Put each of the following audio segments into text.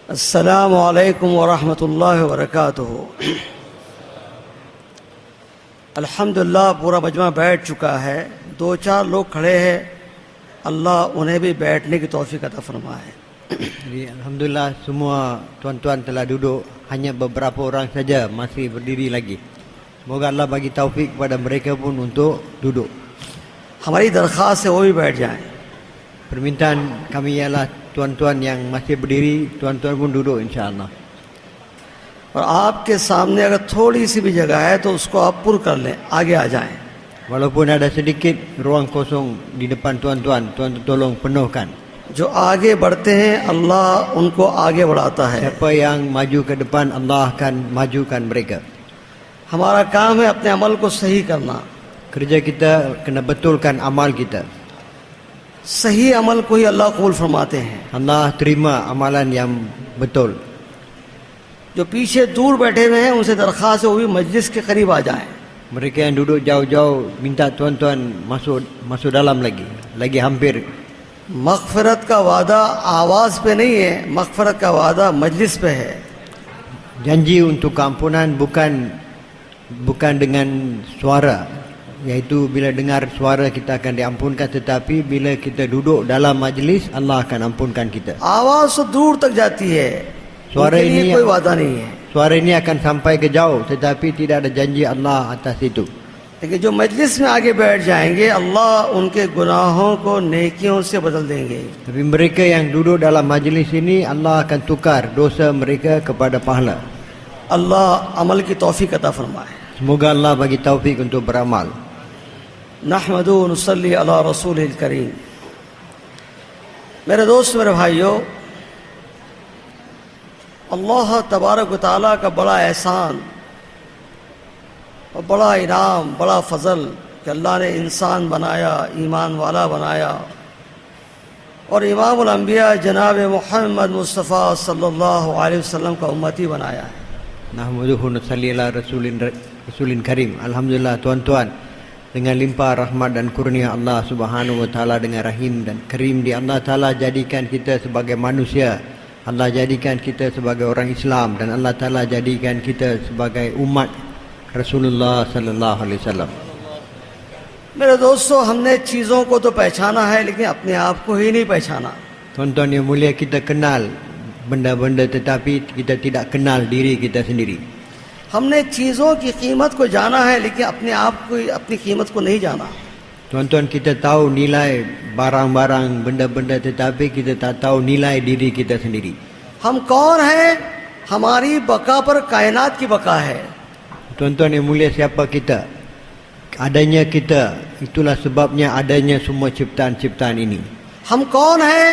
अस्सलामु अलैकुम वरहमतुल्लाहि वबरकातुहू। अल्हम्दुलिल्लाह पूरा मजमा बैठ चुका है। दो चार लोग खड़े हैं, अल्लाह उन्हें भी बैठने की तौफीक अता फरमाए। Jadi alhamdulillah semua tuan-tuan telah duduk, hanya beberapa orang saja masih berdiri lagi. Semoga Allah bagi taufik kepada mereka pun untuk duduk. हमारी दरख्वास्त है वो भी बैठ जाएं। Permintaan kami ialah tuan-tuan yang masih berdiri, tuan-tuan pun duduk insya-Allah. और आपके सामने अगर थोड़ी सी भी जगह है तो उसको आप पुर कर लें, आगे आ जाएं। Walaupun ada sedikit ruang kosong di depan tuan-tuan, tuan-tuan tolong penuhkan. जो आगे बढ़ते हैं अल्लाह उनको आगे बढ़ाता है। Siapa yang maju ke depan, Allah akan majukan mereka. हमारा काम है अपने अमल को सही करना। Kerja kita kena betulkan amal kita. सही अमल को ही अल्लाह कबूल फरमाते हैं। Allah terima amalan yang betul. जो पीछे दूर बैठे हुए हैं उनसे दरख्वास्त है वो भी मजलिस के करीब आ जाएं। Mereka yang duduk jauh-jauh minta tuan-tuan masuk dalam lagi hampir. मग़फ़िरत का वादा आवाज़ पे नहीं है, मग़फ़िरत का वादा मजलिस पे है। Janji untuk keampunan bukan dengan suara, yaitu bila dengar suara kita akan diampunkan, tetapi bila kita duduk dalam majlis Allah akan ampunkan kita. आवाज़ तो दूर तक जाती है, suara उनके लिए ini कोई वादा नहीं है। suara ini akan sampai ke jauh, tetapi tidak ada janji Allah atas itu. लेकिन जो मजलिस में आगे बैठ जाएंगे अल्लाह उनके गुनाहों को नेकियों से बदल देंगे। Tapi mereka yang duduk dalam majlis ini Allah akan tukar dosa mereka kepada pahala. अल्लाह अमल की तौफीक अता फरमाए। Semoga Allah bagi taufik untuk beramal. नहमदु व नुसल्ली अला रसूलिल करीम। मेरे दोस्त, मेरे भाइयों, अल्लाह तबारक व तआला का बड़ा एहसान और बड़ा इनाम, बड़ा फ़ज़ल कि अल्लाह ने इंसान बनाया, ईमान वाला बनाया और इमामुल अंबिया जनाब मोहम्मद मुस्तफ़ा सल्लल्लाहु अलैहि वसल्लम का उम्मती बनाया है। Nahmaduhu nusalli ala rasulin karim. Alhamdulillah tuan-tuan, dengan limpah rahmat dan kurnia Allah Subhanahu wa taala, dengan rahim dan karim di Allah taala jadikan kita sebagai manusia. Allah jadikan kita sebagai orang Islam dan Allah taala jadikan kita sebagai umat Rasulullah sallallahu alaihi wasallam. मेरे दोस्तों, हमने चीज़ों को तो पहचाना है लेकिन अपने आप को ही नहीं पहचाना। Tuan-tuan yang mulia, kita kenal benda-benda tetapi kita tidak kenal diri kita sendiri. हमने चीज़ों की कीमत को जाना है लेकिन अपने आप को, अपनी कीमत को नहीं जाना। Tuan-tuan, kita tahu nilai barang-barang, benda-benda tetapi kita tak tahu nilai diri kita sendiri. हम कौन हैं? हमारी बका पर कायनात की बका है। Tuan-tuan yang mulia, siapa kita? Adanya kita, itulah sebabnya adanya semua ciptaan-ciptaan ini. हम कौन हैं?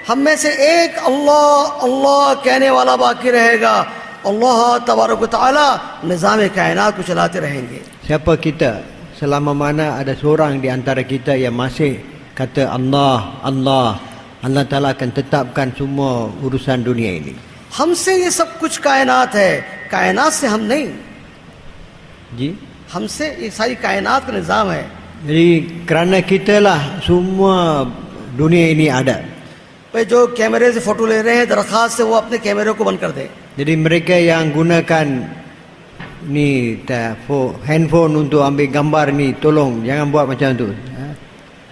हम में से एक अल्लाह अल्लाह कहने वाला बाकी रहेगा। अल्लाह तबारक व तआला निज़ाम कायनात को चलाते रहेंगे। Siapa kita? Selama mana ada seorang di antara kita yang masih kata Allah, Allah, Allah Ta'ala akan tetapkan semua urusan dunia ini. हमसे ये सब कुछ कायनात है, कायनात से हम नहीं। Ji? हमसे ये सारी कायनात का निज़ाम है। Jadi kerana kita lah semua dunia ini ada. भाई जो कैमरे से फ़ोटो ले रहे हैं, दरख्वास्त से वो अपने कैमरे को बंद कर दें। Jadi mereka yang gunakan ni handphone untuk ambil gambar ni, tolong jangan buat macam tu.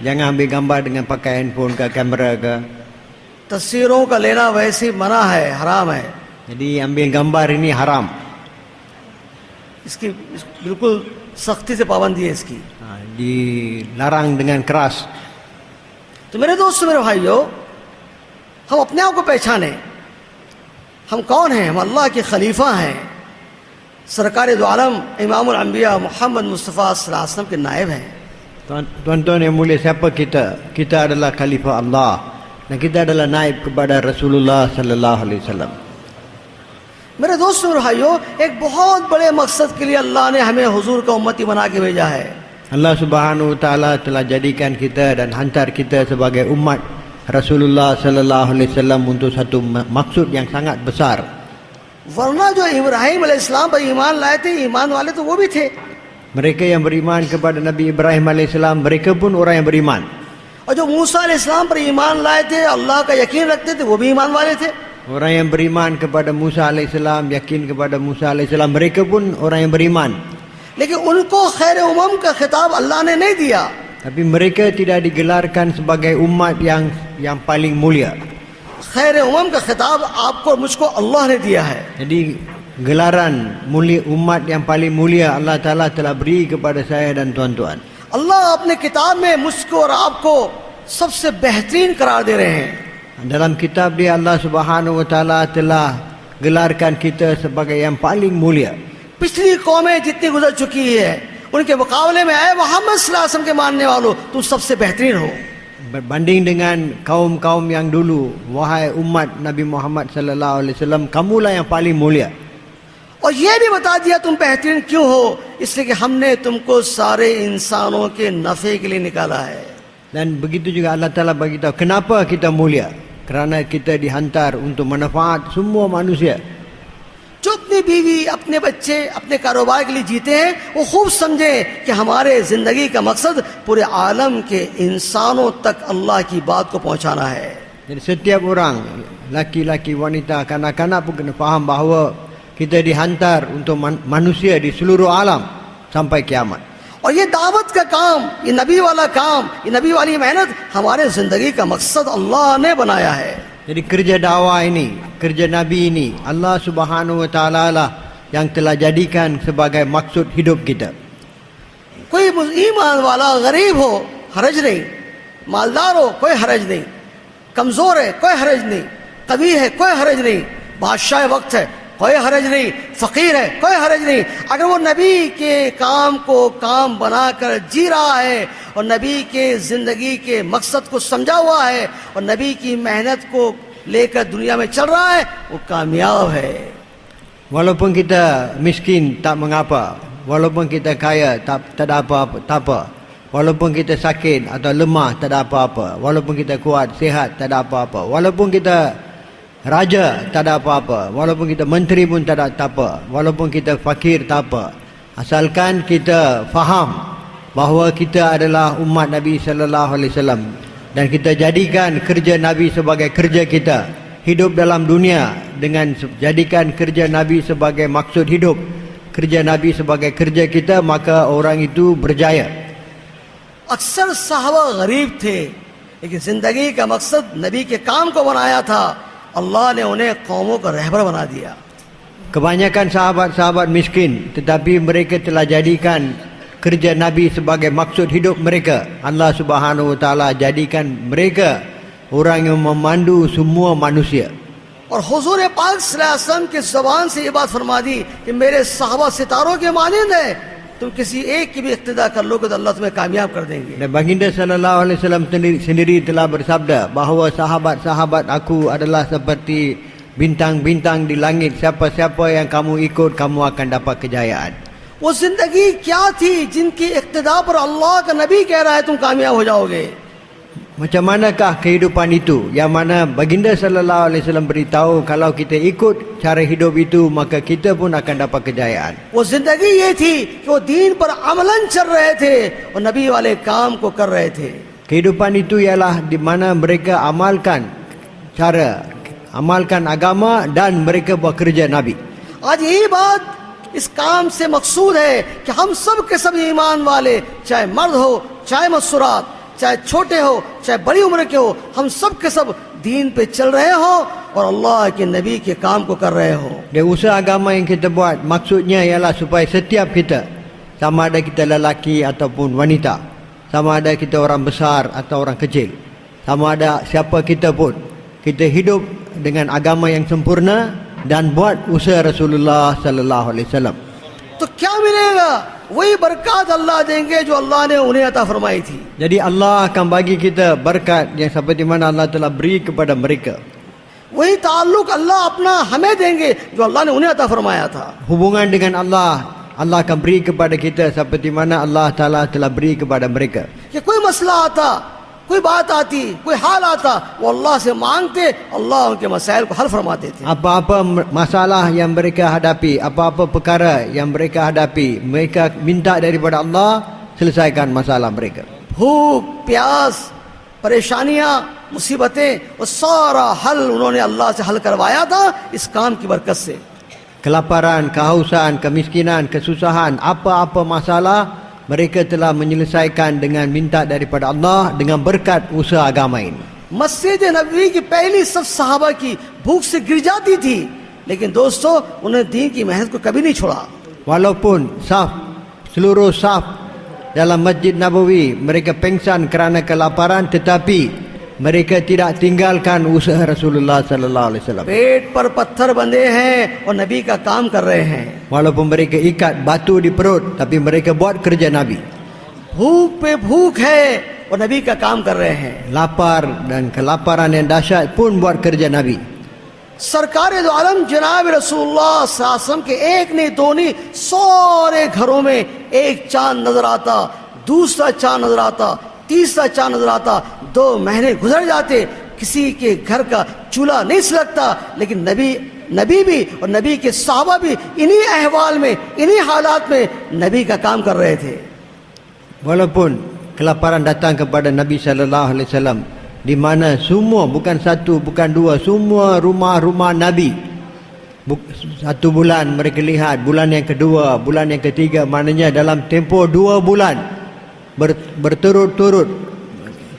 Jangan ambil gambar dengan pakai handphone ke kamera ke. तस्वीरों का लेना वैसे मना है, हराम है। Jadi ambil gambar ini haram. इसकी बिल्कुल सख्ती से पाबंदी है इसकी। Dilarang dengan keras. तो मेरे दोस्तों, मेरे भाइयों, हम अपने आप को पहचाने। हम कौन हैं? हम अल्लाह के खलीफा हैं, सरकार दो आलम इमामुल अंबिया मोहम्मद मुस्तफ़ा सल्लल्लाहु अलैहि वसल्लम के नायब हैं। Tuan-tuan yang mulia, siapa kita? Kita adalah khalifah Allah dan kita adalah naib kepada Rasulullah sallallahu alaihi wasallam. मेरे दोस्तों, मेरे भाइयों, एक बहुत बड़े मकसद के लिए अल्लाह ने हमें हुजूर का उम्मती बना के भेजा है। Allah Subhanahu wa taala telah jadikan kita dan hantar kita sebagai umat Rasulullah sallallahu alaihi wasallam untuk satu maksud yang sangat besar. वरना जो इब्राहिम अलैहिस्सलाम पर ईमान लाए थे, ईमान वाले तो वो भी थे। Mereka yang beriman kepada Nabi Ibrahim alaihissalam, mereka pun orang yang beriman. और जो मूसा अलैहिस्सलाम पर ईमान लाए थे, अल्लाह का यकीन रखते थे, वो भी ईमान वाले थे। Orang yang beriman kepada Musa alaihissalam, yakin kepada Musa alaihissalam, mereka pun orang yang beriman. लेकिन उनको खैर उमम का खिताब अल्लाह ने नहीं दिया. Tapi mereka tidak digelarkan sebagai umat yang paling mulia. खैर उमम का खिताब आपको मुझको अल्लाह ने दिया है. Jadi gelaran mulia, umat yang paling mulia Allah Ta'ala telah beri kepada saya dan tuan-tuan. अल्लाह अपने किताब में मुझको और आपको सबसे बेहतरीन करार दे रहे हैं. Dalam kitab dia Allah Subhanahu wa Ta'ala telah gelarkan kita sebagai yang paling mulia. पिछली कौमें जितनी गुजर चुकी है उनके मुकाबले में ऐ मोहम्मद सल्लल्लाहु अलैहि वसल्लम के मानने वालों तुम सबसे बेहतरीन हो. Berbanding dengan kaum-kaum yang dulu, wahai umat Nabi Muhammad sallallahu alaihi wasallam, kamulah yang paling mulia. और ये भी बता दिया तुम बेहतरीन क्यों हो, इसलिए कि हमने तुमको सारे इंसानों के नफे के लिए निकाला है. Dan begitu juga Allah Ta'ala bagi tahu kenapa kita mulia. Kerana kita dihantar untuk manfaat semua manusia. जो अपनी बीवी, अपने बच्चे, अपने कारोबार के लिए जीते हैं वो खूब समझे कि हमारे जिंदगी का मकसद पूरे आलम के इंसानों तक अल्लाह की बात को पहुंचाना है. Jadi setiap orang, laki-laki, wanita, kanak-kanak pun kena faham bahawa kita dihantar untuk manusia di seluruh alam sampai kiamat. और ये दावत का काम, ये नबी वाला काम, ये नबी वाली मेहनत हमारे जिंदगी का मकसद अल्लाह ने बनाया है. Jadi kerja dakwah ini, kerja Nabi ini, Allah Subhanahu wa Ta'ala lah yang telah jadikan sebagai maksud hidup kita. कोई ईमान वाला गरीब हो हरज नहीं, मालदार हो कोई हरज नहीं, कमजोर है कोई हरज नहीं, कवि है कोई हरज नहीं, बादशाह वक्त है कोई हरज नहीं, फकीर है कोई हरज नहीं. अगर वो नबी के काम को काम बनाकर जी रहा है और नबी के ज़िंदगी के मकसद को समझा हुआ है और नबी की मेहनत को लेकर दुनिया में चल रहा है, वो कामयाब है. Walaupun kita miskin tak mengapa, walaupun kita kaya tak ada apa-apa, walaupun kita sakit atau lemah tak ada apa-apa, walaupun kita kuat, sihat tak ada apa-apa, walaupun kita raja tak ada apa-apa, walaupun kita menteri pun tak ada apa, walaupun kita fakir tak apa, asalkan kita faham bahawa kita adalah umat Nabi sallallahu alaihi wasallam dan kita jadikan kerja Nabi sebagai kerja kita, hidup dalam dunia dengan jadikan kerja Nabi sebagai maksud hidup, kerja Nabi sebagai kerja kita, maka orang itu berjaya. अक्सर साहबा गरीब थे लेकिन जिंदगी का मकसद नबी के काम को बनाया था. अल्लाह ने उन्हें कौमों का रहबर बना दिया. Kebanyakan sahabat-sahabat miskin, tetapi mereka telah jadikan kerja Nabi sebagai maksud hidup mereka. Allah Subhanahu wa Ta'ala jadikan mereka orang yang memandu semua manusia. और हुजूर पाक सल्लल्लाहु अलैहि वसल्लम की ज़बान से ये बात फरमा दी कि मेरे साहबा सितारों के मानिंद है, तुम किसी एक की भी इक्तिदा कर लोगे तो अल्लाह तुम्हें कामयाब कर देंगे. Dan baginda sallallahu alaihi wasallam sendiri telah bersabda bahawa sahabat-sahabat aku adalah seperti bintang-bintang di langit. Siapa-siapa yang kamu ikut, kamu akan dapat kejayaan. वो जिंदगी क्या थी जिनकी इक्तिदा पर अल्लाह का नबी कह रहा है तुम कामयाब हो जाओगे. Macam manakah kehidupan itu yang mana baginda sallallahu alaihi wasallam beritahu kalau kita ikut cara hidup itu maka kita pun akan dapat kejayaan. वो जिंदगी ये थी कि वो दीन पर अमलन चल रहे थे और नबी वाले काम को कर रहे थे. Kehidupan itu ialah di mana mereka amalkan agama dan mereka buat kerja Nabi. आज यही बात इस काम से मकसूद है कि हम सब के सब ईमान वाले, चाहे मर्द हो चाहे मस्तूरात, चाहे छोटे हो चाहे बड़ी उम्र के हो, हम सब के सब दीन पे चल रहे हो और अल्लाह के नबी के काम को कर रहे हो. Dan usaha agama yang kita buat maksudnya ialah supaya setiap kita, sama ada kita lelaki ataupun wanita, sama ada kita orang besar atau orang kecil, sama ada siapa kita pun, kita hidup dengan agama yang sempurna dan buat usaha Rasulullah sallallahu alaihi wasallam. तो क्या मिलेगा? वही बरकत अल्लाह देंगे जो अल्लाह ने उन्हें अता फरमाई थी. Jadi Allah akan bagi kita berkat yang seperti mana Allah telah beri kepada mereka. वही ताल्लुक अल्लाह अपना हमें देंगे जो अल्लाह ने उन्हें अता फरमाया था. Hubungan dengan Allah akan beri kepada kita seperti mana Allah Ta'ala telah beri kepada mereka. कि कोई मसला आता, कोई बात आती, कोई हाल आता, वो अल्लाह से मांगते, अल्लाह उनके मसाइल को हल फरमा देते. Apa-apa masalah yang mereka hadapi, apa-apa perkara yang mereka hadapi, mereka minta daripada Allah, selesaikan masalah mereka. भूख, प्यास, परेशानियां, मुसीबतें वो सारा हल उन्होंने अल्लाह से हल करवाया था इस काम की बरकत से। Kelaparan, kehausan, kemiskinan, kesusahan, apa-apa masalah mereka telah menyelesaikan dengan minta daripada Allah dengan berkat usaha agama ini. मस्जिद नबवी की पहली सब सहाबा की भूख से गिर जाती थी, लेकिन दोस्तों उन्होंने दीन की मेहनत को कभी नहीं छोड़ा। Walaupun seluruh saf dalam Masjid Nabawi mereka pengsan kerana kelaparan, tetapi mereka tidak tinggalkan usaha Rasulullah sallallahu alaihi wasallam. पेट पर पत्थर बंधे हैं और नबी का काम कर रहे हैं। Walaupun mereka ikat batu di perut, tapi mereka buat kerja Nabi. भूख पे भूख है और नबी का काम कर रहे हैं। Lapar dan kelaparan yang dahsyat pun buat kerja Nabi. सरकार दो आलम जनाब रसूलुल्लाह सल्लल्लाहु अलैहि वसल्लम के एक नहीं दो नहीं सारे घरों में एक चांद नजर आता, दूसरा चांद नजर आता, तीसरा चांद नजर आता। 2 महीने गुजर जाते, किसी के घर का चूल्हा नहीं सुलगता, लेकिन नबी भी और नबी के सहाबा भी इन्हीं अहवाल में, इन्हीं हालात में नबी का काम कर रहे थे। Walaupun kelaparan datang kepada Nabi sallallahu alaihi wasallam, di mana semua, bukan satu, bukan dua, semua rumah-rumah Nabi, 1 bulan mereka lihat, bulan yang kedua, bulan yang ketiga, maknanya dalam tempoh 2 bulan berturut-turut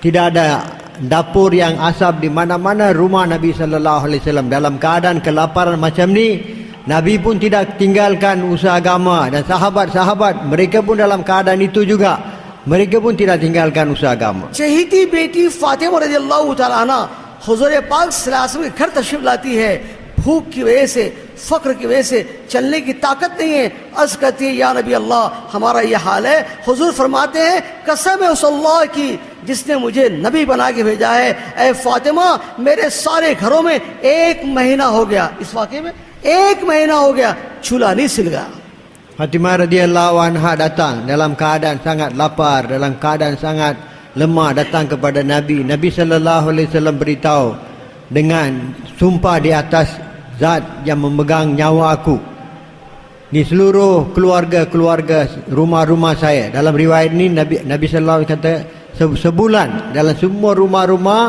tidak ada dapur yang asap di mana-mana rumah Nabi sallallahu alaihi wasallam. Dalam keadaan kelaparan macam ni, Nabi pun tidak tinggalkan usaha agama, dan sahabat-sahabat mereka pun dalam keadaan itu juga, mereka pun tidak tinggalkan usaha agama. चहेती बेटी फातिमा रज़ियल्लाहु ताला अन्हा हुज़ूर पाक सल्लल्लाहु अलैहि वसल्लम के घर तशरीफ लाती है। भूख की वजह से, फक्र की वजह से चलने की ताकत नहीं है। अर्ज़ करती है, या नबी अल्लाह हमारा ये हाल है। हुज़ूर फरमाते हैं, कसम है उस अल्लाह की जिसने मुझे नबी बना के भेजा है, ऐ फातिमा मेरे सारे घरों में 1 महीना हो गया, इस वाक़े में 1 महीना हो गया चूल्हा नहीं सिलगा। Fatimah radhiyallahu anha datang dalam keadaan sangat lapar, dalam keadaan sangat lemah, datang kepada Nabi. Nabi sallallahu alaihi wasallam beritahu dengan sumpah di atas zat yang memegang nyawa aku, di seluruh keluarga rumah-rumah saya. Dalam riwayat ini Nabi sallallahu alaihi wasallam kata sebulan, dalam semua rumah-rumah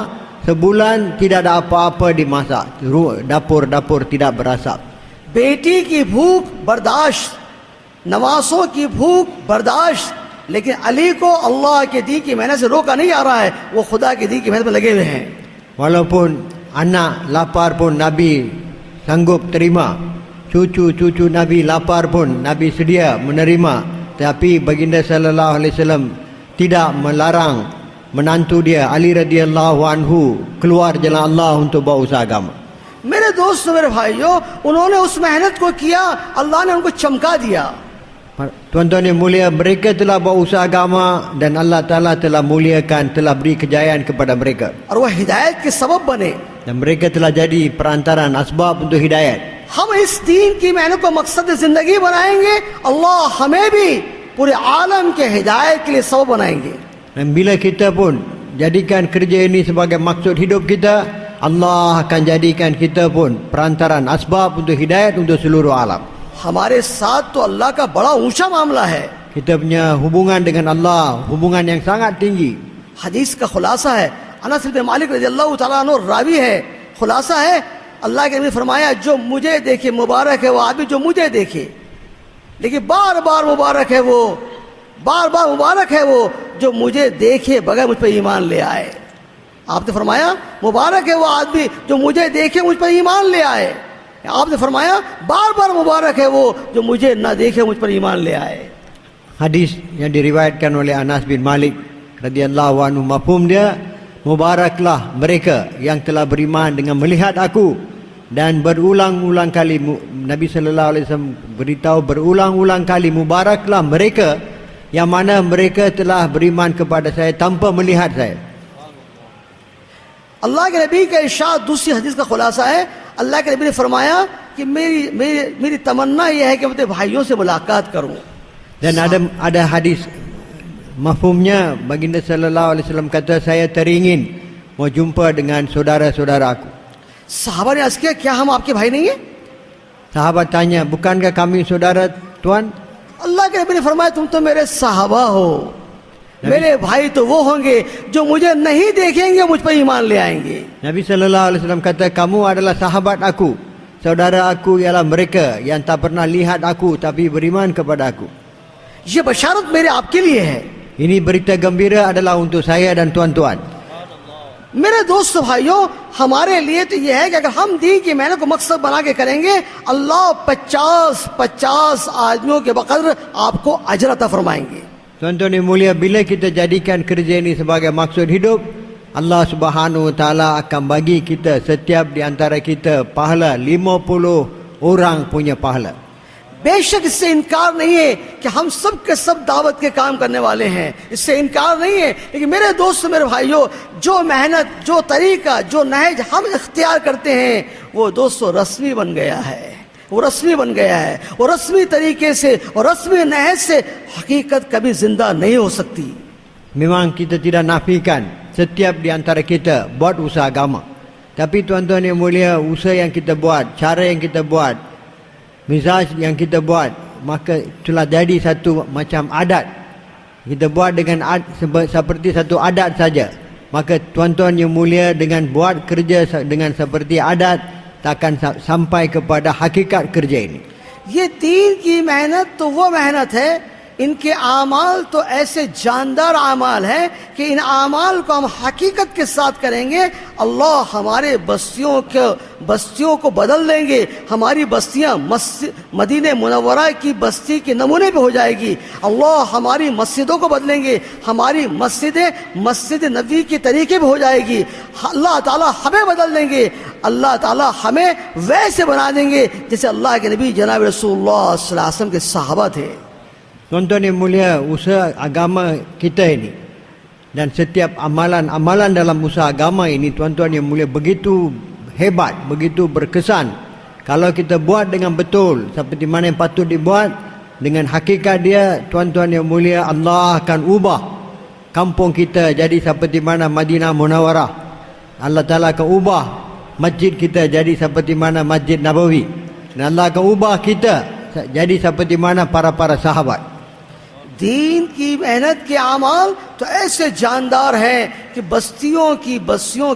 sebulan tidak ada apa-apa dimasak, dapur tidak berasap. बेटी की भूख बर्दाश्त, नवासों की भूख बर्दाश्त, लेकिन अली को अल्लाह के दी की मेहनत से रोका नहीं आ रहा है, वो खुदा के दी की मेहनत में लगे हुए हैं। Walaupun anak lapar pun Nabi sanggup terima, cucu Nabi lapar pun Nabi sedia menerima, tapi baginda sallallahu alaihi wasallam tidak melarang menantu dia Ali radhiyallahu anhu keluar jalan Allah untuk bawa usaha agama. मेरे दोस्तों, मेरे भाइयों, उन्होंने उस मेहनत को किया, अल्लाह ने उनको चमका दिया। Tuan-tuan yang mulia, mereka telah bawa usaha agama dan Allah Ta'ala telah muliakan, telah beri kejayaan kepada mereka. और वह हिदायत के सबब बने। Dan mereka telah jadi perantaran, asbab untuk hidayat. हम इस दीन की मेहनत को मकसद जिंदगी बनाएंगे, अल्लाह हमें भी पूरे आलम के हिदायत के लिए सबब बनाएंगे। Dan bila kita pun jadikan kerja ini sebagai maksud hidup kita, Allah akan jadikan kita pun perantaran, asbab untuk hidayat untuk seluruh alam. हमारे साथ तो अल्लाह का बड़ा ऊंचा मामला है। Kita punya hubungan dengan Allah, hubungan yang sangat tinggi. हदीस का खुलासा है, अनस बिन मालिक रज़ियल्लाहु ताला अन्हु रावी है, खुलासा है, अल्लाह के नबी फरमाया, जो मुझे देखे मुबारक है वो आदमी जो मुझे देखे, लेकिन बार बार मुबारक है वो, बार बार मुबारक है वो जो मुझे देखे बगैर मुझ पर ईमान ले आए। आपने फरमाया मुबारक है वो आदमी जो मुझे देखे मुझ पर ईमान ले आए। आपने फरमाया बार बार मुबारक है वो जो मुझे न देखे मुझ पर ईमान ले आए। Hadis yang diriwayatkan oleh Anas bin Malik radhiyallahu anhu, mafhum dia, mubaraklah mereka yang telah beriman dengan melihat aku. Dan berulang-ulang kali Nabi sallallahu alaihi wasallam beritahu berulang-ulang kali, mubaraklah mereka yang mana mereka telah beriman kepada saya tanpa melihat saya. अल्लाह के नबी का इरशाद दूसरी हदीस का खुलासा है, अल्लाह के नबी ने फरमाया कि मेरी तमन्ना यह है कि मैं अपने भाइयों से मुलाकात करूं। Dan ada hadis mafhumnya, baginda sallallahu alaihi wasallam kata, saya teringin mau jumpa dengan saudara-saudara aku. साहबा ने अर्ज किया, क्या हम आपके भाई नहीं हैं? Sahabat tanya, bukankah kami saudara Tuan? अल्लाह के नबी ने फरमाया, तुम तो मेरे साहबा हो। मेरे भाई तो वो होंगे जो मुझे नहीं देखेंगे मुझ पर ईमान ले आएंगे. Nabi sallallahu alaihi wasallam kata, kamu adalah sahabat aku. Saudara aku ialah mereka yang tak pernah lihat aku tapi beriman kepada aku. ये बशारत मेरे आपके लिए है. Ini berita gembira adalah untuk saya dan tuan-tuan. मेरे दोस्त भाइयों, हमारे लिए तो यह है कि अगर हम दीन की मेहनत को मकसद बना के करेंगे, अल्लाह 50 आदमियों के बकदर आपको अजर अता फरमाएंगे. Tuan-tuan yang mulia, bila kita jadikan kerja ini sebagai maksud hidup, Allah Subhanahu Wa Taala akan bagi kita, setiap di antara kita, pahala 50 orang punya pahala. बेशक इससे इनकार नहीं है कि हम सब के सब दावत के काम करने वाले हैं, इससे इनकार नहीं है. लेकिन मेरे दोस्त, मेरे भाइयों, जो मेहनत, जो तरीका, जो नहज हम इख्तियार करते हैं, वो दोस्तों रस्मी बन गया है. वो रस्मी बन गया है. वो रस्मी तरीके से और रस्मी नहज से हकीकत कभी जिंदा नहीं हो सकती. Memang kita tidak nafikan setiap di antara kita buat usaha agama. Tapi tuan-tuan yang mulia, usaha yang kita buat, cara yang kita buat, mizaj yang kita buat, maka telah jadi satu macam adat. Kita buat dengan seperti satu adat saja. Maka tuan-tuan yang mulia, dengan buat kerja dengan seperti adat, takkan sampai kepada hakikat kerja ini. ये दीन की मेहनत तो वो मेहनत है, इनके आमाल तो ऐसे जानदार आमाल हैं कि इन आमाल को हम हकीकत के साथ करेंगे, अल्लाह हमारे बस्तियों को बदल देंगे. हमारी बस्तियां मदीने मुनव्वरा की बस्ती के नमूने पे हो जाएगी. अल्लाह हमारी मस्जिदों को बदलेंगे, हमारी मस्जिद नबी के तरीके पे हो जाएगी. अल्लाह ताला हमें बदल देंगे, अल्लाह ताला हमें वैसे बना देंगे जैसे अल्लाह के नबी जनाब रसूलुल्लाह सल्लल्लाहु अलैहि वसल्लम के सहाबा थे. Tuan-tuan yang mulia, usaha agama kita ini dan setiap amalan dalam usaha agama ini, tuan-tuan yang mulia, begitu hebat, begitu berkesan. Kalau kita buat dengan betul, seperti mana yang patut dibuat, dengan hakikat dia, tuan-tuan yang mulia, Allah akan ubah kampung kita jadi seperti mana Madinah Munawwarah. Allah Ta'ala akan ubah masjid kita jadi seperti mana Masjid Nabawi. Dan Allah akan ubah kita jadi seperti mana para sahabat. दीन की मेहनत के आमाल तो ऐसे जानदार हैं कि बस्तियों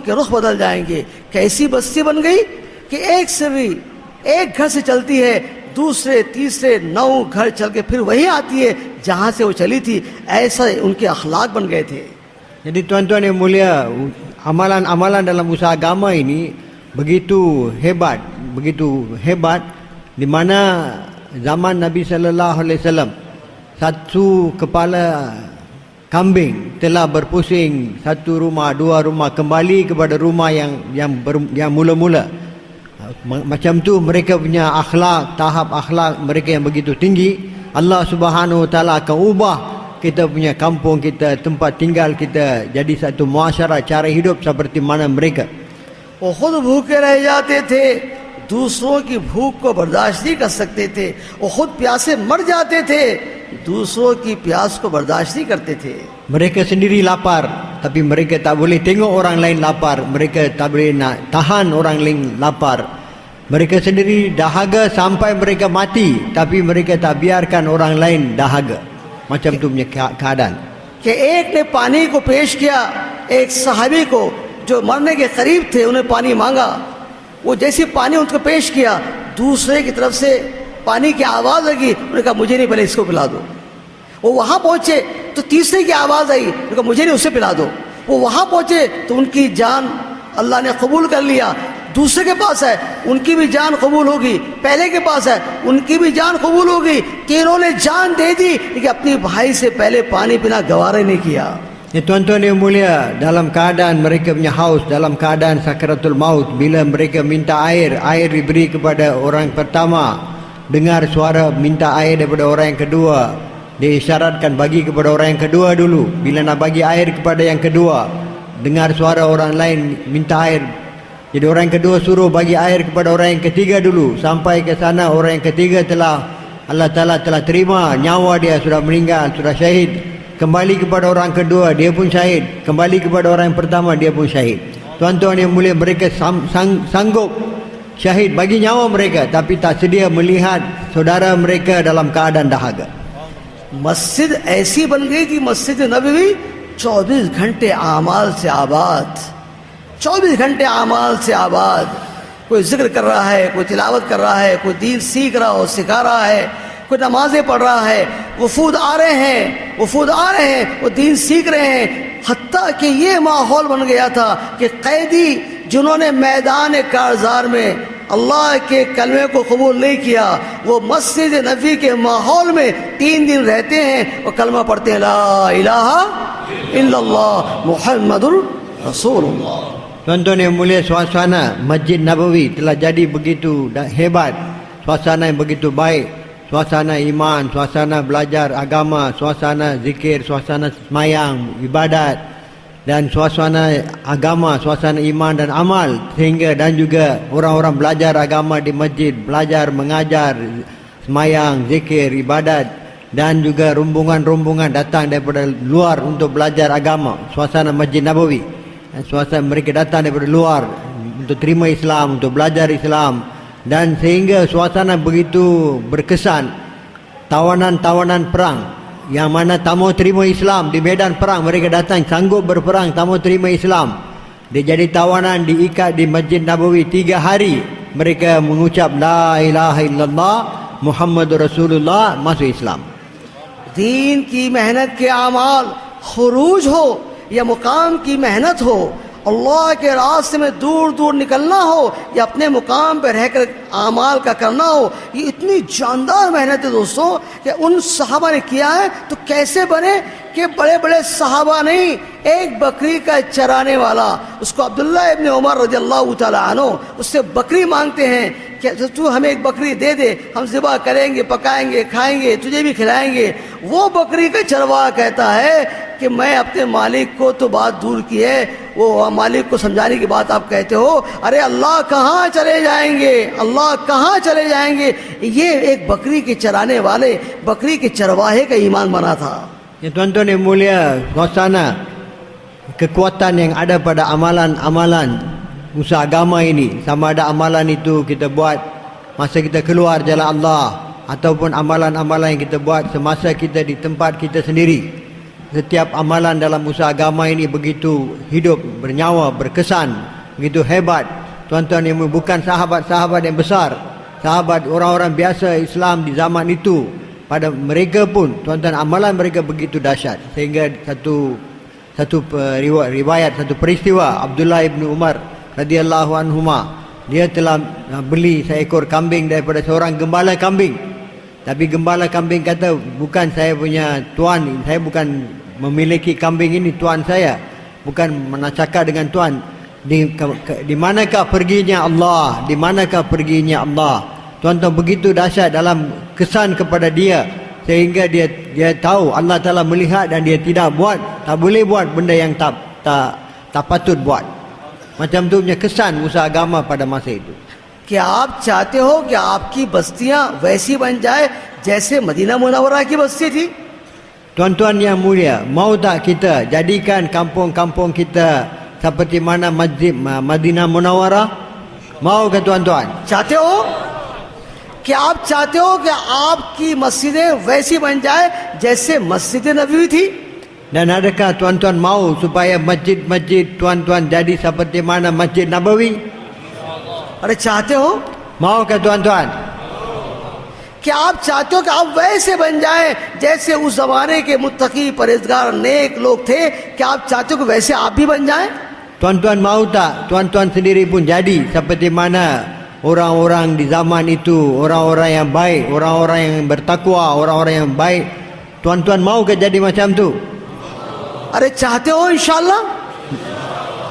के रुख बदल जाएंगे. कैसी बस्ती बन गई कि एक घर से चलती है, दूसरे तीसरे 9 घर चल के फिर वही आती है जहां से वो चली थी. ऐसा उनके अखलाक बन गए थे. Jadi tuan-tuan yang mulia, amalan-amalan dalam usaha agama ini begitu hebat di mana zaman Nabi sallallahu alaihi wasallam, satu kepala kambing telah berpusing satu rumah, 2 rumah, kembali kepada rumah yang mula-mula. Macam tu mereka punya akhlak, tahap akhlak mereka yang begitu tinggi. Allah Subhanahu Wa Taala akan ubah kita punya kampung kita, tempat tinggal kita jadi satu muasyarah, cara hidup seperti mana mereka. वो खुद भूखे रह जाते थे, दूसरों की भूख को बर्दाश्त नहीं कर सकते थे. वो खुद प्यासे मर जाते थे, दूसरों की प्यास को बर्दाश्त नहीं करते थे. Mereka sendiri lapar, tapi mereka tak boleh tengok orang lain lapar. Mereka tak boleh nak tahan orang lain lapar. Mereka sendiri dahaga sampai mereka mati, tapi mereka tak biarkan orang lain dahaga. Macam tu punya keadaan. कि एक ने पानी को पेश किया, एक सहाबी को जो मरने के करीब थे, उन्हें पानी मांगा. वो जैसे पानी उनको पेश किया, दूसरे की तरफ से पानी की आवाज लगी. उन्होंने कहा मुझे नहीं, पहले इसको पिला दो. वो वहां पहुंचे तो तीसरे की आवाज आई, उन्होंने कहा मुझे नहीं, उसे पिला दो. वो वहां पहुंचे तो उनकी जान अल्लाह ने कबूल कर लिया. दूसरे के पास है, उनकी भी जान कबूल होगी. पहले के पास है, उनकी भी जान कबूल होगी. तीनों ने जान दे दी, लेकिन अपनी भाई से पहले पानी पीना गवारा नहीं किया. Tuan-tuan yang mulia, dalam keadaan mereka punya haus, dalam keadaan sakaratul maut, bila mereka minta air diberi kepada orang pertama, dengar suara minta air daripada orang yang kedua, diisyaratkan bagi kepada orang yang kedua dulu. Bila nak bagi air kepada yang kedua, dengar suara orang lain minta air, jadi orang yang kedua suruh bagi air kepada orang yang ketiga dulu. Sampai ke sana orang yang ketiga Allah Ta'ala telah terima nyawa dia, sudah meninggal, sudah syahid. Kembali kepada orang kedua, dia pun syahid. Kembali kepada orang yang pertama, dia pun syahid. Tuan-tuan yang mulia, mereka sanggup syahid bagi nyawa mereka, tapi tak sedia melihat saudara mereka dalam keadaan dahaga. मस्जिद ऐसी बन गई कि मस्जिद नबवी 24 घंटे आमाल से आबाद, 24 घंटे आमाल से आबाद। कोई जिक्र कर रहा है, कोई तिलावत कर रहा है, कोई दीन सीख रहा हो, सिखा रहा है, कोई नमाजें पढ़ रहा है, वफूद आ रहे हैं, वो दीन सीख रहे हैं। हत्ता कि ये माहौल बन गया था कि कैदी जिन्होंने मैदान कारज़ार में अल्लाह के कलमे को कबूल नहीं किया, वो मस्जिद नबी के माहौल में 3 दिन रहते हैं और कलमा पढ़ते हैं, ला इलाहा इल्लल्लाह मुहम्मदुर रसूलुल्लाह। Tuan-tuan yang mulia, suasana Masjid Nabawi telah jadi begitu hebat, suasana yang begitu baik, suasana iman, suasana belajar agama, suasana zikir, suasana semayang, ibadat, dan suasana agama, suasana iman dan amal, sehingga dan juga orang-orang belajar agama di masjid, belajar mengajar, semayang, zikir, ibadat, dan juga rombongan-rombongan datang daripada luar untuk belajar agama. Suasana Masjid Nabawi, suasana mereka datang daripada luar untuk terima Islam, untuk belajar Islam, dan sehingga suasana begitu berkesan. Tawanan-tawanan perang yang mana tak mau terima Islam di medan perang, mereka datang sanggup berperang, tak mau terima Islam, dia jadi tawanan, diikat di Masjid Nabawi 3 hari. Mereka mengucap la ilaha illallah Muhammadur Rasulullah, masuk Islam. दीन की मेहनत के अमाल खुरूज हो या मुकाम की मेहनत हो, अल्लाह के रास्ते में दूर दूर निकलना हो या अपने मुकाम पर रहकर आमाल का करना हो, ये इतनी जानदार मेहनत है दोस्तों कि उन सहाबा ने किया है। तो कैसे बने कि बड़े बड़े सहाबा नहीं, एक बकरी का चराने वाला, उसको अब्दुल्ला इब्न उमर रज़ियल्लाहु ताला अन्हु उससे बकरी मांगते हैं कि तू हमें एक बकरी दे दे, हम ज़िबा करेंगे, पकाएंगे, खाएंगे, तुझे भी खिलाएंगे। वो बकरी का चरवाहा कहता है कि मैं अपने मालिक को तो बात दूर की है, वो मालिक को समझाने की बात आप कहते हो, अरे अल्लाह कहाँ चले जाएंगे, अल्लाह कहाँ चले जाएंगे। ये एक बकरी के चराने वाले, बकरी के चरवाहे का ईमान बना था। Ya, tuan-tuan yang mulia, suasana kekuatan yang ada pada amalan-amalan usaha agama ini, sama ada amalan itu kita buat masa kita keluar jalan Allah, ataupun amalan-amalan yang kita buat semasa kita di tempat kita sendiri. Setiap amalan dalam usaha agama ini begitu hidup, bernyawa, berkesan, begitu hebat. Tuan-tuan yang bukan sahabat-sahabat yang besar, sahabat orang-orang biasa Islam di zaman itu, pada mereka pun tuan-tuan amalan mereka begitu dahsyat, sehingga satu riwayat, satu peristiwa, Abdullah ibn Umar radhiyallahu anhuma, dia telah beli seekor kambing daripada seorang gembala kambing. Tapi gembala kambing kata, bukan saya punya tuan, saya bukan memiliki kambing ini, tuan saya, bukan menacakar dengan tuan. Di manakah perginya Allah, di manakah perginya Allah. Tuan-tuan, begitu dahsyat dalam kesan kepada dia, sehingga dia tahu Allah Ta'ala melihat dan dia tak boleh buat benda yang tak patut buat. Macam tu punya kesan usaha agama pada masa itu. क्या आप चाहते हो कि आपकी बस्तियां वैसी बन जाए जैसे मदीना मुनव्वरा की बस्ती थी? Tuan-tuan yang mulia, mau tak kita jadikan kampung-kampung kita seperti mana Masjid Madinah Munawwarah? Mau ke tuan-tuan? चाहते हो? क्या आप चाहते हो कि आपकी मस्जिदें वैसी बन जाए जैसे मस्जिद नबवी थी? Dan adakah tuan-tuan mau supaya masjid-masjid tuan-tuan jadi seperti mana Masjid Nabawi? अरे चाहते हो? Mau ke tuan-tuan? क्या आप चाहते हो कि आप वैसे बन जाएं जैसे उस जमाने के मुत्तकी परहेजगार नेक लोग थे? क्या आप चाहते हो कि वैसे आप भी बन जाएं? Tuan-tuan mau tak tuan-tuan sendiri pun jadi seperti mana orang-orang di zaman itu, orang-orang yang baik, orang-orang yang bertakwa, orang-orang yang baik? Tuan-tuan mau ke jadi macam tu? अरे चाहते हो इंशाअल्लाह?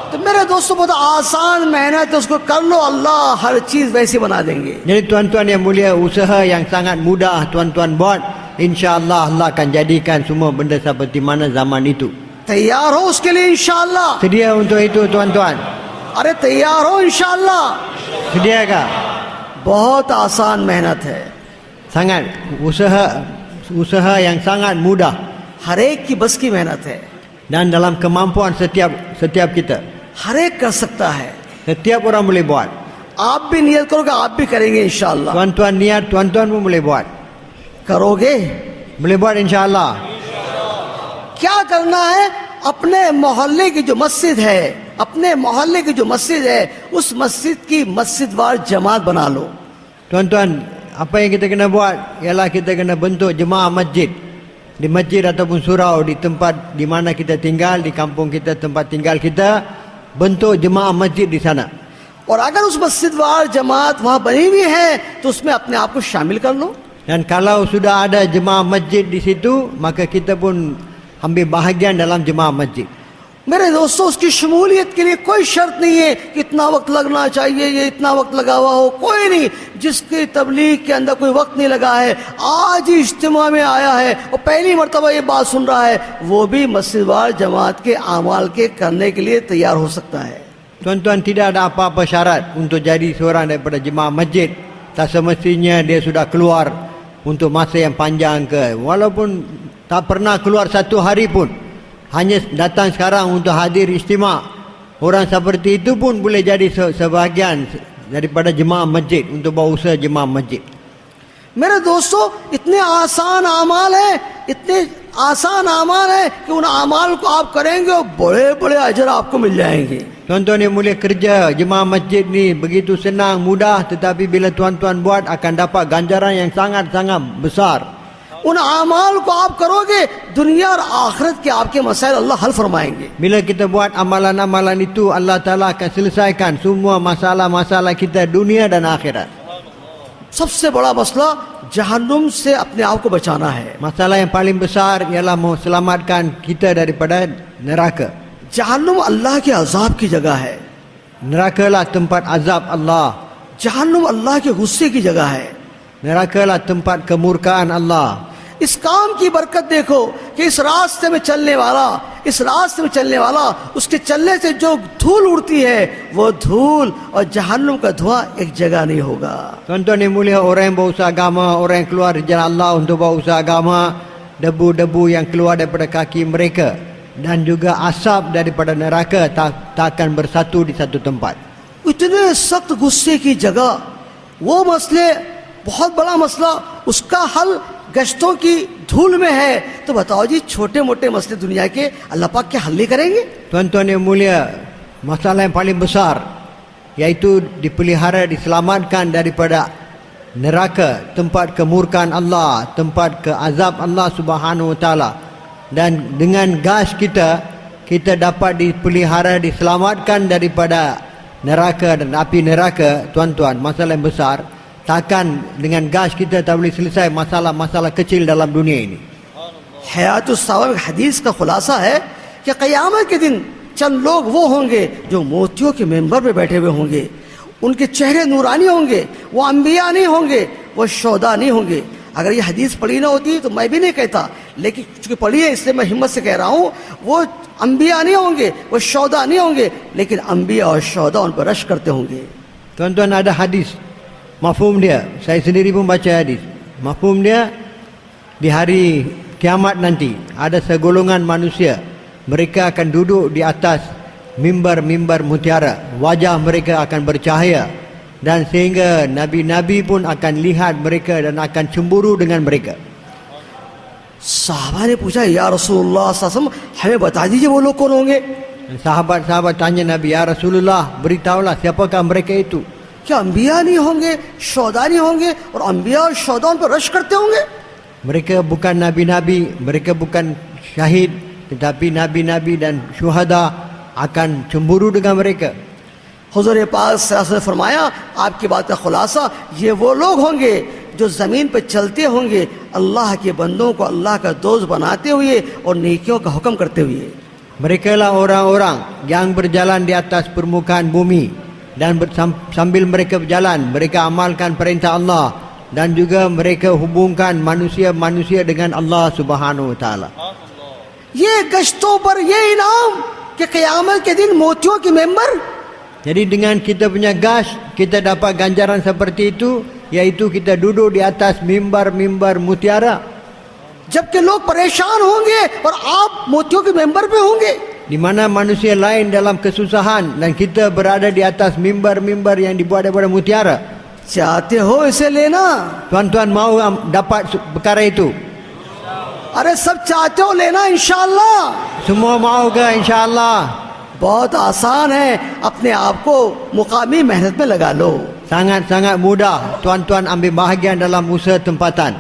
तो मेरे दोस्तों, बहुत आसान मेहनत है, उसको कर लो, अल्लाह हर चीज वैसी बना देंगे। Jadi tuan-tuan yang mulia, usaha yang sangat mudah tuan-tuan buat, insya-Allah Allah akan jadikan semua benda seperti mana zaman itu. तैयार हो उसके लिए इंशाअल्लाह? Sedia untuk itu tuan-tuan? अरे तैयार हो इंशाअल्लाह? Sediakah? बहुत आसान मेहनत है, Sangat usaha yang sangat mudah, हर एक की बस की मेहनत है, dan dalam kemampuan setiap kita. हर एक कर सकता है। Setiap orang boleh buat. आप भी नियत करोगे, आप भी करेंगे इंशाअल्लाह। Tuan-tuan niat, tuan-tuan pun boleh buat. करोगे? Boleh buat insya-Allah. क्या करना है, अपने मोहल्ले की जो मस्जिद है, अपने मोहल्ले की जो मस्जिद है, उस मस्जिद की मस्जिदवार जमात बना लो। Tuan-tuan, apa yang kita kena buat ialah kita kena bentuk jemaah masjid di masjid ataupun surau di tempat di mana kita tinggal, di kampung kita, tempat tinggal kita, bentuk jemaah masjid di sana. और अगर उस मस्जिदवार जमात वहां बनी हुई है तो उसमें अपने आप को शामिल कर लो। Dan kalau sudah ada jemaah masjid di situ, maka kita pun ambil bahagian dalam jemaah masjid. मेरे दोस्तों, उसकी शमूलियत के लिए कोई शर्त नहीं है कि इतना वक्त लगना चाहिए, ये इतना वक्त लगा हुआ हो, कोई नहीं। जिसकी तबलीग के अंदर कोई वक्त नहीं लगा है, आज ही इज्तिमा में आया है और पहली मरतबा ये बात सुन रहा है, वो भी मस्जिदवार जमात के आमाल के करने के लिए तैयार हो सकता है। Tuan-tuan, tidak ada apa-apa syarat untuk jadi seorang daripada jemaah masjid. Tak semestinya dia sudah keluar untuk masa yang panjang ke. Walaupun tak pernah keluar satu hari pun, hanya datang sekarang untuk hadir istimewa, orang seperti itu pun boleh jadi sebahagian daripada jemaah masjid untuk bawa usaha jemaah masjid. मेरे दोस्तों, इतने आसान अमाल है, इतने आसान अमाल है कि उन अमाल को आप करेंगे और बड़े बड़े अजर आपको मिल जाएंगे। Tuan-tuan yang mulia, kerja jemaah masjid ni begitu senang, mudah, tetapi bila tuan-tuan buat akan dapat ganjaran yang sangat-sangat besar. उन अमाल को आप करोगे, दुनिया और आखिरत के आपके मसाइल अल्लाह हल फरमाएंगे। Bila kita buat amalan-amalan itu, Allah Ta'ala akan selesaikan semua masalah-masalah kita dunia dan akhirat. सबसे बड़ा मसला जहन्नुम से अपने आप को बचाना है। Masalah yang paling besar ialah selamatkan kita daripada neraka. जहन्नुम अल्लाह के अजाब की जगह है। Neraka lah tempat azab Allah. जहन्नुम अल्लाह के गुस्से की जगह है। Neraka lah tempat kemurkaan Allah. इस काम की बरकत देखो कि इस रास्ते में चलने वाला उसके चलने से जो धूल उड़ती है, वो धूल और जहन्नुम का धुआं एक जगह नहीं होगा। Tuan-tuan yang mulia, orang yang berusaha agama, orang yang keluar dari jalan Allah untuk berusaha agama, debu-debu yang keluar daripada kaki mereka dan juga asap daripada neraka tak akan bersatu di satu tempat. इतने सख्त गुस्से की जगह, वो मसले, बहुत बड़ा मसला, उसका हल गश्तों की धूल में है, तो बताओ जी, छोटे मोटे मसले दुनिया के अल्लाह पाक के हल नहीं करेंगे? Tuan-tuan yang mulia, masalah yang paling besar yaitu dipelihara, diselamatkan daripada neraka, tempat kemurkaan Allah, tempat ke azab Allah Subhanahu Wa Taala. Dan dengan gas kita dapat dipelihara, diselamatkan daripada neraka dan api neraka. Tuan-tuan, masalah yang besar. Takkan dengan gas kita tak boleh selesai masalah-masalah kecil dalam dunia ini. हयातुस सवाब हदीस का खुलासा है कि क़यामत के दिन चंद लोग वो होंगे जो मोतियों के मेंबर पे बैठे हुए होंगे, उनके चेहरे नूरानी होंगे, वो अंबिया नहीं होंगे, वो शोदा नहीं होंगे। अगर ये हदीस पढ़ी ना होती तो मैं भी नहीं कहता, लेकिन चूंकि पढ़ी है इसलिए मैं हिम्मत से कह रहा हूँ, वो अंबिया नहीं होंगे, वो शोदा नहीं होंगे, लेकिन अंबिया और शोदा उन पर रश करते होंगे। Tuan-tuan, ada hadis, mafhum dia, saya sendiri pun baca hadis. Mafhum dia, di hari kiamat nanti ada segolongan manusia, mereka akan duduk di atas mimbar-mimbar mutiara, wajah mereka akan bercahaya, dan sehingga nabi-nabi pun akan lihat mereka dan akan cemburu dengan mereka. साहबा ने पूछा, या रसूलुल्लाह सल्लल्लाहु अलैहि वसल्लम, हमें बता दीजिए वो लोग कौन होंगे? Dan sahabat-sahabat tanya Nabi, ya Rasulullah, beritahulah siapakah mereka itu? क्या अंबिया नहीं होंगे, शोदा नहीं होंगे, और अंबिया और शोदा उन पर रश करते होंगे? Mereka bukan nabi-nabi, mereka bukan syahid, tetapi nabi-nabi dan syuhada akan cemburu dengan mereka. हुज़ूर पाक सल्लल्लाहु अलैहि वसल्लम ने फरमाया, आपकी बात का खुलासा, ये वो लोग होंगे जो ज़मीन पर चलते होंगे, अल्लाह के बंदों को अल्लाह का दोस्त बनाते हुए और नेकियों का हुक्म करते हुए। Mereka lah orang-orang yang berjalan di atas permukaan bumi, dan sambil mereka berjalan, mereka amalkan perintah Allah, dan juga mereka hubungkan manusia-manusia dengan Allah Subhanahu Wa Taala. ये गश्तों पर ये इनाम कि क़यामत के दिन मोतियों की member. Jadi dengan kita punya gas, kita dapat ganjaran seperti itu, yaitu kita duduk di atas mimbar-mimbar mutiara. जबकि लोग परेशान होंगे और आप मोतियों के मेंबर पे होंगे। Di mana manusia lain dalam kesusahan dan kita berada di atas mimbar-mimbar yang dibuat daripada mutiara. चाहते हो इसे लेना? Tuan-tuan mau dapat perkara itu? अरे सब चाहते हो लेना इंशाअल्लाह। Semua mau ke insya-Allah? बहुत आसान है, अपने आप को मुकामी मेहनत में लगा लो। Sangat-sangat mudah tuan-tuan ambil bahagian dalam usaha tempatan.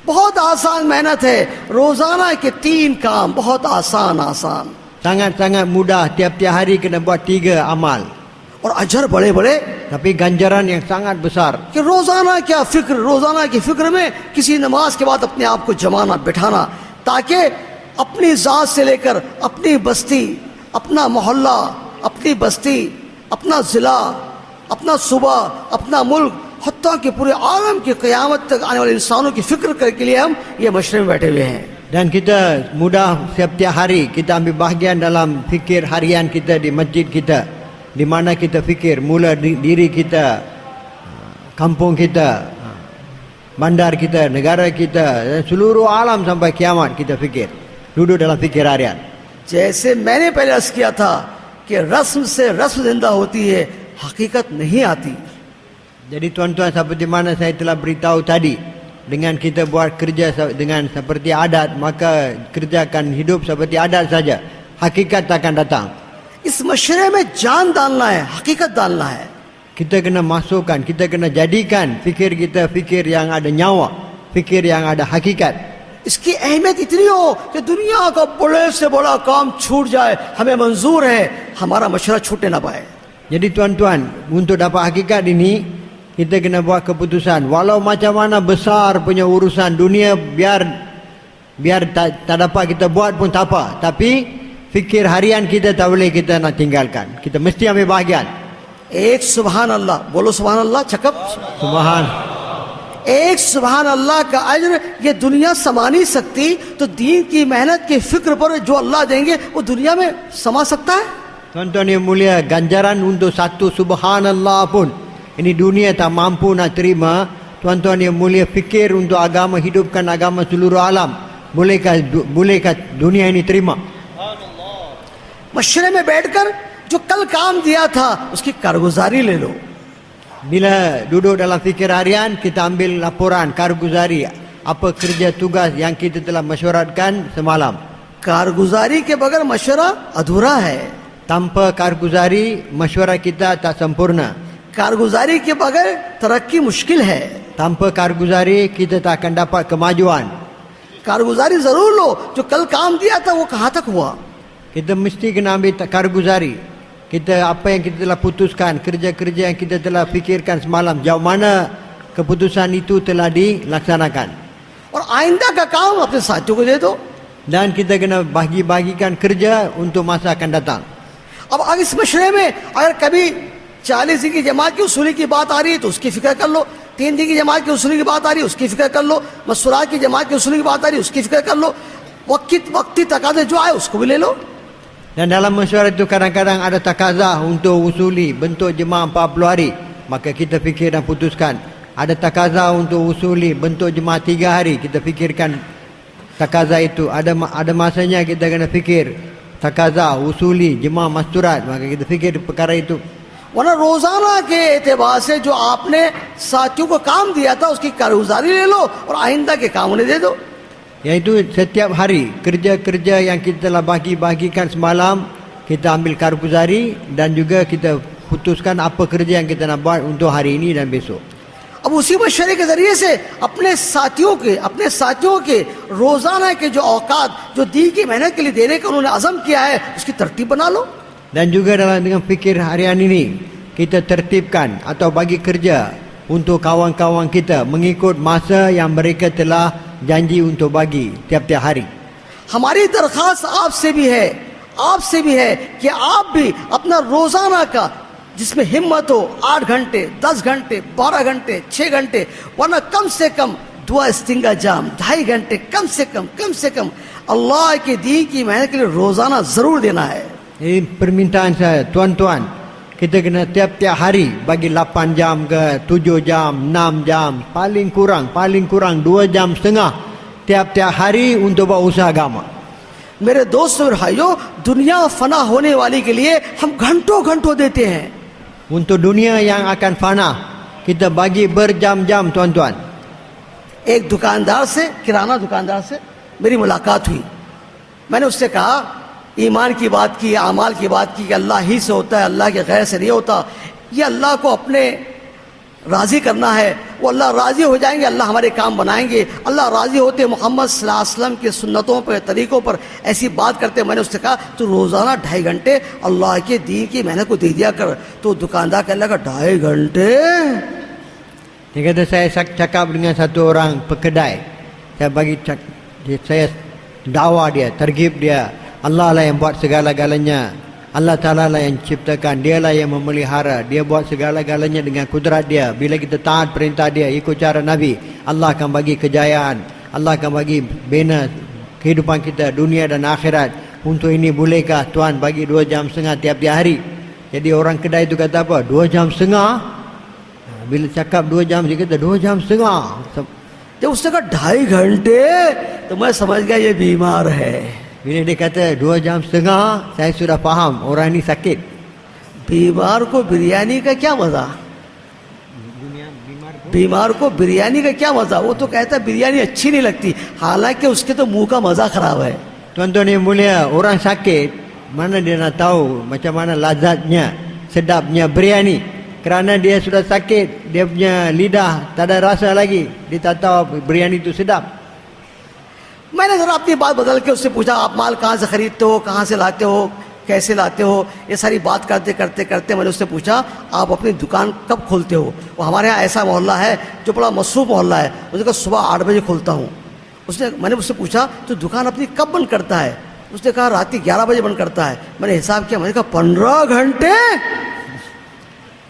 बहुत आसान मेहनत है, रोजाना के 3 काम बहुत आसान। Sangat-sangat mudah, tiap-tiap hari kena buat 3 amal. और अजर बड़े बड़े Tapi ganjaran yang sangat besar. कि रोजाना की फिक्र में किसी नमाज के बाद अपने आप को जमाना बिठाना, ताकि अपनी जात से लेकर अपनी बस्ती, अपना मोहल्ला, अपनी बस्ती, अपना जिला, अपना सूबा, अपना मुल्क, हत्ता कि पूरे आलम की क़यामत तक आने वाले इंसानों की फिक्र करने के लिए हम ये मशरे में बैठे हुए हैं। Dan kita mudah setiap hari kita ambil bahagian dalam fikir harian kita di masjid kita, di mana kita fikir mula diri kita, kampung kita, bandar kita, negara kita, dan seluruh alam sampai kiamat kita fikir. Duduk dalam fikir harian. जैसे मैंने पहले अर्ज किया था कि रस्म से रस्म जिंदा होती है, हकीकत नहीं आती। Jadi tuan-tuan, seperti mana saya telah beritahu tadi, dengan kita buat kerja dengan seperti adat, maka kerja akan hidup seperti adat saja. Hakikat akan datang. इस मशरे में जान डालना है, हकीकत डालना है। Kita kena masukkan, kita kena jadikan fikir kita fikir yang ada nyawa, fikir yang ada hakikat. इसकी अहमियत इतनी हो कि दुनिया का बड़े से बड़ा काम छूट जाए, हमें मंजूर है, हमारा मशरा छूटने ना पाए। Jadi tuan-tuan, untuk dapat hakikat ini, kita kena buat keputusan. Walau macam mana besar punya urusan dunia, biar tak dapat kita buat pun tak apa. Tapi fikir harian kita tak boleh kita nak tinggalkan. Kita mesti ambil bahagian. एक सुभान अल्लाह, बोलो सुभान अल्लाह चकप। Subhan. एक सुभान अल्लाह का अज्र ये दुनिया समा नहीं सकती, तो दीन की मेहनत की फिक्र पर जो अल्लाह देंगे वो दुनिया में समा सकता है? Tuan-tuan yang mulia, ganjaran untuk satu subhanallah pun ini dunia tak mampu nak terima. Tuan-tuan yang mulia, fikir untuk agama, hidupkan agama seluruh alam. Bolehkah dunia ini terima? मशरे में बैठकर जो कल काम दिया था उसकी कारगुजारी ले लो। Bila duduk dalam fikir harian, kita ambil laporan, karguzari, apa kerja tugas yang kita telah mesyuaratkan semalam. कारगुजारी के बगैर मशवरा अधूरा है। Tanpa karguzari, mesyuarat kita tak sempurna. कारगुजारी के बगैर तरक्की मुश्किल है। Tanpa karguzari, kita tak akan dapat kemajuan. कारगुजारी जरूर लो, जो कल काम दिया था वो कहाँ तक हुआ? Kita mesti kena ambil karguzari. Kita apa yang kita telah putuskan, kerja-kerja yang kita telah fikirkan semalam, jauh mana keputusan itu telah dilaksanakan. और आइंदा का काम अपने साथियों को दे दो। Dan kita kena bagi-bagikan kerja untuk masa akan datang. अब अगर इस मशरे में अगर कभी 40 दिन की जमात की उसूली की बात आ रही है तो उसकी फिक्र कर लो, 3 दिन की जमात की उसूली की बात आ रही है उसकी फिक्र कर लो, मसूरात की जमात की उसूली की बात आ रही है उसकी फिक्र कर लो, वक्ती तकाज़े जो आए उसको भी ले लो। Dan dalam mesyuarat itu kadang-kadang ada takazah untuk usuli bentuk jemaah 40 hari. Maka kita fikir dan putuskan. Ada takazah untuk usuli bentuk jemaah 3 hari. Kita fikirkan takazah itu. Ada masanya kita kena fikir takazah, usuli, jemaah masturat. Maka kita fikir perkara itu. वरना रोजाना के एतबार से जो आपने साथियों को काम दिया था उसकी कारगुजारी ले लो और आइंदा के काम उन्हें दे दो। Iaitu setiap hari kerja-kerja yang kita telah bagikan semalam, kita ambil karguzari dan juga kita putuskan apa kerja yang kita nak buat untuk hari ini dan besok. अब उसी मशवरे के जरिए से अपने साथियों के रोजाना के जो औकात जो दी की मेहनत के लिए देने का उन्होंने अज़म किया है उसकी तरतीब बना लो। Dan juga dengan fikir harian ini kita tertibkan atau bagi kerja untuk kawan-kawan kita mengikut masa yang mereka telah janji untuk bagi tiap-tiap hari. हमारी दरख्वास्त आपसे भी है कि आप भी अपना रोजाना का जिसमें हिम्मत हो 8 घंटे 10 घंटे 12 घंटे 6 घंटे वरना कम से कम दुआ इस्तिंगा जाम 2.5 घंटे कम से कम अल्लाह के दीन की मेहनत के लिए रोजाना जरूर देना है। Ini permintaan saya, tuan-tuan, kita kena tiap-tiap hari bagi 8 jam ke 7 jam 6 jam, paling kurang 2 jam setengah tiap-tiap hari untuk buat usaha agama. मेरे दोस्तों और भाइयों, दुनिया फना होने वाली के लिए हम घंटों देते हैं। Untuk dunia yang akan fana, kita bagi berjam-jam, tuan-tuan. एक दुकानदार से, किराना दुकानदार से मेरी मुलाकात हुई। मैंने उससे कहा, ईमान की बात की, आमाल की बात की कि अल्लाह ही से होता है, अल्लाह के गैर से नहीं होता। ये अल्लाह को अपने राज़ी करना है, वो अल्लाह राज़ी हो जाएंगे, अल्लाह हमारे काम बनाएंगे। अल्लाह राज़ी होते मोहम्मद सल्लल्लाहु अलैहि वसल्लम के सुन्नतों पर, तरीक़ों पर ऐसी बात करते। मैंने उससे कहा, तो रोज़ाना 2.5 घंटे अल्लाह के दीन की मेहनत को दे दिया कर। तो दुकानदार कहने लगा, 2.5 घंटे? Dia kata saya cakap dengan satu orang pekedai. Saya dakwah dia, tergib dia. Allah lah yang buat segala-galanya. Allah Ta'ala lah yang ciptakan. Dia lah yang memelihara. Dia buat segala-galanya dengan kudrat dia. Bila kita taat perintah dia, ikut cara Nabi, Allah akan bagi kejayaan. Allah akan bagi bina kehidupan kita, dunia dan akhirat. Untuk ini bolehkah Tuhan bagi 2 jam setengah tiap-tiap hari? Jadi orang kedai itu kata apa? 2 jam setengah? Bila cakap 2 jam, dia kata 2 jam setengah. जब उसने कहा 2.5 घंटे, तो मैं समझ गया ये बीमार है। Bila dia kata 2 jam setengah, saya sudah faham orang ini sakit. बीमार को बिरयानी का क्या मजा? बीमार को बिरयानी का क्या मजा? वो तो कहता है बिरयानी अच्छी नहीं लगती, हालांकि उसके तो मुंह का मजा खराब है। Tuan-tuan yang mulia, orang sakit mana dia nak tahu macam mana lazatnya, sedapnya biryani. Kerana dia sudah sakit, dia punya lidah tak ada rasa lagi, dia tak tahu biryani itu sedap. मैंने जरा अपनी बात बदल के उससे पूछा, आप माल कहाँ से खरीदते हो, कहाँ से लाते हो, कैसे लाते हो? ये सारी बात करते करते करते मैंने उससे पूछा, आप अपनी दुकान कब खोलते हो? वो हमारे यहाँ ऐसा मोहल्ला है जो बड़ा मसरूफ मोहल्ला है, उसने कहा सुबह 8 बजे खोलता हूँ। मैंने उससे पूछा, तो दुकान अपनी कब बंद करता है? उसने कहा रात के 11 बजे बंद करता है। मैंने हिसाब किया, मैंने कहा 15 घंटे?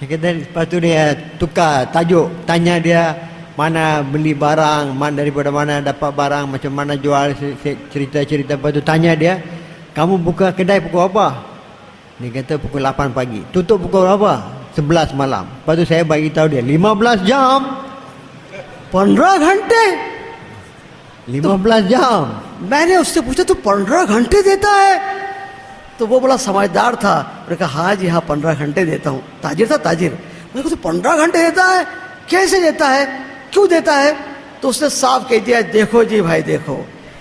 Lepas tu dia tukar tajuk, tanya dia mana beli barang, daripada mana dapat barang, macam mana jual, cerita-cerita. Lepas tu tanya dia, kamu buka kedai pukul apa? Dia kata pukul 8 pagi. Tutup pukul apa? 11 malam. Lepas tu saya bagi tahu dia 15 jam. 15 घंटे? 15 jam. मैंने उससे पूछा, तो 15 घंटे देता है? तो वो बड़ा समझदार था, मैंने कहा हाँ जी हाँ 15 घंटे देता हूँ। ताजिर था, ताजिर। मैंने कहा तो 15 घंटे देता है? कैसे देता है, क्यों देता है? तो उसने साफ कह दिया, देखो जी भाई देखो,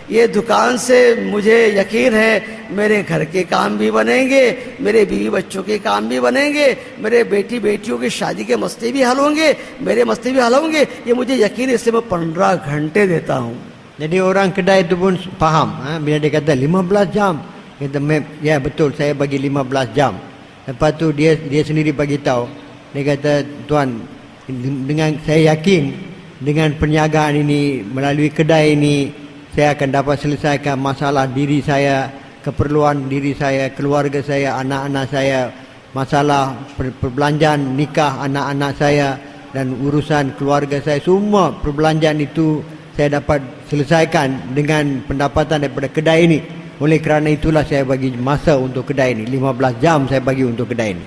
ये दुकान से मुझे यकीन है मेरे घर के काम भी बनेंगे, मेरे बीवी बच्चों के काम भी बनेंगे, मेरे बेटी बेटियों की शादी के मसले भी हल होंगे, मेरे मसले भी हल होंगे, ये मुझे यकीन है, इसलिए मैं 15 घंटे देता हूँ। Jadi orang kedai itu pun faham, bila dia kata 15 jam, kata ya betul, saya bagi 15 jam. Lepas tu dia sendiri bagi tahu, dia kata tuan, dengan saya yakin dengan perniagaan ini, melalui kedai ini, saya akan dapat selesaikan masalah diri saya, keperluan diri saya, keluarga saya, anak-anak saya, masalah perbelanjaan nikah anak-anak saya dan urusan keluarga saya, semua perbelanjaan itu saya dapat selesaikan dengan pendapatan daripada kedai ini. Oleh kerana itulah saya bagi masa untuk kedai ini, 15 jam saya bagi untuk kedai ini.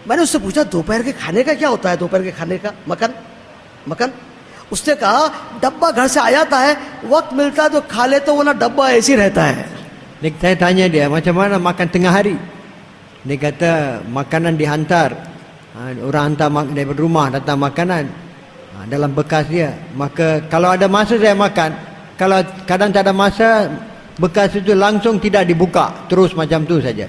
मैंने उससे पूछा दोपहर के खाने का क्या होता है, दोपहर के खाने का मकन? उसने कहा डब्बा घर से आ जाता है, वक्त मिलता है तो खा ले, तो वो ना डब्बा ऐसे ही रहता है। Saya tanya dia macam mana makan tengah hari. Dia kata makanan dihantar, orang hantar daripada rumah datang makanan dalam bekas dia. Maka kalau ada masa saya makan, kalau kadang tak ada masa, bekas itu langsung tidak dibuka, terus macam tu saja.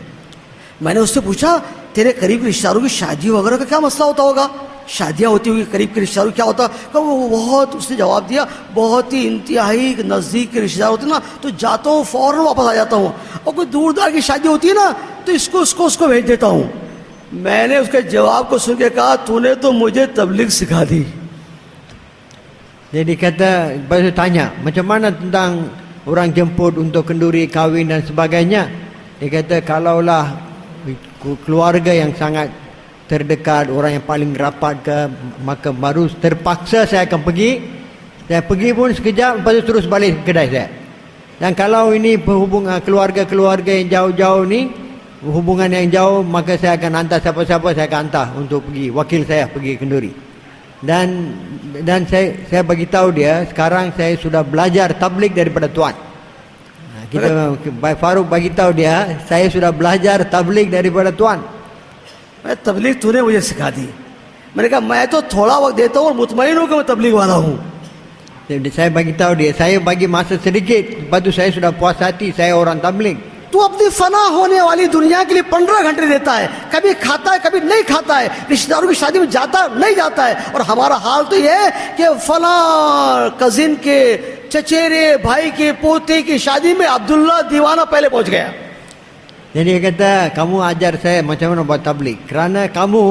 मैंने उससे पूछा तेरे करीब के रिश्तेदारों की शादी वगैरह का क्या मसला होता होगा, शादियां होती होगी, करीब के रिश्तेदारों क्या होता? कहा वो बहुत, उसने जवाब दिया बहुत ही इंतहाई नज़दीक के रिश्तेदार होते ना, तो जाता हूँ फ़ौरन वापस आ जाता हूँ, और कोई दूरदार की शादी होती है ना, तो उसको भेज देता हूँ। मैंने उसके जवाब को सुन के कहा तूने तो मुझे तबलीग सिखा दी। Jadi kata, baru tanya macam mana tentang orang jemput untuk kenduri, kahwin dan sebagainya. Dia kata kalaulah keluarga yang sangat terdekat, orang yang paling rapat ke, maka baru terpaksa saya akan pergi. Saya pergi pun sekejap, lepas tu terus balik ke kedai saya. Dan kalau ini hubungan keluarga-keluarga yang jauh-jauh ni, hubungan yang jauh, maka saya akan hantar siapa-siapa, saya akan hantar untuk pergi, wakil saya pergi kenduri. Dan saya bagi tahu dia, sekarang saya sudah belajar tabligh daripada tuan. Farouk bagi tahu dia, saya sudah belajar tabligh daripada tuan. तबलीग तूने मुझे सिखा दी। मैंने कहा मैं तो थोड़ा वक्त देता हूँ और मुतमईन हूँ कि मैं तबलीग वाला हूँ। Saya bagi tahu dia, saya bagi masa sedikit, lepas tu saya sudah puas hati, saya orang tabligh. तू अपनी फना होने वाली दुनिया के लिए 15 घंटे देता है, कभी खाता है कभी नहीं खाता है, रिश्तेदारों की शादी में जाता नहीं जाता है। और हमारा हाल तो ये है कि फला कजिन के चचेरे भाई के पोते की शादी में अब्दुल्ला दीवाना पहले पहुंच गया। Jadi dia kata, kamu ajar saya macam mana buat tabligh. Kerana kamu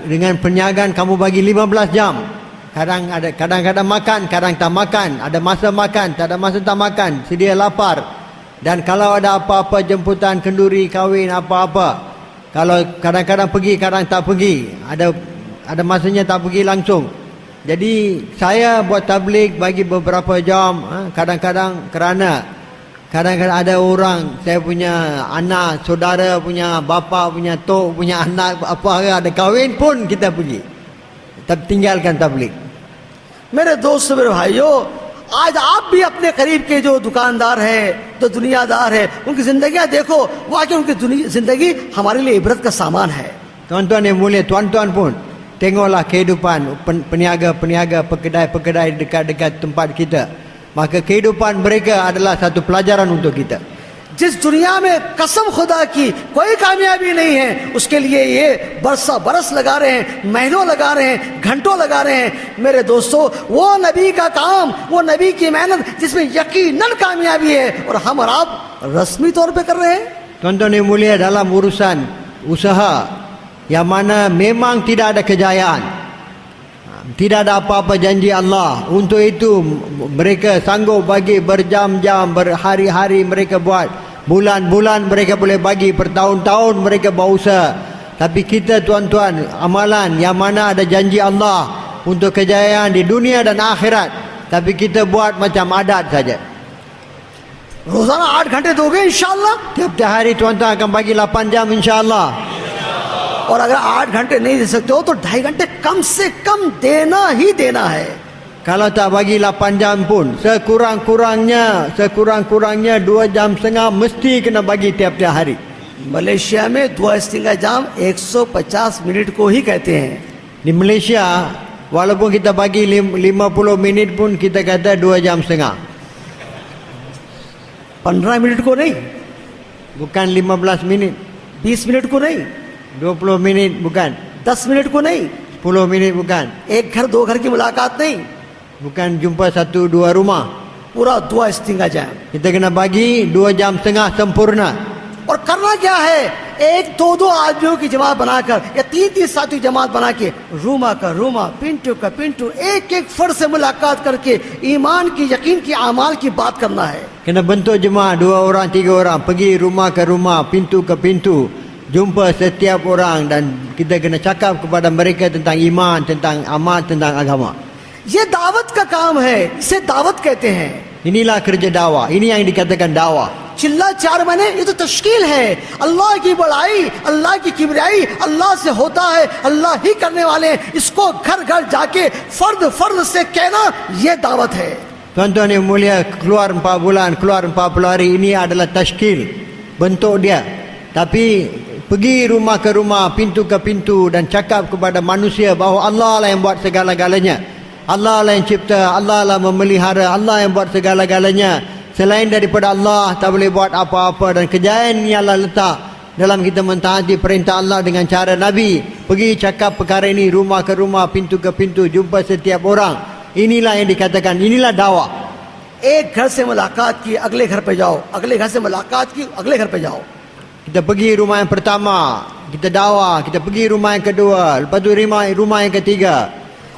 dengan perniagaan kamu bagi 15 jam. Kadang-kadang makan, kadang tak makan. Ada masa makan, tak ada masa tak makan. Sedia lapar. Dan kalau ada apa-apa jemputan, kenduri, kahwin, apa-apa. Kalau kadang-kadang pergi, kadang tak pergi. Ada masanya tak pergi langsung. Jadi saya buat tabligh bagi beberapa jam. Kadang-kadang kerana kadang-kadang ada orang, saya punya anak, saudara punya bapa, punya tok, punya anak, apa ada kahwin pun kita pergi. Tinggalkan tabligh. मेरे दोस्त मेरे भाइयों, आज आप भी अपने करीब के जो दुकानदार हैं, जो दुनियादार हैं, उनकी जिंदगियां देखो, वाकई उनकी जिंदगी हमारे लिए इबरत का सामान है। Tuan-tuan yang mulia, tuan-tuan pun tengoklah kehidupan peniaga-peniaga, pekedai-pekedai dekat-dekat tempat kita. Maka kehidupan mereka adalah satu pelajaran untuk kita. जिस दुनिया में कसम खुदा की कोई कामयाबी नहीं है, उसके लिए ये बरस लगा रहे हैं, महीनों लगा रहे हैं, घंटों लगा रहे हैं। मेरे दोस्तों, वो नबी का काम, वो नबी की मेहनत जिसमें यकीनन कामयाबी है, और हम और आप रस्मी तौर पे कर रहे हैं। Tuan-tuan yang mulia, dalam urusan usaha yang mana memang tidak ada kejayaan, tidak ada apa-apa janji Allah. Untuk itu mereka sanggup bagi berjam-jam, berhari-hari mereka buat, bulan-bulan mereka boleh bagi, bertahun-tahun mereka berusaha. Tapi kita tuan-tuan, amalan yang mana ada janji Allah untuk kejayaan di dunia dan akhirat, tapi kita buat macam adat saja. रोजाना 8 घंटे दोगे इंशाअल्लाह, Tiap-tiap hari tuan-tuan akan bagi 8 jam insya-Allah. और अगर 8 घंटे नहीं दे सकते हो तो 2.5 घंटे कम से कम देना ही देना है। Kalau tak bagi 8 jam pun, sekurang-kurangnya 2 jam setengah mesti kena bagi tiap-tiap hari. Malaysia में 2.5 जाम 150 मिनट को ही कहते हैं। Di Malaysia, walaupun kita bagi 50 minit pun kita kata 2 jam setengah. 15 मिनट को नहीं, Bukan 15 minit, 20 मिनट को नहीं, 20 minit bukan, 10 मिनट को नहीं, 10 minit bukan. एक घर 2 घर की मुलाकात नहीं, Bukan jumpa 1-2 rumah. पूरा 2.5 जाम। Kita kena bagi 2 jam setengah sempurna. और करना क्या है, 1-2 आदमियों की जमात बनाकर या 3 साथी जमात बना के रूमा का रूमा, पिंटू का पिंटू, एक फर्द से मुलाकात करके ईमान की, यकीन की, अमाल की बात करना है। Kena bentuk jemaah 2 orang 3 orang, pergi rumah ke rumah, pintu ke pintu, jumpa setiap orang dan kita kena cakap kepada mereka tentang iman, tentang amal, tentang agama. ये दावत का काम है, इसे दावत कहते हैं। Inilah kerja dakwah. Ini yang dikatakan dakwah. चिल्ला 4 महीने ये तो तश्कील है। अल्लाह की बड़ाई, अल्लाह की किबरियाई अल्लाह से होता है, अल्लाह ही करने वाले हैं। इसको घर घर जाके फर्द से कहना, ये दावत है। Tuan-tuan yang mulia, keluar 4 bulan, keluar 40 hari, ini adalah tashkil, bentuk dia. Tapi pergi rumah ke rumah, pintu ke pintu dan cakap kepada manusia bahawa Allah lah yang buat segala-galanya. Allah lah yang cipta, Allah lah memelihara, Allah yang buat segala-galanya. Selain daripada Allah tak boleh buat apa-apa, dan kejayaan ni Allah letak dalam kita mentaati perintah Allah dengan cara Nabi. Pergi cakap perkara ini rumah ke rumah, pintu ke pintu, jumpa setiap orang. Inilah yang dikatakan, inilah dakwah. एक घर से मुलाकात की, अगले घर पे जाओ, अगले घर से मुलाकात की, अगले घर पे जाओ। Kita pergi rumah yang pertama, kita dakwah, kita pergi rumah yang kedua, lepas tu rumah yang ketiga.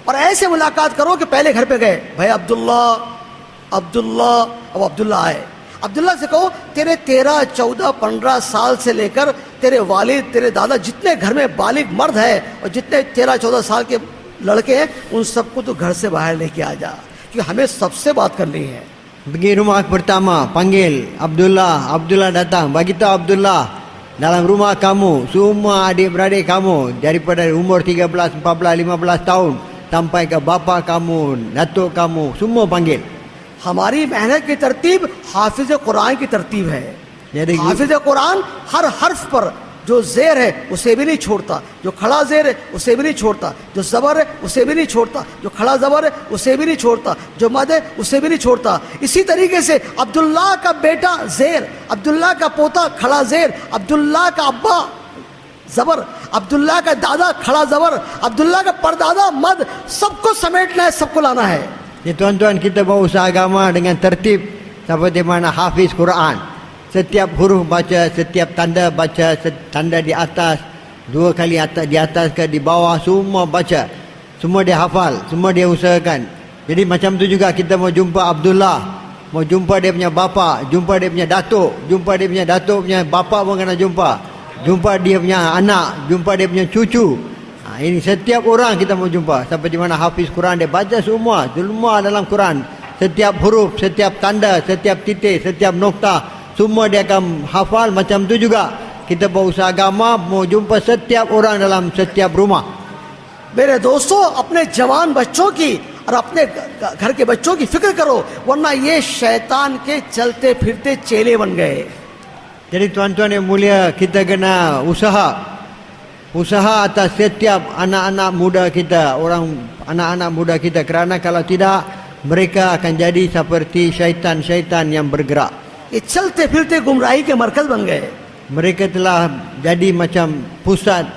और ऐसे मुलाकात करो कि पहले घर पे गए, भाई अब्दुल्ला, अब अब्दुल्ला आए। अब्दुल्ला से कहो, तेरे 13, 14, 15 साल से लेकर तेरे वालिद, तेरे दादा, जितने घर में बालिग मर्द है और जितने 13, 14 साल के लड़के हैं, उन सबको तो घर से बाहर लेके आ जा, क्योंकि हमें सबसे बात करनी है। Pergi rumah pertama, panggil Abdullah datang, bagi tahu Abdullah, dalam rumah kamu, semua adik-beradik kamu, daripada umur 13, 14, 15 tahun, sampai ke bapa kamu, datuk kamu, semua panggil. हमारी मेहनत की तरतीब हाफिज कुरान की तरतीब है। Jadi हाफिज कुरान हर हर्फ पर जो ज़ेर है उसे भी नहीं छोड़ता, जो खड़ा ज़ेर है उसे भी नहीं छोड़ता, जो ज़बर है उसे भी नहीं छोड़ता, जो खड़ा ज़बर है उसे भी नहीं छोड़ता, जो मद है उसे भी नहीं छोड़ता। इसी तरीके से अब्दुल्ला का बेटा ज़ेर, अब्दुल्ला का पोता खड़ा ज़ेर, अब्दुल्ला का अब्बा ज़बर, अब्दुल्ला का दादा खड़ा ज़बर, अब्दुल्ला का परदादा मद, सबको समेटना है, सबको लाना है। Jadi tuan-tuan, kita berusaha agama dengan tertib seperti mana hafiz Quran. Setiap huruf baca, setiap tanda baca, tanda di atas, 2 kali atas, di atas ke di bawah, semua baca. Semua dia hafal, semua dia usahakan. Jadi macam tu juga kita mau jumpa Abdullah, mau jumpa dia punya bapa, jumpa dia punya datuk, jumpa dia punya datuk punya bapa pun kena jumpa. Jumpa dia punya anak, jumpa dia punya cucu. Ini setiap orang kita mau jumpa. Seperti mana hafiz Quran, dia baca semua dalam Quran. Setiap huruf, setiap tanda, setiap titik, setiap noktah, semua dia akan hafal. Macam tu juga kita berusaha agama mau jumpa setiap orang dalam setiap rumah. मेरे दोस्तों, अपने जवान बच्चों की और अपने घर के बच्चों की फिक्र करो, वरना ये शैतान के चलते फिरते चेले बन गए। Jadi tuan-tuan yang mulia, kita kena usaha atas setiap anak-anak muda kita, anak-anak muda kita, kerana kalau tidak mereka akan jadi seperti syaitan-syaitan yang bergerak. ये चलते फिरते गुमराही के मरकज बन गए। Mereka telah jadi macam pusat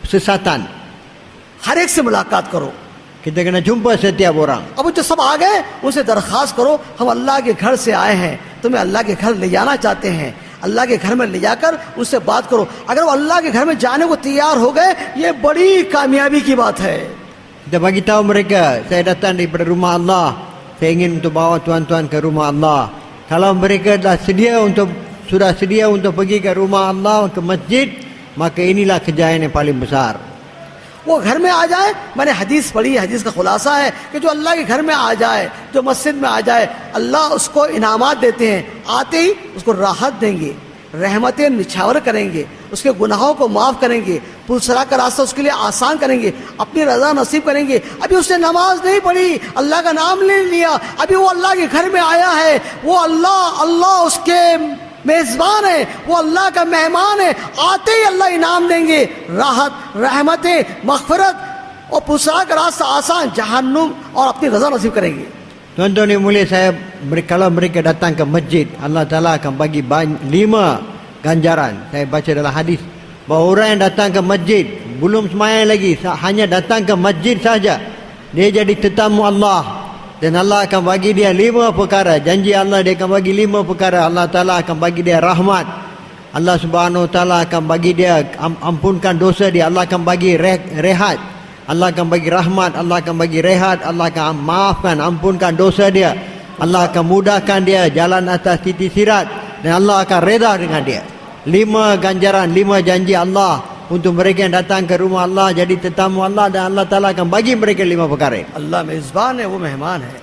sesatan. हर एक से मुलाकात करो। Kita kena jumpa setiap orang. अब जो सब आ गए उनसे दरखास्त करो, हम अल्लाह के घर से आए हैं, तुम्हें अल्लाह के घर ले जाना चाहते हैं। अल्लाह के घर में ले जाकर उनसे बात करो। अगर वो अल्लाह के घर में जाने को तैयार हो गए, ये बड़ी कामयाबी की बात है। Kita bagi tahu mereka, saya datang daripada rumah Allah, saya ingin untuk bawa tuan-tuan ke rumah Allah. Kalau mereka sudah sedia untuk pergi ke rumah Allah, ke masjid, maka inilah kejayaan yang paling besar. वो घर में आ जाए, मैंने हदीस पढ़ी, हदीस का खुलासा है कि जो अल्लाह के घर में आ जाए, जो मस्जिद में आ जाए, अल्लाह उसको इनामात देते हैं। आते ही उसको राहत देंगे, रहमतें निछावर करेंगे, उसके गुनाहों को माफ़ करेंगे, पुलसरा का रास्ता उसके लिए आसान करेंगे, अपनी रज़ा नसीब करेंगे। अभी उसने नमाज नहीं पढ़ी, अल्लाह का नाम नहीं लिया, अभी वो अल्लाह के घर में आया है, वो अल्लाह उसके मेज़बान है, वो अल्लाह का मेहमान है। आते ही अल्लाह इनाम देंगे, राहत, रहमतें, मग़फ़िरत और पुलसरा का रास्ता आसान, जहन्नुम और अपनी रज़ा नसीब करेंगे। Tuan-tuan yang mulia, kalau mereka datang ke masjid, Allah Ta'ala akan bagi 5 ganjaran. Saya baca dalam hadis bahawa orang yang datang ke masjid belum sembahyang lagi, hanya datang ke masjid saja, dia jadi tetamu Allah, dan Allah akan bagi dia 5 perkara. Janji Allah, dia akan bagi 5 perkara. Allah Ta'ala akan bagi dia rahmat, Allah Subhanahu Wa Ta'ala akan bagi dia ampunkan dosa dia, Allah akan bagi rehat, Allah akan bagi rahmat, Allah akan bagi rehat, Allah akan maafkan, ampunkan dosa dia, Allah akan mudahkan dia jalan atas titik sirat, dan Allah akan reda dengan dia. 5 ganjaran, 5 janji Allah untuk mereka yang datang ke rumah Allah, jadi tetamu Allah, dan Allah Ta'ala akan bagi mereka 5 perkara. अल्लाह मेज़बान है, वो मेहमान है।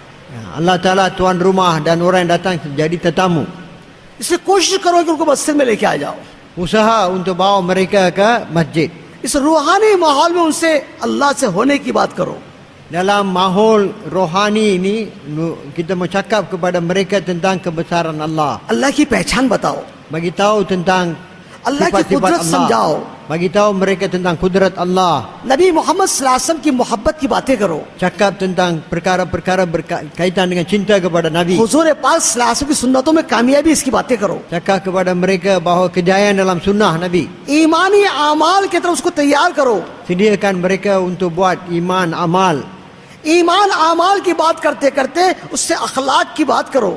Allah Ta'ala tuan rumah, dan orang yang datang jadi tetamu. इसलिए कोशिश करो कि उनको मस्जिद में लेके आ जाओ। Usaha untuk bawa mereka ke masjid. इस रूहानी माहौल में उनसे अल्लाह से होने की बात करो। Dalam mahol rohani ini, kita mau cakap kepada mereka tentang kebesaran Allah. अल्लाह की पहचान बताओ, Bagi tahu tentang अल्लाह की sifat-sifat कुदरत समझाओ, Allah. Bagi tahu mereka tentang kudrat Allah. नबी मोहम्मद सल्लल्लाहु अलैहि वसल्लम की मोहब्बत की बातें करो। Cakap tentang perkara-perkara berkaitan dengan cinta kepada Nabi. हुजूर पाक सल्लल्लाहु अलैहि वसल्लम की सुन्नतों में कामयाबी, इसकी बातें करो। Cakap kepada mereka bahawa kejayaan dalam sunnah Nabi. ईमानी आमाल की तरफ उसको तैयार करो। Sediakan mereka untuk buat iman amal. ईमान आमाल की बात करते करते उससे अखलाक की बात करो।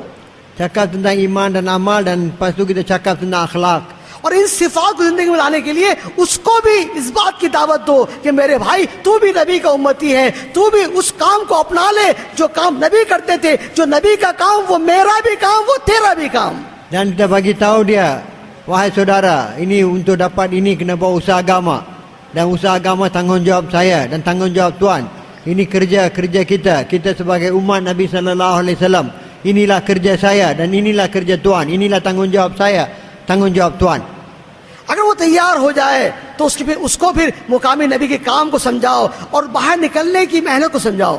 Cakap tentang iman dan amal, dan lepas tu kita cakap tentang akhlak. और इन सिफात को जिंदगी में लाने के लिए उसको भी इस बात की दावत दो कि मेरे भाई, तू भी नबी का उम्मती है, तू भी उस काम को अपना ले जो काम नबी करते थे। जो नबी का काम वो मेरा भी काम, वो तेरा भी काम। Dan kita bagi tahu dia, wahai saudara, ini untuk dapat ini kena buat usaha agama, dan usaha agama tanggungjawab saya dan tanggungjawab tuan. Ini kerja kita, kita sebagai umat Nabi sallallahu alaihi wasallam. Inilah kerja saya dan inilah kerja tuan. Inilah tanggungjawab saya, tanggungjawab tuan. अगर वो तैयार हो जाए तो उसको फिर मुकामी नबी के काम को समझाओ और बाहर निकलने की मेहनत को समझाओ।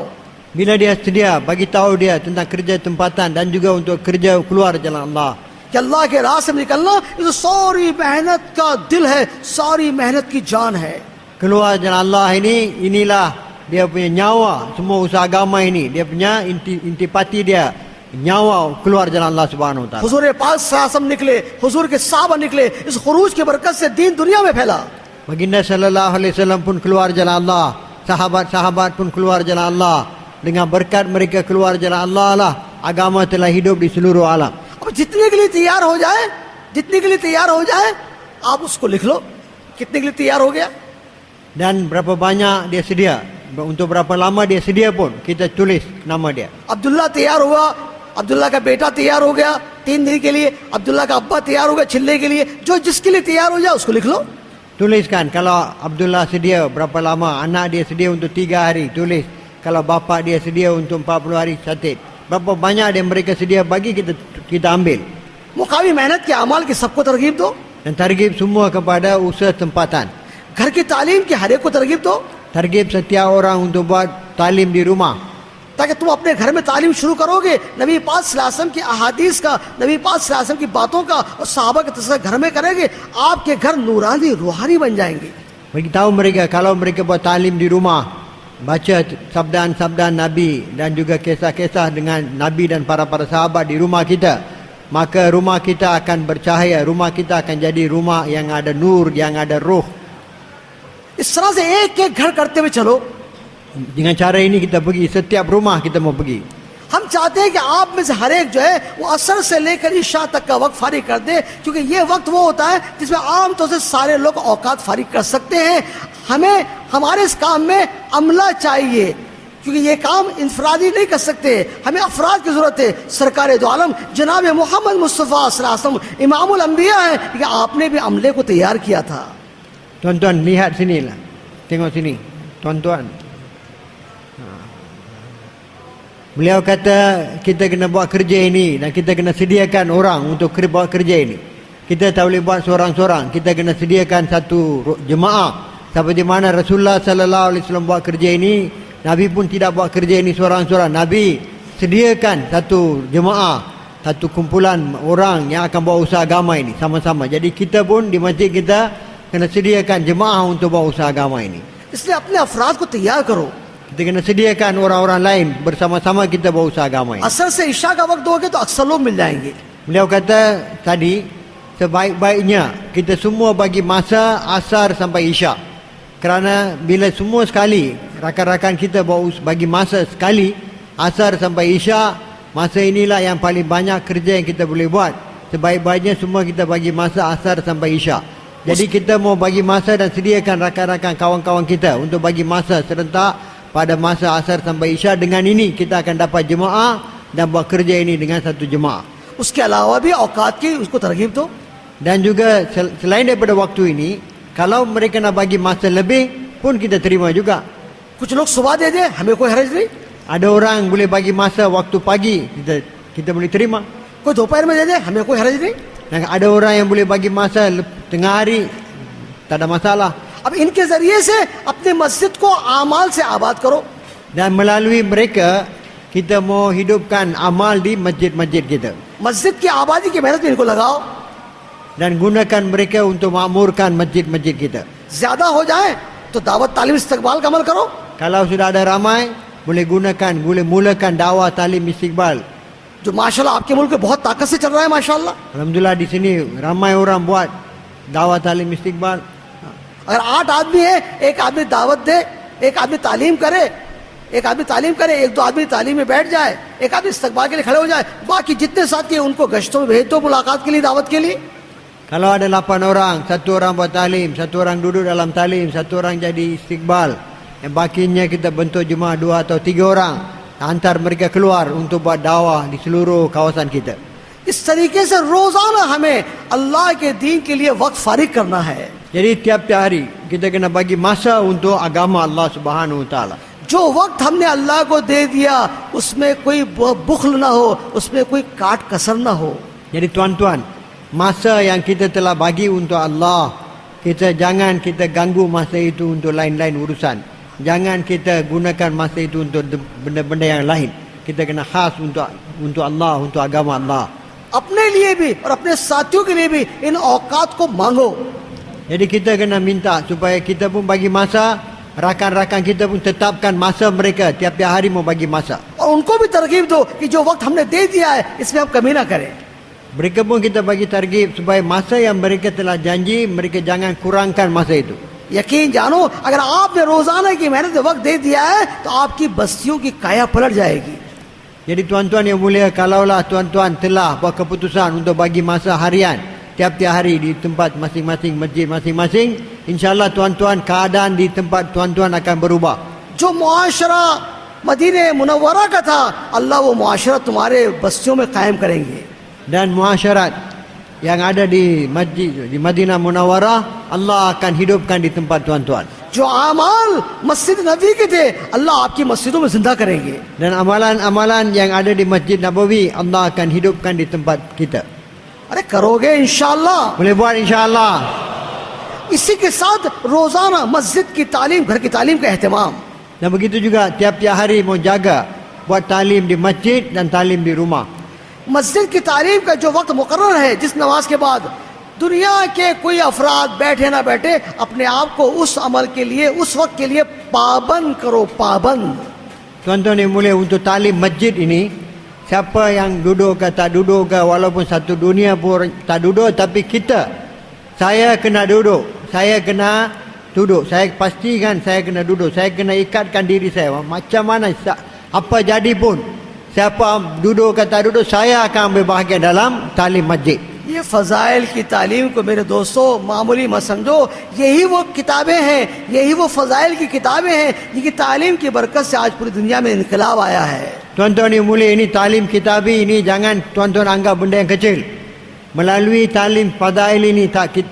Bila dia sedia, bagi tahu dia tentang kerja tempatan dan juga untuk kerja keluar jalan Allah. कि अल्लाह के रास्ते में निकलना ये तो सारी मेहनत का दिल है, सारी मेहनत की जान है। Keluar jalan Allah ini, inilah dia punya nyawa. Semua usaha agama ini, dia punya intipati dia, nyawa keluar jalan Allah Subhanahu Wa Taala. हुजूर पाक सल्लल्लाहु निकले, हुजूर के साहबा निकले, इस खुरूज की बरकत से दीन दुनिया में फैला। Baginda sallallahu alaihi wasallam pun keluar jalan Allah. Sahabat-sahabat pun keluar jalan Allah. Dengan berkat mereka keluar jalan Allah lah, agama telah hidup di seluruh alam. अब जितने के लिए तैयार हो जाए, जितने के लिए तैयार हो जाए, आप उसको लिख लो कितने के लिए तैयार हो गया। Dan berapa banyak dia sedia, untuk berapa lama dia sedia pun kita tulis nama dia. Abdullah तैयार हुआ, अब्दुल्ला का बेटा तैयार हो गया 3 दिन के लिए, अब्दुल्ला का अब्बा तैयार हो गया छिलने के लिए, जो जिसके लिए तैयार हो जाए उसको लिख लो। Tuliskan kalau Abdullah sedia berapa lama, anak dia sedia untuk 3 hari, tulis. Kalau bapa dia sedia untuk 40 hari, catat. Berapa banyak dia mereka sedia bagi, kita ambil. मुकामी मेहनत के अमाल की सबको तरगीब दो। Dan targib semua kepada usaha tempatan. घर की तालीम की हर एक को तरगीब दो, Targib setiap orang untuk buat talim di rumah. ताकि तुम अपने घर में तालीम शुरू करोगे नबी पाक सल्लल्लाहु अलैहि वसल्लम की अहादीस का, नबी पाक सल्लल्लाहु अलैहि वसल्लम की बातों का और सहाबा के तज़किरा घर में करेंगे, आपके घर नूरानी रूहानी बन जाएंगे। Beritahu mereka kalau mereka buat talim di rumah, baca sabdaan-sabdaan Nabi dan juga kisah-kisah dengan Nabi dan para sahabat di rumah kita, maka rumah kita akan bercahaya, rumah kita akan jadi rumah yang ada nur, yang ada ruh. इस तरह से एक एक घर करते हुए चलो। Dengan cara ini kita pergi, setiap rumah kita mau pergi. हम चाहते हैं कि आप में से हर एक जो है वो असर से लेकर इशा तक का वक्त फारिग कर दे, क्योंकि ये वक्त वो होता है जिसमें आमतौर से सारे लोग औकात फारिग कर सकते हैं। हमें हमारे इस काम में अमला चाहिए, क्योंकि ये काम इंफरादी नहीं कर सकते, हमें अफराद की जरूरत है। सरकार दो आलम जनाब मोहम्मद मुस्तफ़ा सल्लल्लाहु अलैहि वसल्लम इमामुल अंबिया है कि आपने भी अमले को तैयार किया था। Tuan-tuan lihat sinilah, tengok sini, tuan-tuan. Beliau kata kita kena buat kerja ini dan kita kena sediakan orang untuk buat kerja ini. Kita tak boleh buat seorang-seorang, kita kena sediakan satu jemaah. Seperti mana Rasulullah sallallahu alaihi wasallam buat kerja ini, Nabi pun tidak buat kerja ini seorang-seorang. Nabi sediakan satu jemaah, satu kumpulan orang yang akan buat usaha agama ini sama-sama. Jadi kita pun di masjid kita kena sediakan jemaah untuk buat usaha agama ini. इसलिए अपने अफराद को तैयार करो। Kita kena sediakan orang-orang lain bersama-sama kita buat usaha agama ini. असर से इशा का वक्त दोगे तो अक्सर लोग मिल जाएंगे। Beliau kata tadi, sebaik-baiknya kita semua bagi masa asar sampai isyak. Kerana bila semua sekali, rakan-rakan kita bagi masa sekali, asar sampai isyak, masa inilah yang paling banyak kerja yang kita boleh buat. Sebaik-baiknya semua kita bagi masa asar sampai isyak. Jadi kita mau bagi masa dan sediakan rakan-rakan kawan-kawan kita untuk bagi masa serentak pada masa asar sampai isyak. Dengan ini kita akan dapat jemaah dan buat kerja ini dengan satu jemaah. उसके अलावा भी औकात की उसको तरगीब दो। Dan juga selain daripada waktu ini, kalau mereka nak bagi masa lebih pun kita terima juga. कुछ लोग सुबह दे दे, हमें कोई हरज नहीं। Ada orang boleh bagi masa waktu pagi, kita boleh terima. कोई दोपहर में दे दे, हमें कोई हरज नहीं। Dan ada orang yang boleh bagi masa tengah hari, tak ada masalah. अब इनके जरिए से अपने मस्जिद को आमाल से आबाद करो। Dan melalui mereka kita mau hidupkan amal di masjid-masjid kita. मस्जिद की आबादी की मेहनत में इनको लगाओ। Dan gunakan mereka untuk makmurkan masjid-masjid kita. ज्यादा हो जाए तो दावत तालीम इस्तकबाल का अमल करो। Kalau sudah ada ramai, boleh mulakan dakwah talim istiqbal. जो माशाल्लाह आपके मुल्क में बहुत ताकत से चल रहा है माशाल्लाह। Alhamdulillah di sini ramai orang buat dakwah talim istiqbal. अगर 8 आदमी है, एक आदमी दावत दे, एक आदमी तालीम करे, एक आदमी तालीम करे, 1-2 आदमी तालीम में बैठ जाए, एक आदमी इस्तकबाल के लिए खड़े हो जाए, बाकी जितने साथी हैं उनको गश्तों में भेज दो मुलाकात के लिए, दावत के लिए। Kalau ada 8 orang, 1 orang buat talim, 1 orang duduk dalam talim, 1 orang jadi istiqbal. Yang bakinya kita bentuk jemaah 2 atau 3 orang, hantar mereka keluar untuk buat dakwah di seluruh kawasan kita. इस तरीके से रोजाना हमें अल्लाह के दीन के लिए वक्त फारिग करना है। Jadi tiap-tiap hari kita kena bagi masa untuk agama Allah Subhanahu Wa Taala. जो वक्त हमने अल्लाह को दे दिया उसमें कोई बुख्ल ना हो, उसमें कोई काट कसर ना हो। Jadi tuan-tuan, masa yang kita telah bagi untuk Allah, jangan kita ganggu masa itu untuk lain-lain urusan. Jangan kita gunakan masa itu untuk benda-benda yang lain. Kita kena khas untuk Allah, untuk agama Allah. अपने लिए भी और अपने साथियों के लिए भी इन औकात को मांगो। Jadi kita kena minta supaya kita pun bagi masa, rakan-rakan kita pun tetapkan masa mereka, tiap-tiap hari mau bagi masa. और उनको भी तरकीब दो कि जो वक्त हमने दे दिया है इसमें हम कमी ना करें। Mereka pun kita bagi targib supaya masa yang mereka telah janji, mereka jangan kurangkan masa itu. यकीन जानो, अगर आपने रोजाना की मेहनत वक्त दे दिया है तो आपकी बस्तियों की काया पलट जाएगी। Jadi tuan-tuan yang mulia, kalaulah tuan-tuan telah buat keputusan untuk bagi masa harian tiap-tiap hari di tempat masing-masing, masjid masing-masing, insyaAllah tuan-tuan keadaan di tempat tuan-tuan akan berubah. जो मुआशरा मदीने मुनव्वरा का था, अल्लाह वो मुआशरा तुम्हारे बस्तियों में कायम करेंगे। Dan muasyarat yang ada di masjid di Madinah Munawwarah, Allah akan hidupkan di tempat tuan-tuan. जो आमाल मस्जिद नबी के थे, अल्लाह आपकी मस्जिदों में जिंदा करेंगे। Dan amalan-amalan yang ada di Masjid Nabawi, Allah akan hidupkan di tempat kita. अरे करोगे इंशाअल्लाह। Boleh buat insya-Allah. इसी के साथ रोजाना मस्जिद की तालीम, घर की तालीम का एहतमाम। Dan begitu juga tiap-tiap hari mau jaga buat talim di masjid dan talim di rumah. मस्जिद की तालीम का जो वक्त मुकर्रर है, जिस नमाज के बाद दुनिया के कोई अफराद बैठे ना बैठे, अपने आप को उस अमल के लिए, उस वक्त के लिए पाबंद करो, पाबंद। Tuan-tuan yang mulia, untuk talim masjid ini, siapa yang duduk ke tak duduk ke, walaupun satu dunia pun tak duduk, tapi kita, saya kena duduk, saya kena duduk, saya pastikan saya kena duduk, saya kena ikatkan diri saya, macam mana apa jadi pun, siapa duduk ke tak duduk, saya akan ambil bahagian dalam talim masjid. ये फजाइल की तालीम को मेरे दोस्तों मामूली मत समझो, यही वो किताबें हैं, यही वो फजाइल की किताबें हैं जिनकी तालीम की बरकत से आज पूरी दुनिया में इनकलाब आया है। Tuan-tuan yang mulia, ini talim kitabi ini jangan tuan-tuan anggap benda yang kecil. Melalui talim fadail ini,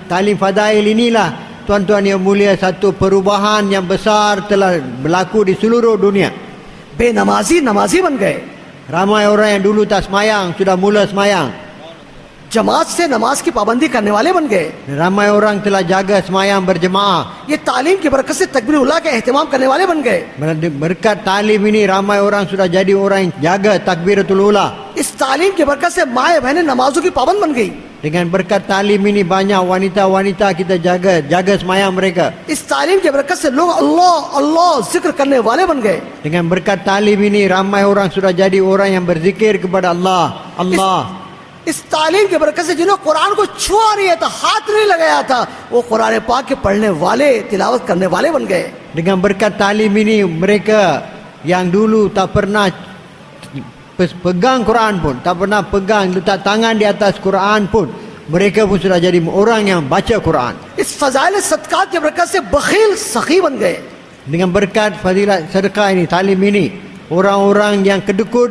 talim fadail inilah tuan-tuan yang mulia, satu perubahan yang besar telah berlaku di seluruh dunia. बेनमाजी नमाजी बन गए, Ramai orang yang dulu tak semayang sudah mula semayang. जमात से नमाज की पाबंदी करने वाले बन गए। Ramai orang telah jaga semayang berjemaah. ये तालीम की बरकत से तकबीर-उल्लाह का एहतमाम करने वाले बन गए। Berkat talim ini ramai orang sudah jadi orang yang jaga takbiratul ula. इस तालीम की बरकत से माए बहनें नमाजों की पाबंद बन गई। Dengan berkat talim ini banyak wanita-wanita kita jaga semayang mereka. इस तालीम की बरकत से लोग अल्लाह अल्लाह जिक्र करने वाले बन गए। Dengan berkat talim ini ramai orang sudah jadi orang yang berzikir kepada Allah. Allah. इस तालीम की बरकत से जिन्होंने कुरान को छुआ नहीं था, हाथ नहीं लगाया था, वो कुरान पाक के पढ़ने वाले, तिलावत करने वाले बन गए। Dengan berkat talim ini mereka yang dulu tak pernah pegang Quran pun, tak pernah pegang letak tangan di atas Quran pun, mereka pun sudah jadi orang yang baca Quran. इस फजाइल सदकात की बरकत से बखील सखी बन गए। Dengan berkat fadilat sedekah ini, talim ini, orang-orang yang kedekut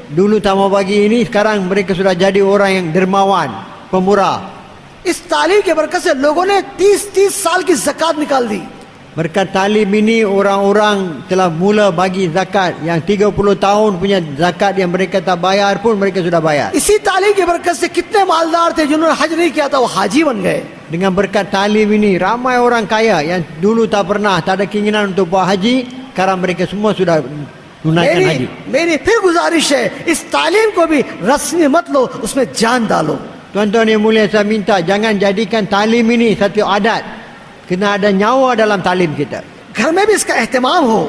dulu tak mau bagi ini, sekarang mereka sudah jadi orang yang dermawan, pemurah. इस तालीम की बरकत से लोगों ने 30-30 साल की ज़कात निकाल दी। Berkat talim ini orang-orang telah mula bagi zakat, yang 30 tahun punya zakat yang mereka tak bayar pun mereka sudah bayar. इसी तालीम की बरकत से कितने मालदार थे जिन्होंने हज नहीं किया था, वो हाजी बन गए। Dengan berkat talim ini ramai orang kaya yang dulu tak pernah, tak ada keinginan untuk buat haji, sekarang mereka semua sudah tunaikan haji. मेरी फिर गुजारिश है, इस तालीम को भी रस्मी मत लो, उसमें जान डालो। Tuan-tuan yang mulia, saya minta jangan jadikan talim ini satu adat. Kena ada nyawa dalam talim kita. घर में भी इसका एहतमाम हो।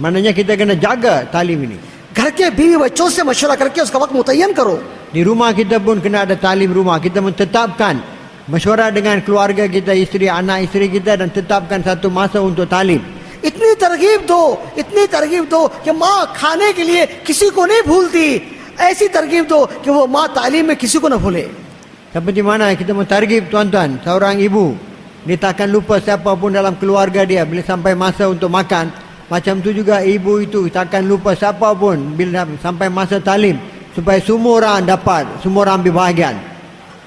Maknanya kita kena jaga talim ini. घर के बीवी बच्चों से मशवरा करके उसका वक्त मुतय्यन करो। Di rumah kita pun kena ada talim rumah. Kita mentetapkan, mesyuarat dengan keluarga kita, isteri, anak isteri kita, dan tetapkan satu masa untuk talim. इतनी तरगीब दो कि माँ खाने के लिए किसी को नहीं भूलती, ऐसी तरगीब दो कि वो माँ तालीम में किसी को न भूले। Seperti mana kita mentargib tuan-tuan, seorang ibu, dia takkan lupa siapa pun dalam keluarga dia bila sampai masa untuk makan. Macam tu juga ibu itu takkan lupa siapa pun bila sampai masa talim, supaya semua orang dapat, semua orang ambil bahagian.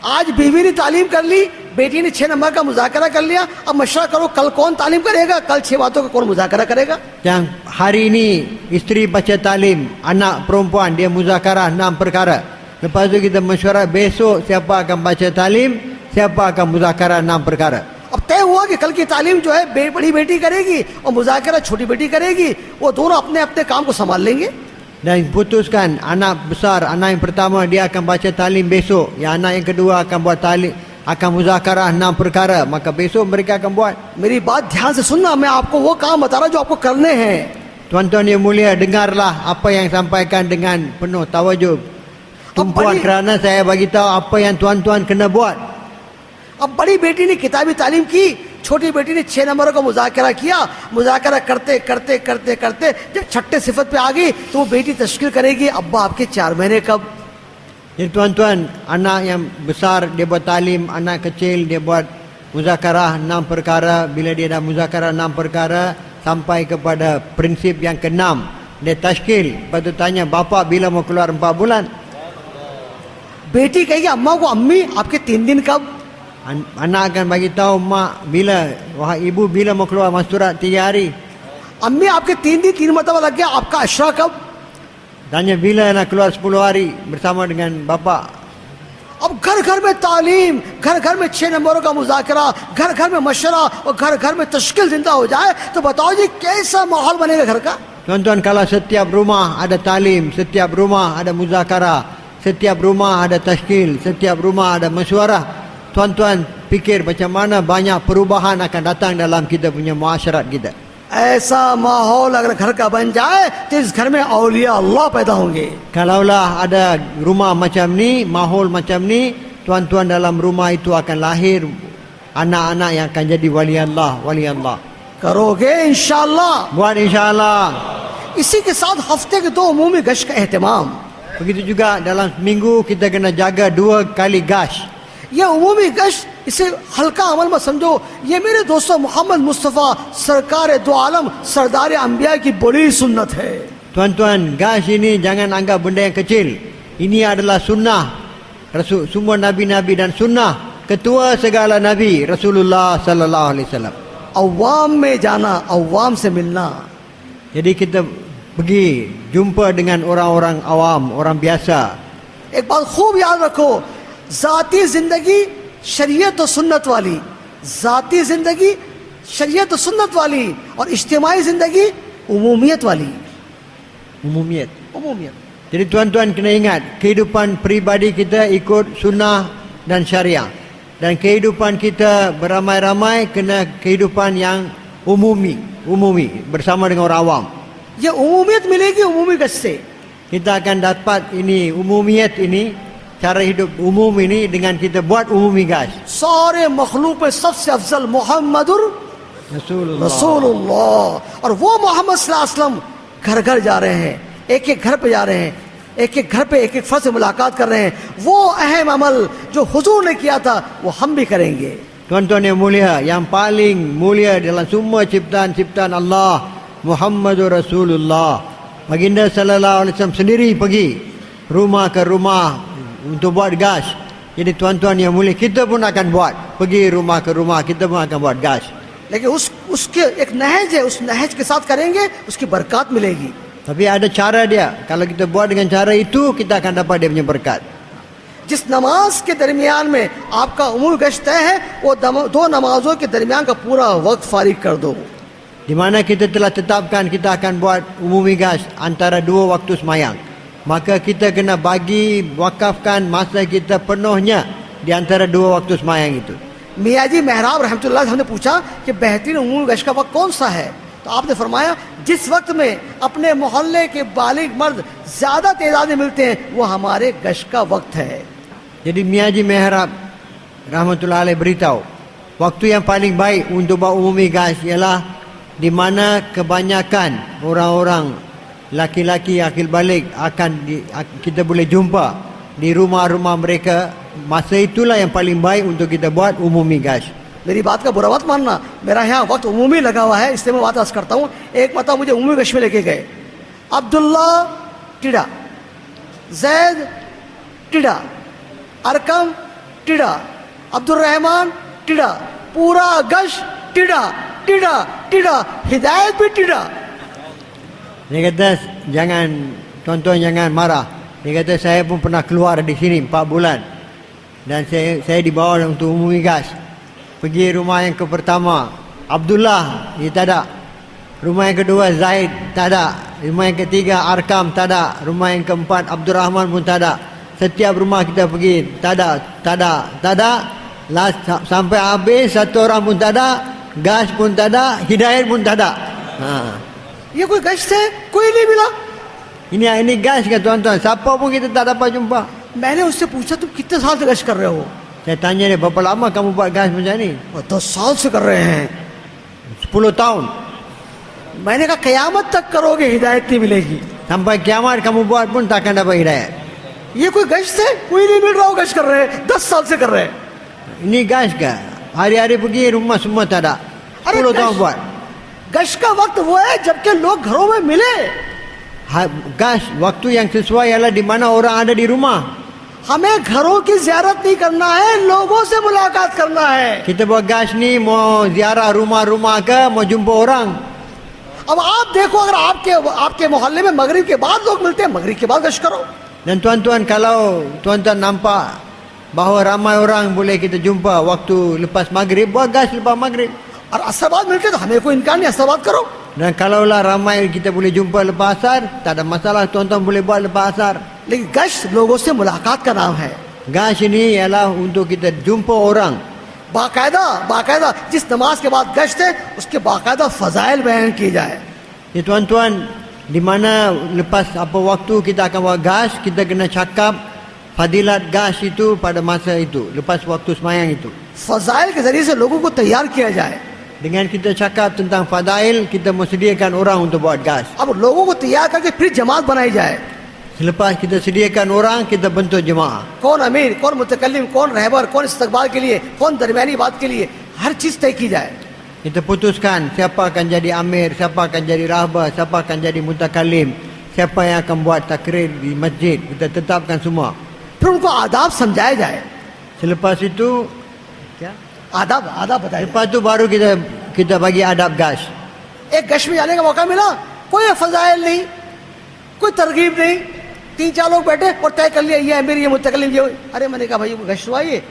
आज बीवी ने तालीम कर ली, बेटी ने 6 नंबर का मुज़ाकरा कर लिया, अब मशवरा करो कल कौन तालीम करेगा, कल 6 बातों का कौन मुज़ाकरा करेगा। Yang hari ini isteri baca talim, anak perempuan dia muzakarah 6 perkara. Lepas tu kita mesyuarat besok siapa akan baca talim, siapa akan muzakarah 6 perkara. अब तय हुआ कि कल की तालीम जो है बड़ी बेटी करेगी और मुज़ाकरा छोटी बेटी करेगी, वो दोनों अपने अपने काम को संभाल लेंगे। Dan putuskan anak besar, anak yang pertama dia akan baca talim besok, yang anak yang kedua akan buat talim, akan muzakarah 6 perkara, maka besok mereka akan buat. मेरी बात ध्यान से सुनना, मैं आपको वो काम बता रहा हूं जो आपको करने हैं. Tuan-tuan yang mulia, dengarlah apa yang sampaikan dengan penuh tawajud. Tumpuan kerana saya bagi tahu apa yang tuan-tuan kena buat. अब बड़ी बेटी ने किताबी तालीम की, छोटी बेटी ने 6 नंबरों का मुजाकरा किया. मुजाकरा करते करते करते करते जब छठे सिफत पे आ गई तो वो बेटी तश्कील करेगी, अब्बा आपके 4 महीने कब. Jadi tuan-tuan, anak yang besar dia buat talim, anak kecil dia buat muzakarah 6 perkara. Bila dia dah muzakarah 6 perkara sampai kepada prinsip yang ke-6, dia tashkil. Lepas tu tanya, bapa bila mau keluar 4 bulan? बेटी कहेगी अम्मा को, अम्मी आपके 3 दिन कब. Anak akan bagi tahu mak bila, wahai ibu bila mau keluar menstruat 3 hari. अम्मी आपके 3 दिन 3 मरतबा लग गया, आपका अशरा कब. Tanya bila nak keluar 10 hari bersama dengan bapa. अब घर घर में तालीम, घर घर में 6 नंबरों का मुजाकरा, घर घर में मशवरा और घर घर में तश्कील जिंदा हो जाए तो बताओ जी कैसा माहौल बनेगा घर का. Tuan-tuan, kalau setiap rumah ada talim, setiap rumah ada muzakarah, setiap rumah ada tashkil, setiap rumah ada mesyuarah, tuan-tuan fikir macam mana banyak perubahan akan datang dalam kita punya muasyarat kita. ऐसा माहौल अगर घर का बन जाए तो इस घर में औलिया अल्लाह पैदा होंगे. Kalaulah ada rumah macam ni, mahol macam ni, tuan-tuan dalam rumah itu akan lahir anak-anak yang akan jadi wali Allah, wali Allah. करोगे इंशाअल्लाह. Buat insya-Allah. इसी के साथ हफ्ते के 2 उमूमी गश्त का एहतमाम. Begitu juga dalam seminggu kita kena jaga 2 kali gash. यह उमूमी गश्त, इसे हल्का अमल में समझो. ये मेरे दोस्तों मोहम्मद मुस्तफ़ा सरकार दो आलम सरदार अंबिया की बड़ी सुन्नत है. Tuan-tuan, gash ini jangan anggap benda yang kecil. Ini adalah sunnah Rasul, semua nabi-nabi dan sunnah ketua segala nabi Rasulullah sallallahu alaihi wasallam. अवाम में जाना, अवाम से मिलना. Jadi kita pergi jumpa dengan orang-orang awam, orang biasa. एक बात खूब याद रखो, जाती जिंदगी शरीयत और सुन्नत वाली, जाती जिंदगी शरीयत और सुन्नत वाली, और इज्तिमाई जिंदगी उमूमियत वाली. Umumiat. उमूमियत. Jadi tuan-tuan kena ingat, kehidupan peribadi kita ikut sunnah dan syariah. Dan kehidupan kita beramai-ramai kena kehidupan yang umumi bersama dengan orang awam. ये उमूमियत मिलेगी उमूमी गश्त से. Kita akan dapat ini umumiat ini, cara hidup umum ini dengan kita buat umumi guys. सारे मखलूक में सबसे अफजल मोहम्मदुर Rasulullah. रसूलुल्लाह. और वो मोहम्मद सल्लल्लाहु अलैहि वसल्लम घर घर जा रहे हैं, एक एक घर पे जा रहे हैं, एक एक घर पे एक एक फर्द से मुलाकात कर रहे हैं. वो अहम अमल जो हुजूर ने किया था वो हम भी करेंगे. Tuan-tuan yang mulia, yang paling mulia dalam semua ciptaan-ciptaan Allah, Muhammadur Rasulullah. Baginda sallallahu alaihi wasallam sendiri pergi rumah ke rumah untuk buat gas. Jadi tuan-tuan yang mulia, kita pun akan buat. Pergi rumah ke rumah, kita pun akan buat gas. लेकिन उसके एक नहज है, उस नहज के साथ करेंगे उसकी बरकत मिलेगी. Tapi ada cara dia. Kalau kita buat dengan cara itu, kita akan dapat dia punya berkat. जिस नमाज के दरमियान में आपका उमूमी गश्त तय है, वो 2 नमाजों के दरमियान का पूरा वक्त फारिग कर दो. Di mana kita telah tetapkan kita akan buat umumi gas antara 2 waktu semayang. Maka kita kena bagi, wakafkan masa kita penuhnya di antara 2 waktu semayang itu. मियाँ जी मेहराब रहमतुल्लाह हमने पूछा कि बेहतरीन उमूमी गश्त का वक्त कौन सा है, तो आपने फरमाया जिस वक्त में अपने मोहल्ले के बालिग मर्द ज़्यादा तादाद में मिलते हैं वो हमारे गश्त का वक्त है. Jadi Miaji Mehrab rahmatullah alaih beritahu, waktu yang paling baik untuk buat umumi gas ialah di mana kebanyakan orang-orang laki-laki akil balik kita boleh jumpa di rumah-rumah mereka. Masa itulah yang paling baik untuk kita buat umumi gas. मेरी बात का बुरा मत मानना, मेरा यहाँ वक्त उमूमी लगा हुआ है, इसलिए मैं बात अर्ज करता हूँ. एक मतलब मुझे उमूमी गश्त में लेके गए. अब्दुल्ला टिड़ा, जैद टिड़ा, अरकम टिड़ा, अब्दुल रहमान टिड़ा, पूरा गश्त टिड़ा टिड़ा टिड़ा, हिदायत भी टिड़ा. Dia kata jangan, tuan-tuan jangan marah. Dia kata saya pun pernah keluar di sini 4 bulan. Dan saya dibawa untuk umumi gas. Pergi rumah yang ke pertama, Abdullah, dia tak ada. Rumah yang kedua Zaid, tak ada. Rumah yang ketiga Arkam, tak ada. Rumah yang keempat Abdurrahman pun tak ada. Setiap rumah kita pergi, tak ada. Sampai habis, satu orang pun tak ada, gas pun tak ada, hidayat pun tak ada. ये कोई गश्त है? कोई नहीं मिला। Ini gas ke tuan-tuan? Siapa pun kita tak dapat jumpa. मैंने उससे पूछा तुम कितने साल से गश्त कर रहे हो? Saya tanya dia, berapa lama kamu buat gas macam ni? वो 10 साल से कर रहे हैं। 10 tahun. मैंने कहा कयामत तक करोगे हिदायत नहीं मिलेगी। Sampai kiamat kamu buat pun takkan dapat hidayat. ये कोई गश्त है? कोई नहीं मिल रहा हो, गश्त कर रहे हैं, 10 साल से कर रहे हैं। Ini gas ke? Hari-hari pergi rumah semua tak ada. 10 tahun buat. गश्त का वक्त वो है जबकि लोग घरों में मिले। Gas waktu yang sesuai ialah di mana orang ada di rumah. हमें घरों की जियारत नहीं करना है, लोगों से मुलाकात करना है। Kita buat gas ni mau ziarah rumah-rumah ke, mau jumpa orang. अब आप देखो, अगर आपके मोहल्ले में मगरिब के बाद लोग मिलते हैं, मगरिब के बाद गश्त करो। Dan tuan-tuan, kalau tuan-tuan nampak bahawa ramai orang boleh kita jumpa waktu lepas maghrib, buat gas lepas maghrib. और असर बाद मिलते तो हमें कोई इनकार नहीं, असर बाद करो। Dan kalaulah ramai kita boleh jumpa lepas asar, tak ada masalah, tuan-tuan boleh buat lepas asar. लेकिन गश्त लोगों से मुलाकात का नाम है। Gas ini ialah untuk kita jumpa orang. बाकायदा जिस नमाज के बाद गश्त है उसके बाकायदा फजाइल बयान किए जाए। Ya tuan-tuan, di mana lepas apa waktu kita akan buat gas, kita kena cakap fadilat gas itu pada masa itu, lepas waktu semayang itu. फजाइल के जरिए से लोगों को तैयार किया जाए। Dengan kita cakap tentang fadail, kita sediakan orang untuk buat gas. अब लोगों को तैयार करके फिर जमात बनाई जाए। Selepas kita sediakan orang, kita bentuk jemaah. कौन अमीर, कौन मुतकल्लिम, कौन रहबर, कौन इस्तकबाल के लिए, कौन दरमियानी बात के लिए, हर चीज तय की जाए। Kita putuskan siapa akan jadi amir, siapa akan jadi rahbar, siapa akan jadi mutakalim, siapa yang akan buat takrir di masjid. Kita tetapkan semua. फिर उनको आदाब समझाए जाए। Selepas itu, आदाब बताए। lepas itu baru kita bagi adab gas. एक गश्त में जाने का मौका मिला, कोई फजाइल नहीं, कोई तरगीब नहीं, 3-4 लोग बैठे और तय कर लिया ये अमीर, ये मुतकल्लिम, ये। अरे मैंने कहा भाई गश्त हुआ ये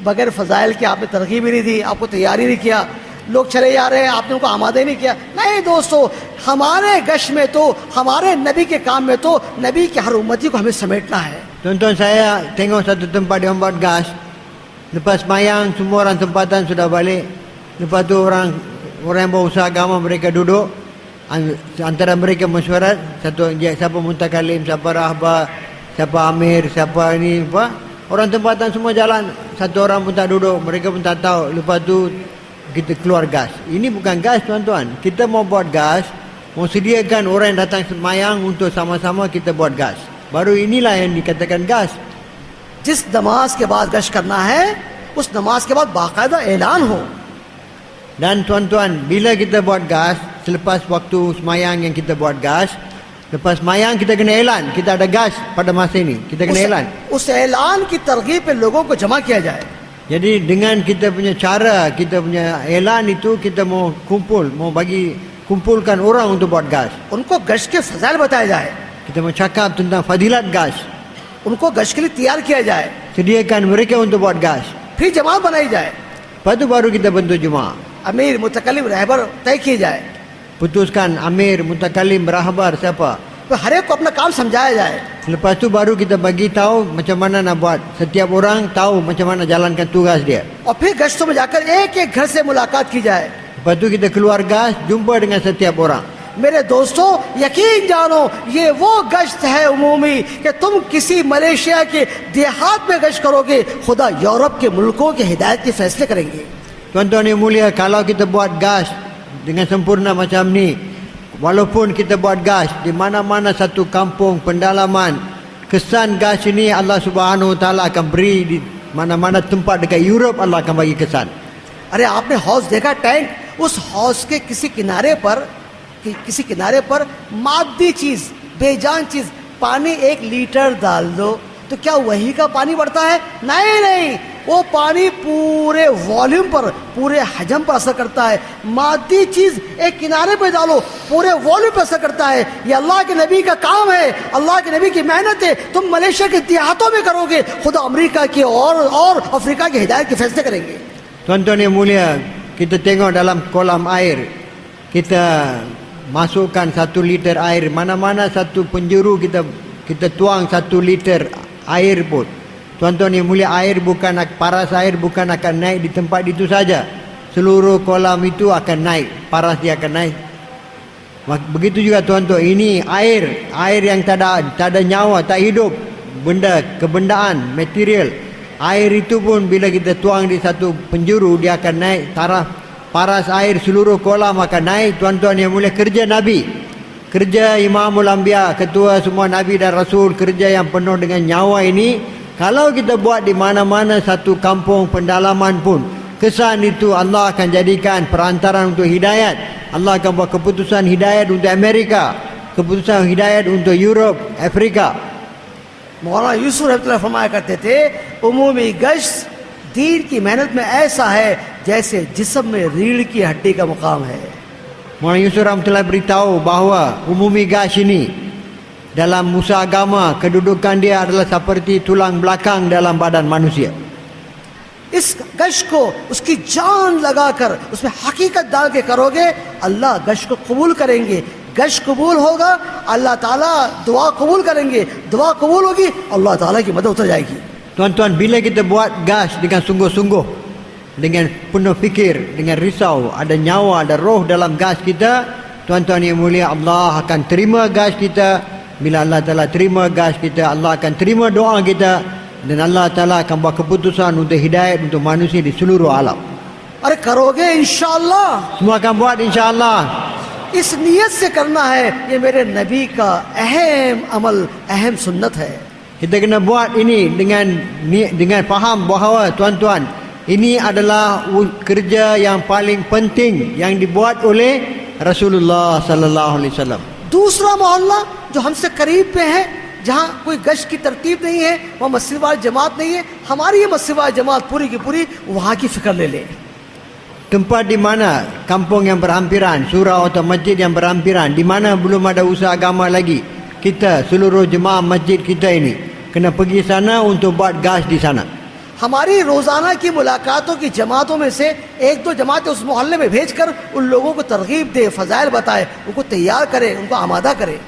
बगैर फजाइल के, आपने तरगीब ही नहीं दी, आपको तैयारी नहीं किया, लोग चले जा रहे हैं, आपने उनको आमादे नहीं किया। नहीं दोस्तों, हमारे गश्त में तो, हमारे नबी के काम में तो नबी के हर उम्मती को हमें समेटना है। Tuan-tuan, saya tengok satu tempat dia buat gas. Lepas mayang, semua orang tempatan sudah balik. Lepas tu orang yang berusaha agama mereka duduk, antara mereka mesyuarat, siapa mutakalim, siapa rahbar, siapa amir, siapa ini apa. Orang tempatan semua jalan, satu orang pun tak duduk, mereka pun tak tahu. Lepas tu kita keluar gas. Ini bukan gas tuan-tuan. Kita mau buat gas, mau sediakan orang yang datang semayang untuk sama-sama kita buat gas. Baru inilah yang dikatakan gas. जिस नमाज के बाद गश्त करना है, उस नमाज के बाद बाकायदा ऐलान हो। Dan tuan-tuan, bila kita buat gas, selepas waktu semayang yang kita buat gas, lepas semayang kita kena elan, kita ada gas pada masa ini, kita kena elan. उस ऐलान की तरगीब पे लोगों को जमा किया जाए। Jadi dengan kita punya cara, kita punya elan itu, kita mau kumpulkan orang untuk buat gas. उनको गश्त के फजाइल बताए जाए, Kita mau cakap tentang fadilat gas. उनको गश्त के लिए तैयार किया जाए, Sediakan mereka untuk buat gas. फिर जमात बनाई जाए, Lepas tu baru kita bentuk jemaah. अमीर मुतकल्लिम रहबर तय किए जाए, Putuskan amir, mutakalim, rahbar siapa. तो हर एक को अपना काम समझाया जाए। Lepas tu baru kita bagi tahu macam mana nak buat. Setiap orang tahu macam mana jalankan tugas dia. और फिर गश्तों में जाकर एक एक घर से मुलाकात की जाए। Lepas tu kita keluar gas, jumpa dengan setiap orang. मेरे दोस्तों, यकीन जानो ये वो गश्त है उमूमी कि तुम किसी मलेशिया के देहात में गश्त करोगे, खुदा यूरोप के मुल्कों के हिदायत के फैसले करेंगे। Tuan-tuan yang mulia, kalau kita buat gas dengan sempurna macam ni, walaupun kita buat gas di mana-mana satu kampung, pendalaman, kesan gas ini Allah Subhanahu Wa Taala akan beri di mana-mana tempat dekat Europe, Allah akan bagi kesan. अरे आपने हौज देखा टैंक, उस हौज के किसी किनारे पर मादी चीज, बेजान चीज, पानी 1 लीटर डाल दो तो क्या वही का पानी बढ़ता है? नहीं, वो पानी पूरे वॉल्यूम पर, पूरे हजम पर असर करता है। मादी चीज एक किनारे पे डालो, पूरे वॉल्यूम पर असर करता है। ये अल्लाह के नबी का काम है, अल्लाह के नबी की मेहनत है। तुम मलेशिया के देहातों में करोगे, खुदा अमेरिका की और अफ्रीका की हिदायत के फैसले करेंगे। Tuan-tuan yang mulia, kita tengok dalam kolam air, kita masukkan 1 liter air, mana-mana satu penjuru kita tuang 1 liter air pun, tuan-tuan yang mulia, air bukan, paras air bukan akan naik di tempat itu saja, seluruh kolam itu akan naik, paras dia akan naik. Begitu juga tuan-tuan, ini air yang tak ada nyawa, tak hidup, benda, kebendaan, material. Air itu pun bila kita tuang di satu penjuru, dia akan naik taraf, paras air seluruh kolam akan naik. Tuan-tuan yang mulia, kerja Nabi, kerja Imamul Anbiya, ketua semua Nabi dan Rasul, kerja yang penuh dengan nyawa ini, kalau kita buat di mana-mana satu kampung pendalaman pun, kesan itu Allah akan jadikan perantaran untuk hidayat. Allah akan buat keputusan hidayat untuk Amerika, keputusan hidayat untuk Europe, Afrika. मौलाना यूसुफ रहमतुल्लाह फरमाया करते थे, उमूमी गश्त दीन की मेहनत में ऐसा है जैसे जिस्म में रीढ़ की हड्डी का मुकाम है. Maulana Yusuf rahmatullah beritahu bahawa umumi gash ini dalam usaha agama, kedudukan dia adalah seperti tulang belakang dalam badan manusia. इस गश्त को उसकी जान लगाकर उसमें हकीकत डाल के करोगे, अल्लाह गश्त को कबूल करेंगे. गश्त कबूल होगा, अल्लाह ताला दुआ कबूल करेंगे. दुआ कबूल होगी, अल्लाह ताला की मदद उतर जाएगी. Tuan-tuan, bila kita buat gash dengan sungguh-sungguh, dengan penuh fikir, dengan risau, ada nyawa, ada roh dalam gash kita, tuan-tuan yang mulia, Allah akan terima gash kita. Bila Allah Ta'ala terima gash kita, Allah akan terima doa kita, dan Allah Ta'ala akan buat keputusan untuk hidayat untuk manusia di seluruh alam. अरे करोगे इंशाअल्लाह, Semua akan buat insya-Allah. इस नियत से करना है, ये मेरे नबी का अहम अमल, अहम सुन्नत है. Kita kena buat ini dengan faham bahawa tuan-tuan, ini adalah kerja yang paling penting yang dibuat oleh Rasulullah sallallahu alaihi wasallam. दूसरा मोहल्ला जो हमसे करीब पे है, जहाँ कोई गश्त की तरतीब नहीं है, वहाँ मस्जिद वाली जमात नहीं है, हमारी ये मस्जिद वाली जमात पूरी की पूरी वहाँ की फिक्र ले ले. Tempat di mana kampung yang berhampiran, surau atau masjid yang berhampiran, di mana belum ada usaha agama lagi, kita seluruh jemaah masjid kita ini kena pergi sana untuk buat gas di sana. हमारी रोजाना की मुलाकातों की जमातों में से एक दो जमातें उस मोहल्ले में भेजकर उन लोगों को तरगीब दे, फजाइल बताए, उनको तैयार करे, उनको आमादा करे.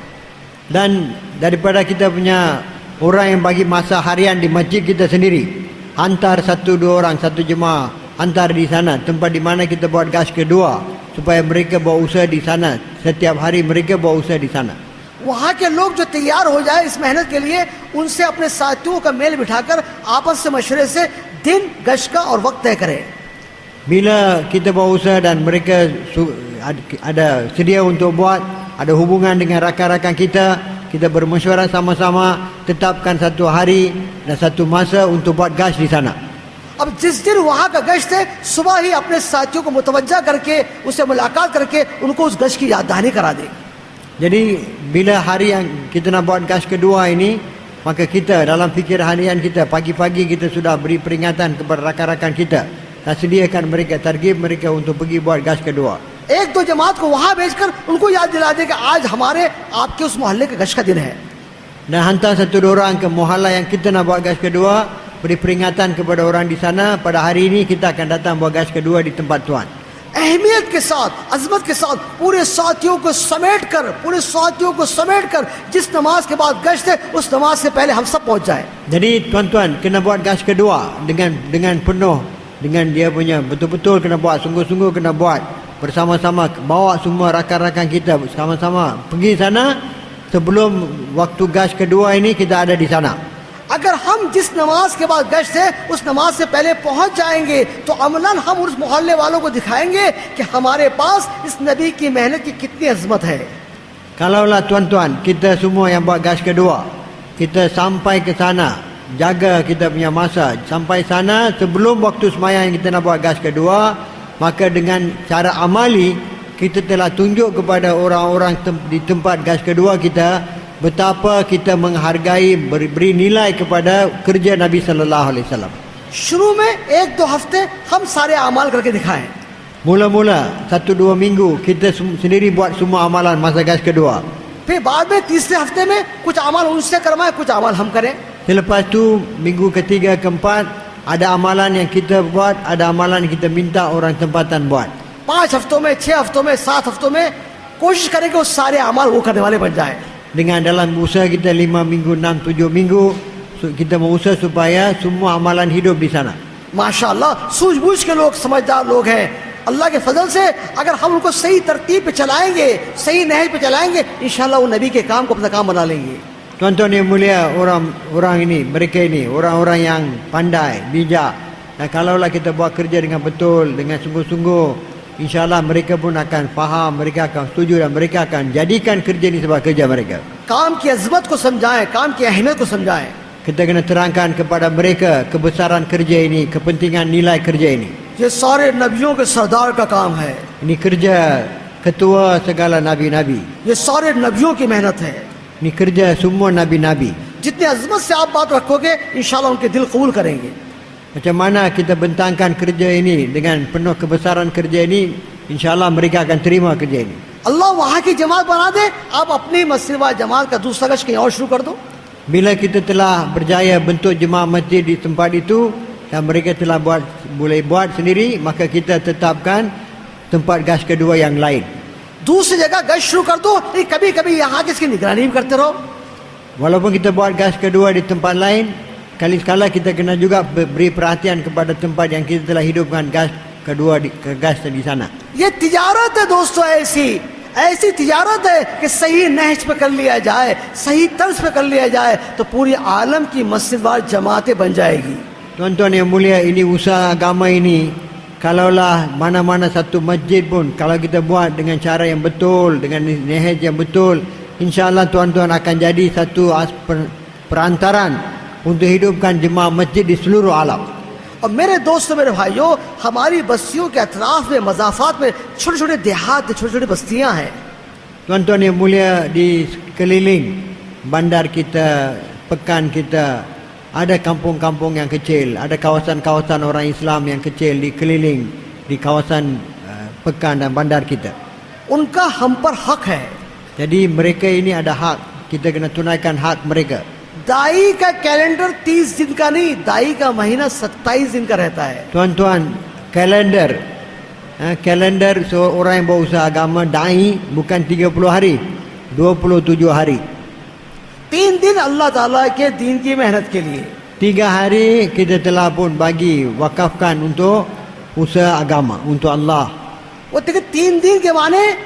Dan daripada kita punya orang yang bagi masa harian di masjid kita sendiri, hantar 1-2 orang, satu jemaah, hantar di sana tempat di mana kita buat gas kedua, supaya mereka buat usaha di sana. Setiap hari mereka buat usaha di sana. वहाँ के लोग जो तैयार हो जाए इस मेहनत के लिए, उनसे अपने साथियों का मेल बिठाकर आपस से मशवरे से दिन गश्त का और वक्त तय करें. Bila kita buat usaha dan mereka ada sedia untuk buat, ada hubungan dengan rakan-rakan kita bermesyuarat sama-sama, tetapkan satu hari dan satu masa untuk buat gas di sana. अब जिस दिन वहाँ का गश्त है, सुबह ही अपने साथियों को मुतवज्जा करके, उससे मुलाकात करके उनको उस गश्त की याद दहानी करा दे. Jadi bila hari yang kita nak buat gas kedua ini, maka kita dalam fikir harian kita, pagi-pagi kita sudah beri peringatan kepada rakan-rakan kita dan sediakan mereka, targib mereka untuk pergi buat gas kedua. एक दो जमात को वहाँ भेजकर उनको याद दिला दे कि आज हमारे आपके उस मोहल्ले के गश्त का दिन है. Dan hantar 1-2 orang ke muhalla yang kita nak buat gas kedua, beri peringatan kepada orang di sana, pada hari ini kita akan datang buat gas kedua di tempat tuan. अहमियत के साथ, अजमत के साथ पूरे साथियों को समेट कर जिस नमाज के बाद गश्त है, उस नमाज से पहले हम सब पहुंच जाए. Jadi tuan-tuan kena buat gas kedua dengan penuh, dengan dia punya betul-betul kena buat, sungguh-sungguh kena buat bersama-sama, bawa semua rakan-rakan kita sama-sama pergi sana sebelum waktu gas kedua ini kita ada di sana. अगर हम जिस नमाज के बाद गश्त है उस नमाज से पहले पहुंच जाएंगे, तो अमलन हम उस मोहल्ले वालों को दिखाएंगे कि हमारे पास इस नबी की मेहनत की कितनी अजमत है. Kalaulah tuan-tuan kita semua yang buat gas kedua, kita sampai ke sana, jaga kita punya masa sampai sana sebelum waktu sembahyang kita nak buat gas kedua, maka dengan cara amali kita telah tunjuk kepada orang-orang di tempat gas kedua kita betapa kita menghargai, beri nilai kepada kerja Nabi sallallahu alaihi wasallam. शुरू में 1-2 हफ्ते हम सारे अमाल करके दिखाएं. Mula-mula 1-2 minggu kita sendiri buat semua amalan masa gas kedua. फिर बाद में तीसरे हफ्ते में कुछ अमाल उनसे करवाएं, कुछ अमाल हम करें. Selepas tu minggu ketiga keempat ada amalan yang kita buat, ada amalan yang kita minta orang tempatan buat. 5 हफ्तों में, 6 हफ्तों में, 7 हफ्तों में कोशिश करें कि वो सारे अमाल वो करने वाले बन जाए। Dengan dalam usaha kita 5 minggu, 6, 7 minggu, kita berusaha supaya semua amalan hidup di sana. माशाअल्लाह सूझबूझ के लोग, समझदार लोग हैं। अल्लाह के फजल से अगर हम उनको सही तरतीब पे चलाएंगे, सही नहज पे चलाएंगे, इंशाअल्लाह वो नबी के काम को अपना काम बना लेंगे। Tuan-tuan yang mulia, orang ini, mereka ini, orang-orang yang pandai, bijak. Dan kalaulah kita buat kerja dengan betul, dengan sungguh-sungguh, insyaAllah mereka pun akan faham, mereka akan setuju dan mereka akan jadikan kerja ini sebagai kerja mereka. काम की अजमत को समझाएं, काम की अहमियत को समझाएं। Kita kena terangkan kepada mereka kebesaran kerja ini, kepentingan nilai kerja ini. ये सारे नबियों के सरदार का काम है, Ini kerja ketua segala nabi-nabi. ये सारे नबियों की मेहनत है। Ini kerja semua nabi-nabi. जितनी अजमत से आप बात रखोगे, इंशाअल्लाह उनके दिल कबूल करेंगे। Macam mana kita bentangkan kerja ini dengan penuh kebesaran kerja ini, insyaAllah mereka akan terima kerja ini. अल्लाह वहाँ की जमात बना दे, आप अपनी मस्जिद व जमात का दूसरा गश कहीं और शुरू कर दो। Bila kita telah berjaya bentuk jemaah masjid di tempat itu dan mereka telah boleh buat sendiri, maka kita tetapkan tempat gas kedua yang lain. दूसरी जगह गश शुरू कर दो, कभी कभी यहाँ की इसकी निगरानी भी करते रहो। Walaupun kita buat gas kedua di tempat lain, kali-sekala kita kena juga beri perhatian kepada tempat yang kita telah hidupkan gas kedua gas di sana. ये तिजारत है दोस्तों, ऐसी तिजारत है कि सही नहज पे कर लिया जाए, सही तर्ज पे कर लिया जाए तो पूरी आलम की मस्जिदवार जमातें बन जाएगी। Tuan-tuan yang mulia, ini usaha agama ini, kalaulah mana-mana satu masjid pun, kalau kita buat dengan cara yang betul, dengan nahaj yang betul, insyaAllah tuan-tuan akan jadi satu perantaran untuk hidupkan jemaah masjid di seluruh alam. और मेरे दोस्तों, मेरे भाइयों, हमारी बस्तियों के अतराफ में, मज़ाफ़ात में छोटे छोटे देहात, छोटी छोटी बस्तियां हैं। Tuan-tuan yang mulia, di sekeliling bandar kita, pekan kita, ada kampung-kampung yang kecil, ada kawasan-kawasan orang Islam yang kecil di keliling di kawasan pekan dan bandar kita. उनका हम पर हक है। Jadi mereka ini ada hak, kita kena tunaikan hak mereka. दाई का कैलेंडर 30 दिन का नहीं, दाई का महीना 27 दिन का रहता है। Tuan-tuan, kalender seorang yang berusaha agama, dai bukan 30 hari, 27 hari. 3 दिन अल्लाह ताला के दीन की मेहनत के लिए, 3 hari kita telah pun bagi wakafkan untuk usaha agama, untuk Allah. वो देखिए 3 दिन के माने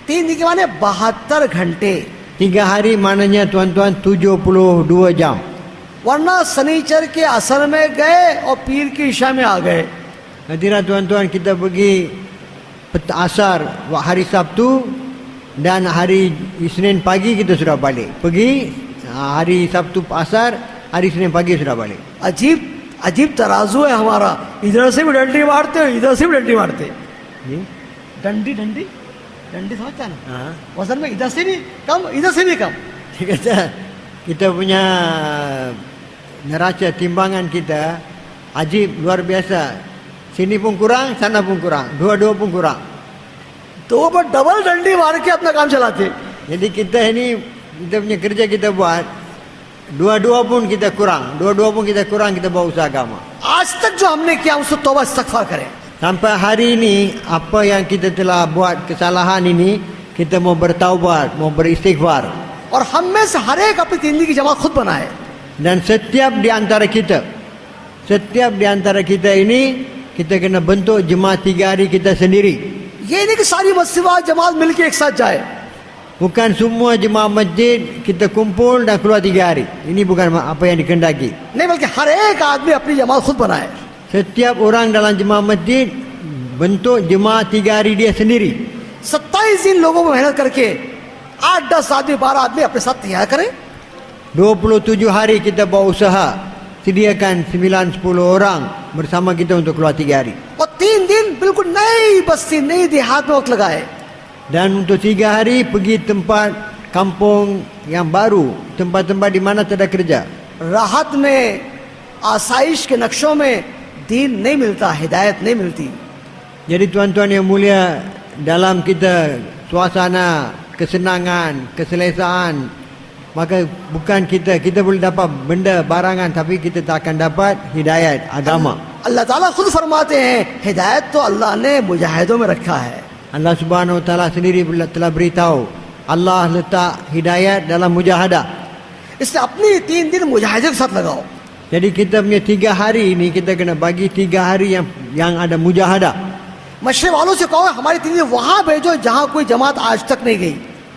72 घंटे, 3 hari maknanya tuan-tuan 72 jam. वरना शनिचर के असर में गए और पीर की इशा में आ गए। Hadirat tuan-tuan, kita pergi asar hari Sabtu dan hari Isnin pagi kita sudah balik. Pergi hari Sabtu asar, hari Isnin pagi sudah balik. अजीब तराजू है हमारा, इधर से भी डंडी मारते हो, इधर से भी डंडी मारते। डंडी समझता ना, वजन में इधर से भी कम, इधर से भी कम। Kita punya neraca timbangan kita ajib, luar biasa. Sini pun kurang, sana pun kurang, dua-dua pun kurang. तो वो पर डबल डंडी मार के अपना काम चलाते। Jadi kita ini, kita punya kerja kita buat, dua-dua pun kita kurang, kita buat usaha agama. आज तक जो हमने किया उसको तौबा इस्तगफार करें। Sampai hari ini, apa yang kita telah buat kesalahan ini, kita mau bertaubat, mau beristighfar. और हम में से हर एक अपनी जिंदगी की जमात खुद बनाए। Dan setiap di antara kita ini, kita kena bentuk jemaah 3 hari kita sendiri. ये नहीं कि सारी मस्जिद जमात मिलके एक साथ जाए। Bukan semua jemaah masjid kita kumpul dan keluar 3 hari. Ini bukan apa yang dikehendaki. नहीं, बल्कि हर एक आदमी अपनी जमात खुद बनाए। Setiap orang dalam jemaah masjid bentuk jemaah 3 hari dia sendiri. 27 दिन लोगों को मेहनत करके 8-10 आदमी 12 आदमी अपने साथ तैयार करें। 27 hari kita buat usaha, sediakan 9-10 orang bersama kita untuk keluar 3 hari. और 3 दिन बिल्कुल नई बस्ती, नई देहात में वक्त लगाए। Dan untuk 3 hari pergi tempat kampung yang baru, tempat-tempat di mana tak ada kerja. राहत में, आसाइश के नक्शों में दीन नहीं मिलता, हिदायत नहीं मिलती। Jadi tuan-tuan yang mulia, dalam kita suasana kesenangan, keselesaan, maka bukan kita boleh dapat benda barangan, tapi kita tak akan dapat hidayat agama. अल्लाह ताला खुद फरमाते हैं हिदायत तो अल्लाह ने मुजाहिदों में रखा है। Allah Subhanahu Wa Taala sendiri telah beritahu Allah letak hidayat dalam mujahadah. इसलिए अपनी 3 दिन मुजाहिदे के साथ लगाओ। Jadi kita punya 3 hari ini kita kena bagi 3 hari yang ada mujahadah. मशरे वालों से कहो हमारी 3 दिन वहां भेजो जहां कोई जमात आज तक नहीं गई।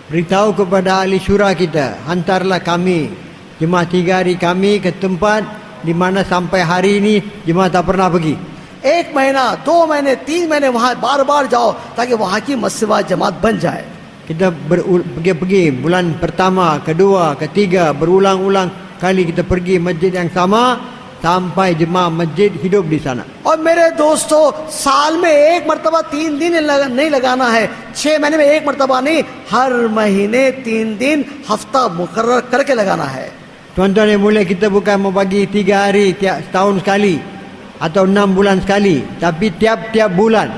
Beritahu kepada ahli syura kita, hantarlah kami jemaah 3 hari kami ke tempat di mana sampai hari ini jemaah tak pernah pergi. 1 महीना 2 महीने 3 महीने वहां बार बार जाओ ताकि वहां की मस्जिद व जमात बन जाए। Kita pergi bulan pertama, kedua, ketiga, berulang-ulang kali kita pergi masjid yang sama sampai jemaah masjid hidup di sana. और मेरे दोस्तों साल में 1 मरतबा 3 दिन नहीं लगाना है, 6 महीने में 1 मरतबा नहीं, हर महीने 3 दिन हफ्ता मुकर्रर करके लगाना है। Tuan-tuan yang mulia, kita bukan mau bagi 3 hari setahun sekali atau 6 bulan sekali, tapi tiap-tiap bulan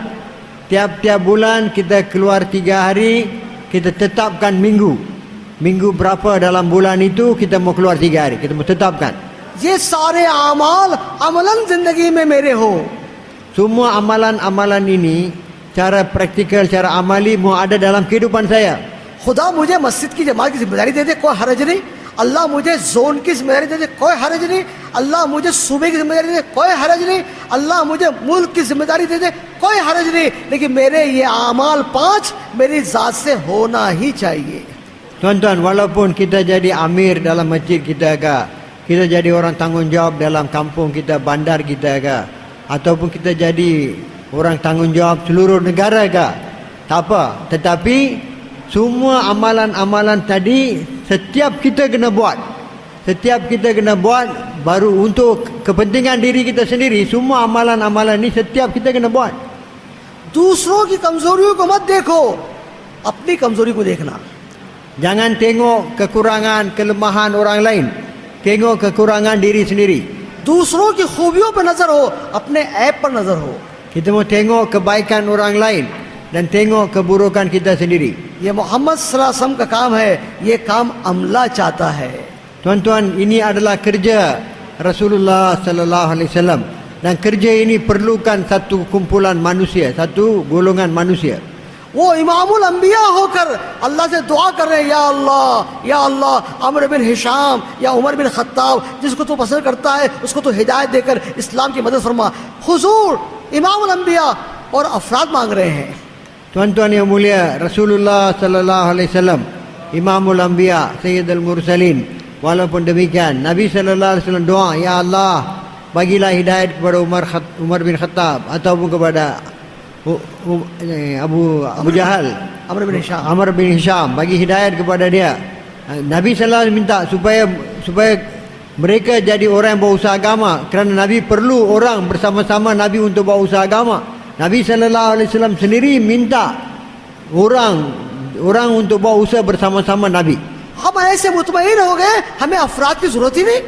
kita keluar 3 hari, kita tetapkan minggu berapa dalam bulan itu kita mau keluar 3 hari, kita mau tetapkan. ये सारे आमाल अमलन जिंदगी में मेरे हो। Semua amalan-amalan ini cara praktikal, cara amali mau ada dalam kehidupan saya. खुदा मुझे मस्जिद की जमात की जिम्मेदारी दे दे, कोई हरज नहीं। अल्लाह मुझे जोन की जिम्मेदारी दे दे, कोई हरज नहीं। अल्लाह मुझे सूबे की जिम्मेदारी दे दे, कोई हरज नहीं। अल्लाह मुझे मुल्क की जिम्मेदारी दे दे, कोई हरज नहीं। लेकिन मेरे ये आमाल 5 मेरी जात से होना ही चाहिए। Tuan-tuan, walaupun kita jadi amir dalam masjid kita ke, kita jadi orang tanggungjawab dalam kampung kita, bandar kita ke, ataupun kita jadi orang tanggungjawab seluruh negara ke, tak apa. Tetapi semua amalan-amalan tadi setiap kita kena buat. Setiap kita kena buat baru untuk kepentingan diri kita sendiri. Semua amalan-amalan ini setiap kita kena buat. दूसरों की कमजोरियों को मत देखो, अपनी कमजोरी को देखना। Jangan tengok kekurangan, kelemahan orang lain. Tengok kekurangan diri sendiri. दूसरों की खूबियों पर नजर हो, अपने ऐब पर नजर हो। Kita mau tengok kebaikan orang lain dan tengok keburukan kita sendiri. ये मोहम्मद सल्लल्लाहु अलैहि वसल्लम का काम है, ये काम अमला चाहता है। Tuan-tuan, ini adalah kerja Rasulullah sallallahu alaihi wasallam, dan kerja ini perlukan satu kumpulan manusia, satu golongan manusia. वो इमामुल अंबिया होकर अल्लाह से दुआ कर रहे हैं, या अल्लाह अमर बिन हिशाम या उमर बिन खत्ताब जिसको तू पसंद करता है उसको तो हिदायत देकर इस्लाम की मदद फरमा। हुजूर इमामुल अंबिया और अफराद मांग रहे हैं। Tuan-tuan yang mulia, Rasulullah sallallahu alaihi wasallam Imamul Anbiya, Sayyidul Mursalin. Walaupun demikian, Nabi sallallahu alaihi wasallam doa, ya Allah, bagilah hidayat kepada Umar bin Khattab ataupun kepada Abu Jahal, Amr bin Hisham, bagi hidayat kepada dia. Nabi sallallahu alaihi wasallam minta supaya mereka jadi orang yang berusaha agama, kerana Nabi perlu orang bersama-sama Nabi untuk berusaha agama. Nabi sallallahu alaihi wasallam sendiri minta orang untuk berusaha bersama-sama Nabi. हम ऐसे मुतमईन हो गए, हमें अफराद की जरूरत ही नहीं।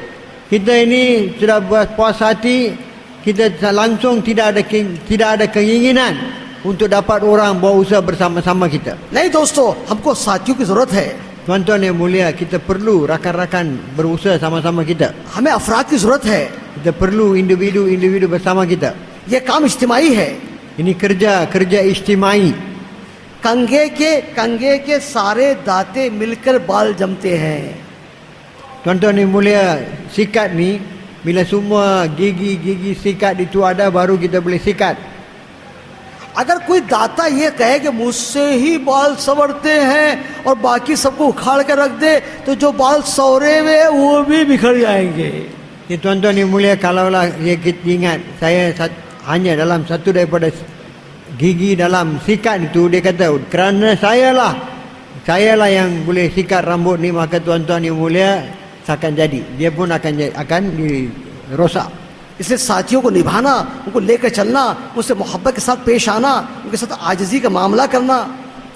Kita ini sudah puas hati, kita langsung tidak ada keinginan untuk dapat orang berusaha bersama-sama kita. नहीं दोस्तों, हमको साथियों की जरूरत है। Tuan-tuan yang mulia, kita perlu rakan-rakan berusaha sama-sama kita. हमें अफराद की जरूरत है। Kita perlu individu-individu bersama kita. ये काम इज्तिमाई है। Ini kerja istimai. कंगे के सारे दाते मिलकर बाल जमते हैं। Tuan-tuan yang mulia, sikat ni bila semua gigi sikat itu ada, baru kita boleh sikat. अगर कोई दाता ये कहे कि मुझसे ही बाल संवरते हैं और बाकी सबको उखाड़ कर रख दे, तो जो बाल सवरे हुए वो भी बिखर जाएंगे। Ya, tuan-tuan yang mulia, kalaulah kita ingat, saya hanya dalam satu daripada gigi dalam sikat itu, dia kata kerana sayalah yang boleh sikat rambut ni, maka tuan-tuan yang mulia akan jadi, dia pun akan dirosak. इसलिए साथियों को निभाना, उनको लेकर चलना, उनसे मोहब्बत के साथ पेश आना, उनके साथ आजिज़ी का मामला करना।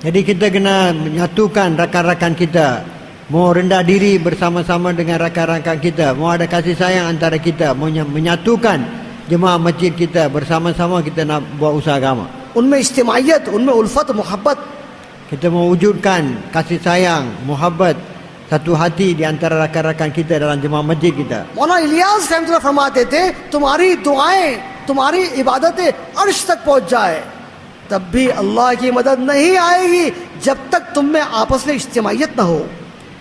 Jadi kita kena menyatukan rakan-rakan kita, mau rendah diri bersama-sama dengan rakan-rakan kita, mau ada kasih sayang antara kita, mau menyatukan jemaah masjid kita, bersama-sama kita nak buat usaha agama. उनमें इज्तिमाइयत, उनमें उल्फत मोहब्बत, Kita mewujudkan kasih sayang, muhabbat, satu hati di antara rakan-rakan kita dalam jemaah masjid kita. मौलाना इलियास रहमतुल्लाह फरमाते थे, तुम्हारी दुआएं तुम्हारी इबादतें अर्श तक पहुंच जाए, तब भी अल्लाह की मदद नहीं आएगी जब तक तुम में आपस में इज्तिमाइयत न हो।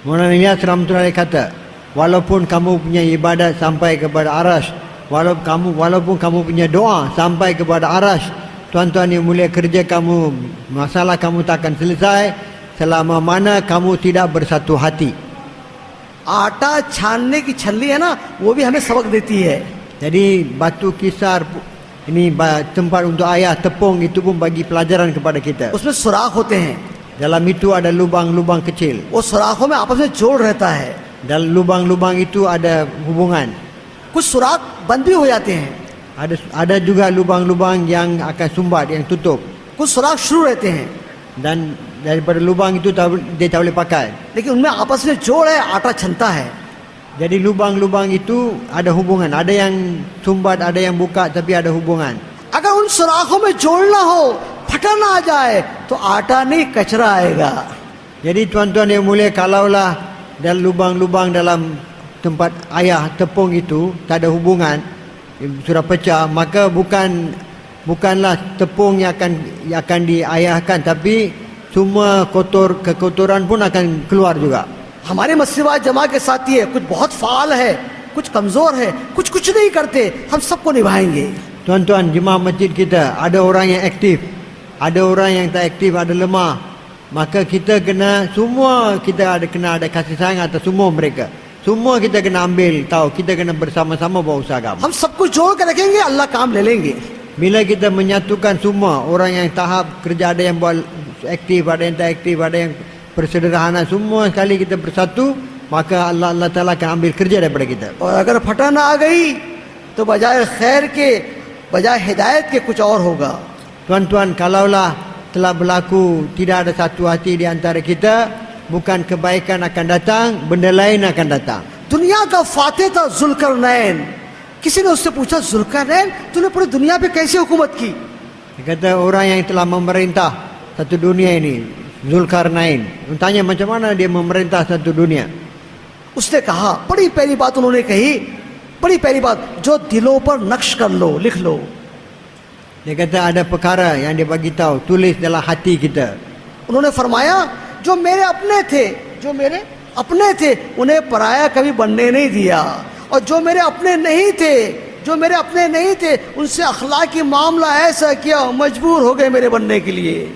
Maulana Ilyas rahmatullahi kata, walaupun kamu punya ibadat sampai kepada arash, walaupun kamu punya doa sampai kepada arash, tuan-tuan yang mulia, kerja kamu, masalah kamu takkan selesai selama mana kamu tidak bersatu hati. आटा छानने की छल्ली है ना, वो भी हमें सबक देती है। Jadi batu kisar ini tempat untuk ayah tepung itu pun bagi pelajaran kepada kita. उसमें सुराख होते हैं, Dalam itu ada lubang-lubang kecil. वो सुराखों में आपस में जोड़ रहता है। Dalam lubang-lubang itu ada hubungan. कुछ सुराख बंद भी हो जाते हैं, Ada juga lubang-lubang yang akan sumbat, yang tutup. कुछ सुराख शुरू रहते हैं, Dan daripada lubang itu dia tak boleh pakai. लेकिन उनमें आपस में जोड़ है, आटा छनता है। Jadi lubang-lubang itu ada hubungan. Ada yang sumbat, ada yang buka, tapi ada hubungan. अगर उन सुराखों में जोड़ना हो, फटा ना आ जाए, तो आटा नहीं कचरा आएगा। Jadi tuan-tuan yang mulia, kalaulah dalam lubang-lubang dalam tempat ayah tepung itu tak ada hubungan, sudah pecah, maka bukanlah tepung yang akan diayahkan, tapi semua kekotoran pun akan keluar juga. हमारे मस्जिद जमा के साथी है, कुछ बहुत फाल है, कुछ कमजोर है, कुछ नहीं करते, हम सबको निभाएंगे। Tuan-tuan jemaah masjid kita, ada orang yang aktif, ada orang yang tak aktif, ada lemah. Maka kita kena ada kasih sayang atas semua mereka. Semua kita kena ambil tahu, kita kena bersama-sama berusaha agama. हम सबको जोड़ के रखेंगे, अल्लाह काम ले लेंगे। Bila kita menyatukan semua, orang yang tahap kerja, ada yang buat aktif, ada yang tak aktif, ada yang bersederhana, semua sekali kita bersatu, maka Allah Ta'ala akan ambil kerja daripada kita. और अगर फटा ना आ गई तो बजाय खैर के, बजाय हिदायत के कुछ और होगा। Tuan-tuan, kalaulah telah berlaku tidak ada satu hati di antara kita, bukan kebaikan akan datang, benda lain akan datang. दुनिया का फातेह था जुल्करनैन। किसी ने उससे पूछा, जुल्करनैन तूने पूरी दुनिया पे कैसे हुकूमत की? Dia kata orang yang telah memerintah satu dunia ini, Zulkarnain. Tanya macam mana dia memerintah satu dunia. उसने कहा, बड़ी पहली बात उन्होंने कही, बड़ी पहली बात, जो दिलों पर नक्श कर लो, लिख लो। Dia kata ada perkara yang dia bagi tahu, tulis dalam hati kita. उन्होंने फरमाया, जो मेरे अपने थे उन्हें पराया कभी बनने नहीं दिया, और जो मेरे अपने नहीं थे उनसे अखलाकी मामला ऐसा किया, मजबूर हो गए मेरे बनने के लिए।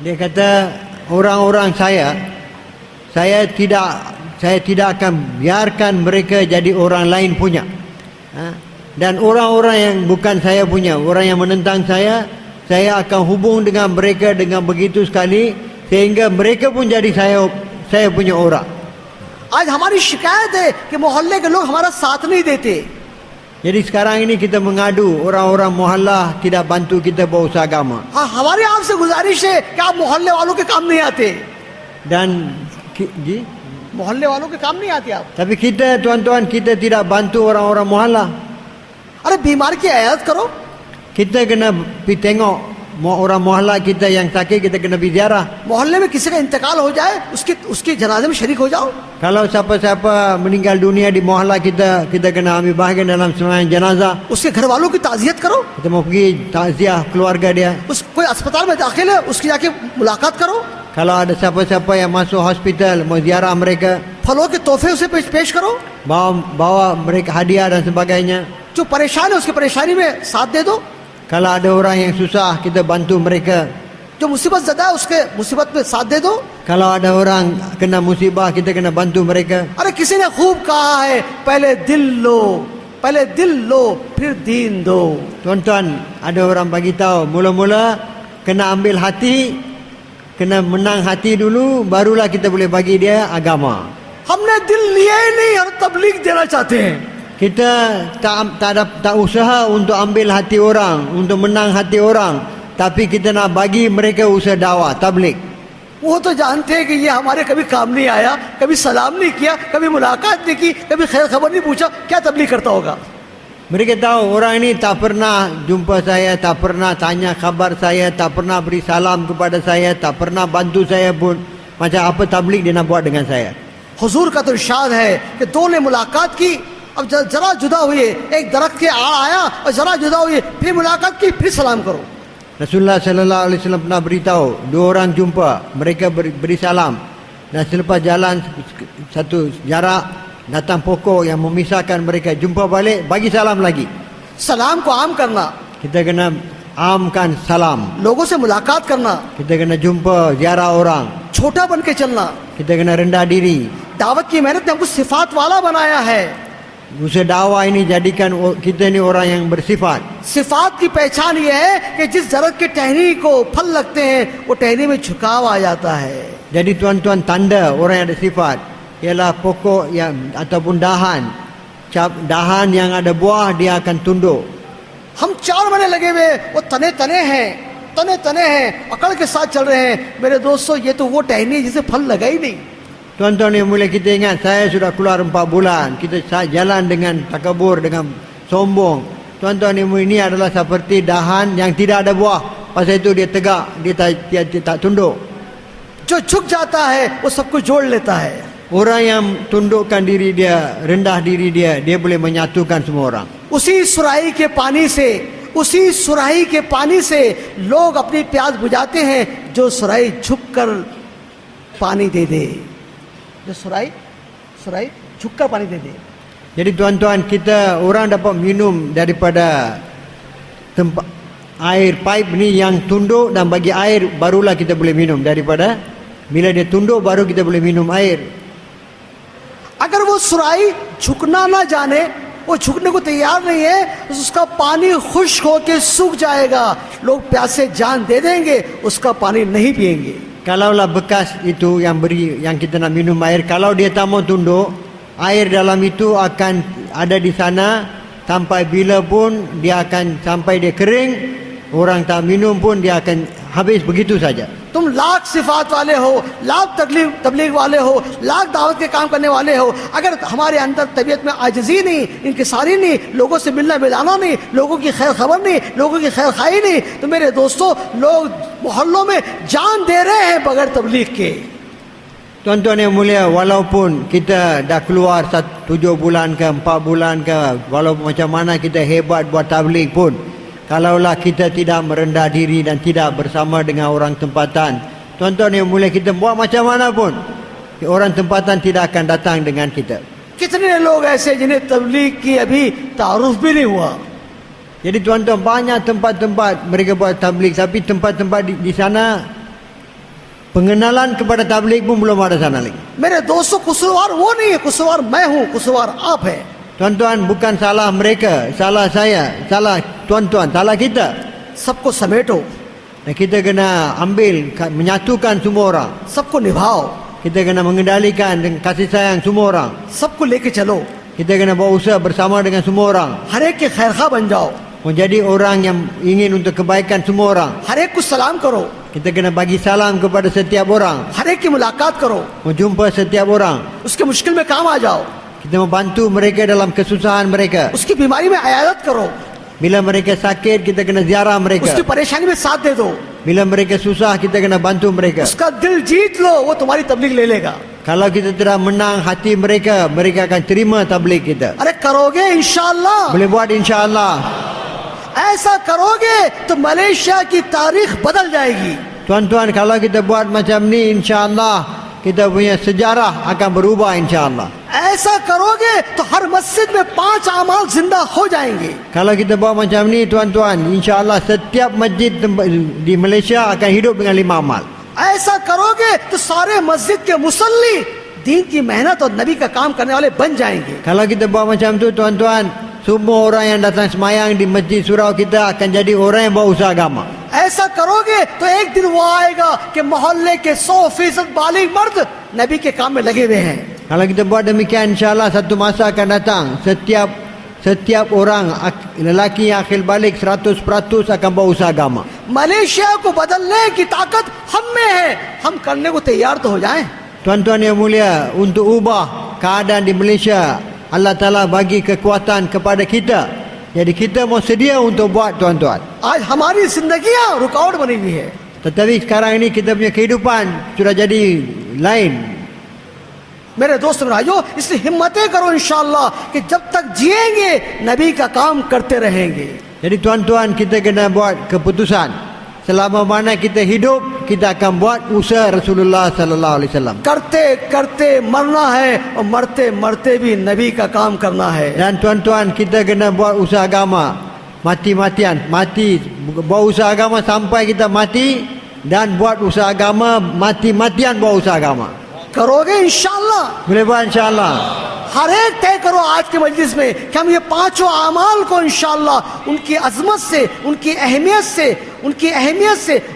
Dia kata orang-orang saya tidak akan biarkan mereka jadi orang lain punya. Dan orang-orang yang bukan saya punya, orang yang menentang saya akan hubung dengan mereka dengan begitu sekali sehingga mereka pun jadi saya punya orang. आज हमारी शिकायत है कि मोहल्ले के लोग हमारा साथ नहीं देते। Jadi sekarang ini kita mengadu orang-orang muhallah tidak bantu kita berusaha agama. हाँ, हमारी आपसे गुजारिश है कि आप मोहल्ले वालों के काम नहीं आते। Dan मोहल्ले वालों के काम नहीं आते आप। tapi kita tuan-tuan, kita tidak bantu orang-orang muhallah. अरे बीमार की आयात करो। Kita kena pergi tengok orang muhallah kita yang sakit, kita kena pergi ziarah. मोहल्ले में किसी का इंतकाल हो जाए, उसके जनाजे में शरीक हो जाओ। Kalau siapa-siapa meninggal dunia di muhallah kita kena ambil bahagian dalam sembahyang jenazah. उसके घर वालों की ताज़ियत करो। Kita mau pergi takziah keluarga dia. कोई अस्पताल में दाखिल है, उसकी जाके मुलाकात करो। Kalau ada siapa-siapa yang masuk hospital, mau ziarah mereka, फलों के तोहफे उसे पेश करो। bawa mereka hadiah dan sebagainya. जो परेशान है उसकी परेशानी में साथ दे दो। Kalau ada orang yang susah, kita bantu mereka. जो मुसीबत ज़दा है उसके मुसीबत में साथ दे दो। Kalau ada orang kena musibah, kita kena bantu mereka. अरे किसी ने खूब कहा है, पहले दिल लो फिर दीन दो। Tuan-tuan, ada orang bagi tahu, mula-mula kena ambil hati, kena menang hati dulu, barulah kita boleh bagi dia agama. हमने दिल लिया ही नहीं और तबलीग देना चाहते हैं। Kita tak usaha untuk ambil hati orang, untuk menang hati orang, tapi kita nak bagi mereka usaha dakwah, tabligh. वो तो जानते हैं कि ये हमारे कभी काम नहीं आया, कभी सलाम नहीं किया, कभी मुलाकात नहीं की, कभी खैर खबर नहीं पूछा, क्या तबलीग करता होगा। Mereka tahu orang ini tak pernah jumpa saya, tak pernah tanya khabar saya, tak pernah beri salam kepada saya, tak pernah bantu saya pun. Macam apa tabligh dia nak buat dengan saya? हुजूर का तो इरशाद है कि दो ने मुलाकात की, अब जरा जुदा हुए, एक दरख्त के आड़ आया और जरा जुदा हुए, फिर मुलाकात की, फिर सलाम करो. Rasulullah sallallahu alaihi wasallam pernah beritahu, dua orang jumpa, mereka beri salam, dan selepas jalan satu jarak, datang pokok yang memisahkan mereka, jumpa balik, bagi salam lagi. सलाम को आम करना, Kita kena amkan salam. लोगों से मुलाकात करना, Kita kena jumpa, ziarah orang. छोटा बन के चलना. Kita kena rendah diri. दावत की मेहनत ने हमको सिफात वाला बनाया है. Usaha dakwah ini jadikan kita ni orang yang bersifat. सिफात की पहचान ये है कि जिस दरख्त के टहनी को फल लगते हैं, वो टहनी में झुकाव आ जाता है. Jadi tuan-tuan, tanda orang yang ada sifat ialah pokok yang ataupun dahan yang ada buah, dia akan tunduk. हम 4 महीने लगे हुए, वो तने तने हैं, अकड़ के साथ चल रहे हैं. मेरे दोस्तों, ये तो वो टहनी है जिसे फल लगा ही नहीं. Tuan-tuan yang mulai kita ingat, saya sudah keluar 4 bulan, kita jalan dengan takabur, dengan sombong. Tuan-tuan yang ini adalah seperti dahan yang tidak ada buah. Pasal itu dia tegak, dia tak tunduk. जो झुक जाता है वो सबको जोड़ लेता है. Orang yang tundukkan diri dia, rendah diri dia boleh menyatukan semua orang. उसी सुराही के पानी से लोग अपनी प्यास बुझाते हैं. जो सुराही झुककर पानी दे दे, जो सुराही झुककर पानी दे दे. Jadi tuan-tuan, orang dapat minum daripada tempat air pipe ni yang tunduk, dan bagi air barulah kita boleh minum. Daripada bila dia tunduk baru kita boleh minum air. अगर वो सुराही झुकना ना जाने, वो झुकने को तैयार नहीं है, तो उसका पानी खुश्क होकर सूख जाएगा. लोग प्यासे जान दे देंगे, उसका पानी नहीं पिएंगे. Kalaulah bekas itu yang kita nak minum air, kalau dia tak mau tunduk, air dalam itu akan ada di sana sampai bila pun dia akan, sampai dia kering, orang tak minum pun dia akan habis begitu saja. तुम लाख सिफात वाले हो, लाख तबलीग वाले हो, लाख दावत के काम करने वाले हो, अगर हमारे अंदर तबीयत में आजिज़ी नहीं, इंकिसारी नहीं, लोगों से मिलना मिलाना नहीं, लोगों की खैर खबर नहीं, लोगों की खैर खाई नहीं, तो मेरे दोस्तों, लोग मोहल्लों में जान दे रहे हैं बगैर तबलीग के. Tuan-tuan yang mulia, walaupun kita dah keluar 7 bulan ke 4 bulan ke, walaupun macam mana kita hebat buat tabligh pun, kalaulah kita tidak merendah diri dan tidak bersama dengan orang tempatan, tuan-tuan yang mulia, kita buat macam mana pun, orang tempatan tidak akan datang dengan kita. कितने लोग ऐसे जिन्हें तबलीग की अभी तारुफ भी नहीं हुआ. Jadi tuan-tuan, banyak tempat-tempat mereka buat tabligh, tapi tempat-tempat di sana pengenalan kepada tabligh pun belum ada sana lagi. मेरे दोस्तों, कुसूरवार वो नहीं है, कुसूरवार मैं हूँ, कुसूरवार आप है. Tuan-tuan, bukan salah mereka, salah saya, salah tuan-tuan, salah kita. सबको समेटो, Dan kita kena ambil, menyatukan semua orang. सबको निभाओ, Kita kena mengendalikan dengan kasih sayang semua orang. सबको लेके चलो, Kita kena berusaha bersama dengan semua orang. हर एक के खैरखा बन जाओ, Menjadi orang yang ingin untuk kebaikan semua orang. हर एक को सलाम करो, Kita kena bagi salam kepada setiap orang. हर एक की मुलाकात करो, Menjumpa setiap orang. उसके मुश्किल में काम आ जाओ, Kita membantu mereka dalam kesusahan mereka. उसकी बीमारी में अयादत करो, Bila mereka sakit, kita kena ziarah mereka. उसकी परेशानी में साथ दे दो, Bila mereka susah, kita kena bantu mereka. उसका दिल जीत लो, वो तुम्हारी तबलीग ले लेगा. Kalau kita tidak menang hati mereka, mereka akan terima tabligh kita. अरे करोगे इंशाअल्लाह, Boleh buat insya-Allah. ऐसा करोगे तो मलेशिया की तारीख बदल जाएगी. Tuan-tuan, kalau kita buat macam ni, insya-Allah kita punya sejarah akan berubah insya-Allah. ऐसा करोगे तो हर मस्जिद में 5 अमाल जिंदा हो जाएंगे. Kalau kita buat macam ni, tuan-tuan, insya-Allah setiap masjid di Malaysia akan hidup dengan 5 amal. ऐसा करोगे तो सारे मस्जिद के मुसल्ली दीन की मेहनत और नबी का काम करने वाले बन जाएंगे. Kalau kita buat macam tu, tuan-tuan, semua orang yang datang semayang di masjid surau kita akan jadi orang yang berusaha agama. ऐसा करोगे तो एक दिन वो आएगा कि मोहल्ले के 100% बालिग मर्द नबी के काम में लगे हुए हैं. Kalau kita buat demikian, insya-Allah satu masa akan datang, setiap orang lelaki yang akhir balik 100% akan berusaha agama. Malaysia को बदलने की ताकत हम में है, हम करने को तैयार तो हो जाएं. Tuan-tuan yang mulia, untuk ubah keadaan di Malaysia, Allah Ta'ala bagi kekuatan kepada kita. Jadi kita mau sedia untuk buat, tuan-tuan. आज हमारी जिंदगियां रुकावट बनी हुई है. Tetapi sekarang ini kita punya kehidupan sudah jadi lain. मेरे दोस्त भाइयों, इसलिए हिम्मतें करो इंशाअल्लाह कि जब तक जिएंगे नबी का काम करते रहेंगे. Jadi tuan-tuan, kita kena buat keputusan. Selama mana kita hidup, kita akan buat usaha Rasulullah sallallahu alaihi wasallam. करते करते मरना है और मरते मरते भी नबी का काम करना है. Dan tuan-tuan, kita kena buat usaha agama. Mati-matian, mati buat usaha agama sampai kita mati, dan buat usaha agama mati-matian buat usaha agama. करोगे इंशाअल्लाह. Boleh buat insya-Allah. हर एक तय करो आज के मजलिस में कि हम ये पांचों अमाल को इंशाअल्लाह उनकी अजमत से, उनकी अहमियत से,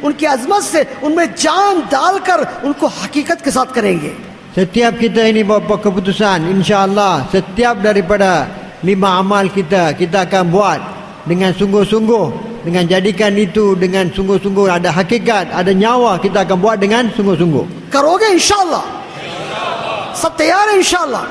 उनकी अजमत से उनमें जान डालकर उनको हकीकत के साथ करेंगे. Setiap kita ini buat keputusan, insya-Allah setiap daripada 5 amal kita akan buat dengan sungguh-sungguh, dengan jadikan itu dengan sungguh-sungguh, ada hakikat, ada nyawa, kita akan buat dengan sungguh-sungguh. करोगे इंशाअल्लाह. सब तैयार है इंशाअल्लाह.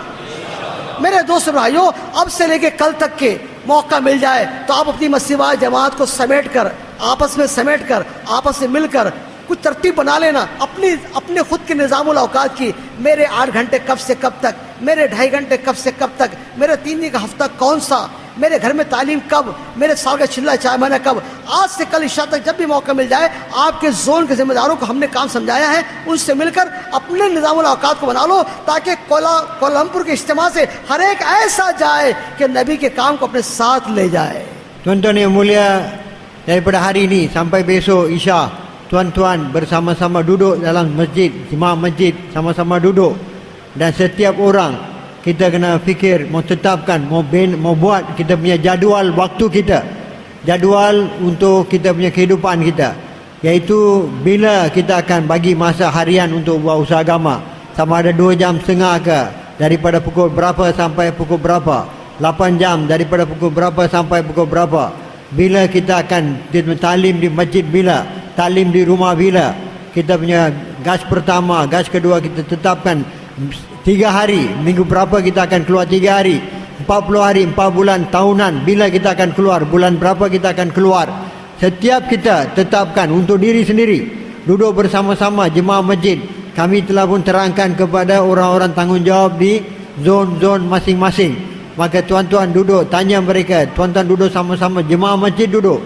मेरे दोस्त भाइयों, अब से लेके कल तक के मौका मिल जाए तो आप अपनी मस्जिद जमात को समेट कर, आपस में मिलकर कुछ तरतीब बना लेना अपने खुद के निज़ामुल औकात की. मेरे 8 घंटे कब से कब तक, मेरे 2.5 घंटे कब से कब तक, मेरे 3 दिन का हफ्ता कौन सा, मेरे घर में तालीम कब, मेरे साल का चिल्ला चाय महीना कब. आज से कल इशा तक जब भी मौका मिल जाए, आपके जोन के जिम्मेदारों को हमने काम समझाया है, उनसे मिलकर अपने निज़ामुल औकात को बना लो, ताकि कोलमपुर के इज्तिमा से हर एक ऐसा जाए कि नबी के काम को अपने साथ ले जाए. Tuan-tuan yang mulia, daripada hari ini sampai besok Isya, tuan-tuan bersama-sama duduk dalam masjid, jemaah masjid sama-sama duduk, dan setiap orang kita kena fikir, mau tetapkan, mau buat kita punya jadual waktu kita, jadual untuk kita punya kehidupan kita, iaitu bila kita akan bagi masa harian untuk buat usaha agama, sama ada 2 jam setengah ke, daripada pukul berapa sampai pukul berapa, 8 jam daripada pukul berapa sampai pukul berapa, bila kita akan talim di masjid, bila talim di rumah, bila kita punya gas pertama, gas kedua kita tetapkan 3 hari, minggu berapa kita akan keluar 3 hari, 40 hari, 4 bulan, tahunan, bila kita akan keluar, bulan berapa kita akan keluar. Setiap kita tetapkan untuk diri sendiri, duduk bersama-sama jemaah masjid. Kami telah pun terangkan kepada orang-orang tanggungjawab di zon-zon masing-masing. Maka tuan-tuan duduk, tanya mereka, tuan-tuan duduk sama-sama, jemaah masjid duduk,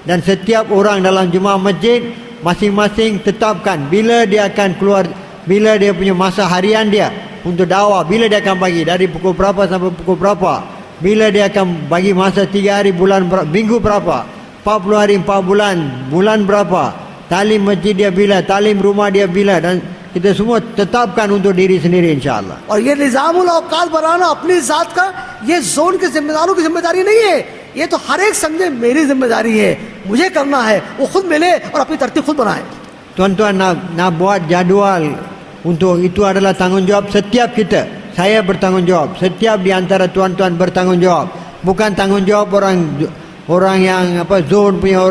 dan setiap orang dalam jemaah masjid masing-masing tetapkan bila dia akan keluar, bila dia punya masa harian dia untuk dakwah, bila dia akan bagi, dari pukul berapa sampai pukul berapa, bila dia akan bagi masa 3 hari, bulan berapa, minggu berapa, 40 hari, 4 bulan, bulan berapa, talim masjid dia bila, talim rumah dia bila, dan kita semua tetapkan untuk diri sendiri insyaAllah. और ये निज़ामुल औकात बनाना अपनी ज़ात का, ये जोन के जिम्मेदारों की जिम्मेदारी नहीं है, ये तो हर एक समझे मेरी जिम्मेदारी है, मुझे करना है, वो खुद मिले और अपनी तरतीब खुद बनाए. Tuan-tuan nak buat jadual untuk itu adalah tanggungjawab setiap kita. Saya bertanggungjawab, setiap di antara tuan-tuan bertanggungjawab. Bukan tanggungjawab orang yang zon punya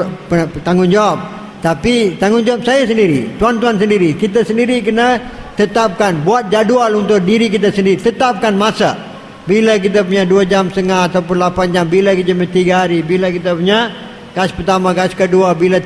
tanggungjawab, tapi tanggungjawab saya sendiri, tuan-tuan sendiri. Kita sendiri kena tetapkan, buat jadual untuk diri kita sendiri. Tetapkan masa, bila kita punya 2 jam setengah ataupun 8 jam, bila kita punya 3 hari, bila kita punya gas pertama, gas kedua, bila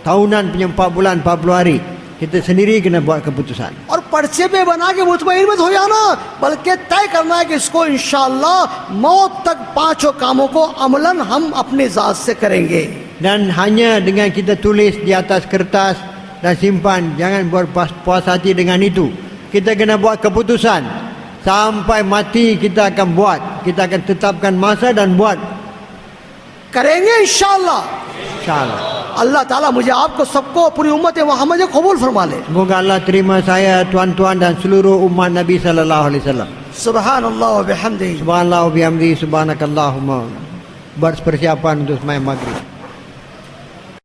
tahunan punya 4 bulan, 40 hari. Kita sendiri kena buat keputusan. और पर्चे पे बना के मुतमईन मत हो जाना, बल्कि तय करना है कि इसको इंशाअल्लाह मौत तक 5 कामों को अमलन हम अपनी ज़ात से करेंगे. Dan hanya dengan kita tulis di atas kertas dan simpan, jangan buat puas hati dengan itu. Kita kena buat keputusan, sampai mati kita akan buat, kita akan tetapkan masa dan buat. करेंगे इंशाअल्लाह. InsyaAllah. अल्लाह ताला मुझे आपको सबको पूरी उम्मत मोहम्मद को कबूल फरमा ले. Semoga Allah terima saya, tuan-tuan dan seluruh umat Nabi sallallahu alaihi wasallam. सुबहानल्लाह व बिहम्दिही. Subhanallah wa bihamdihi, subhanakallahumma. Buat persiapan untuk sembahyang maghrib.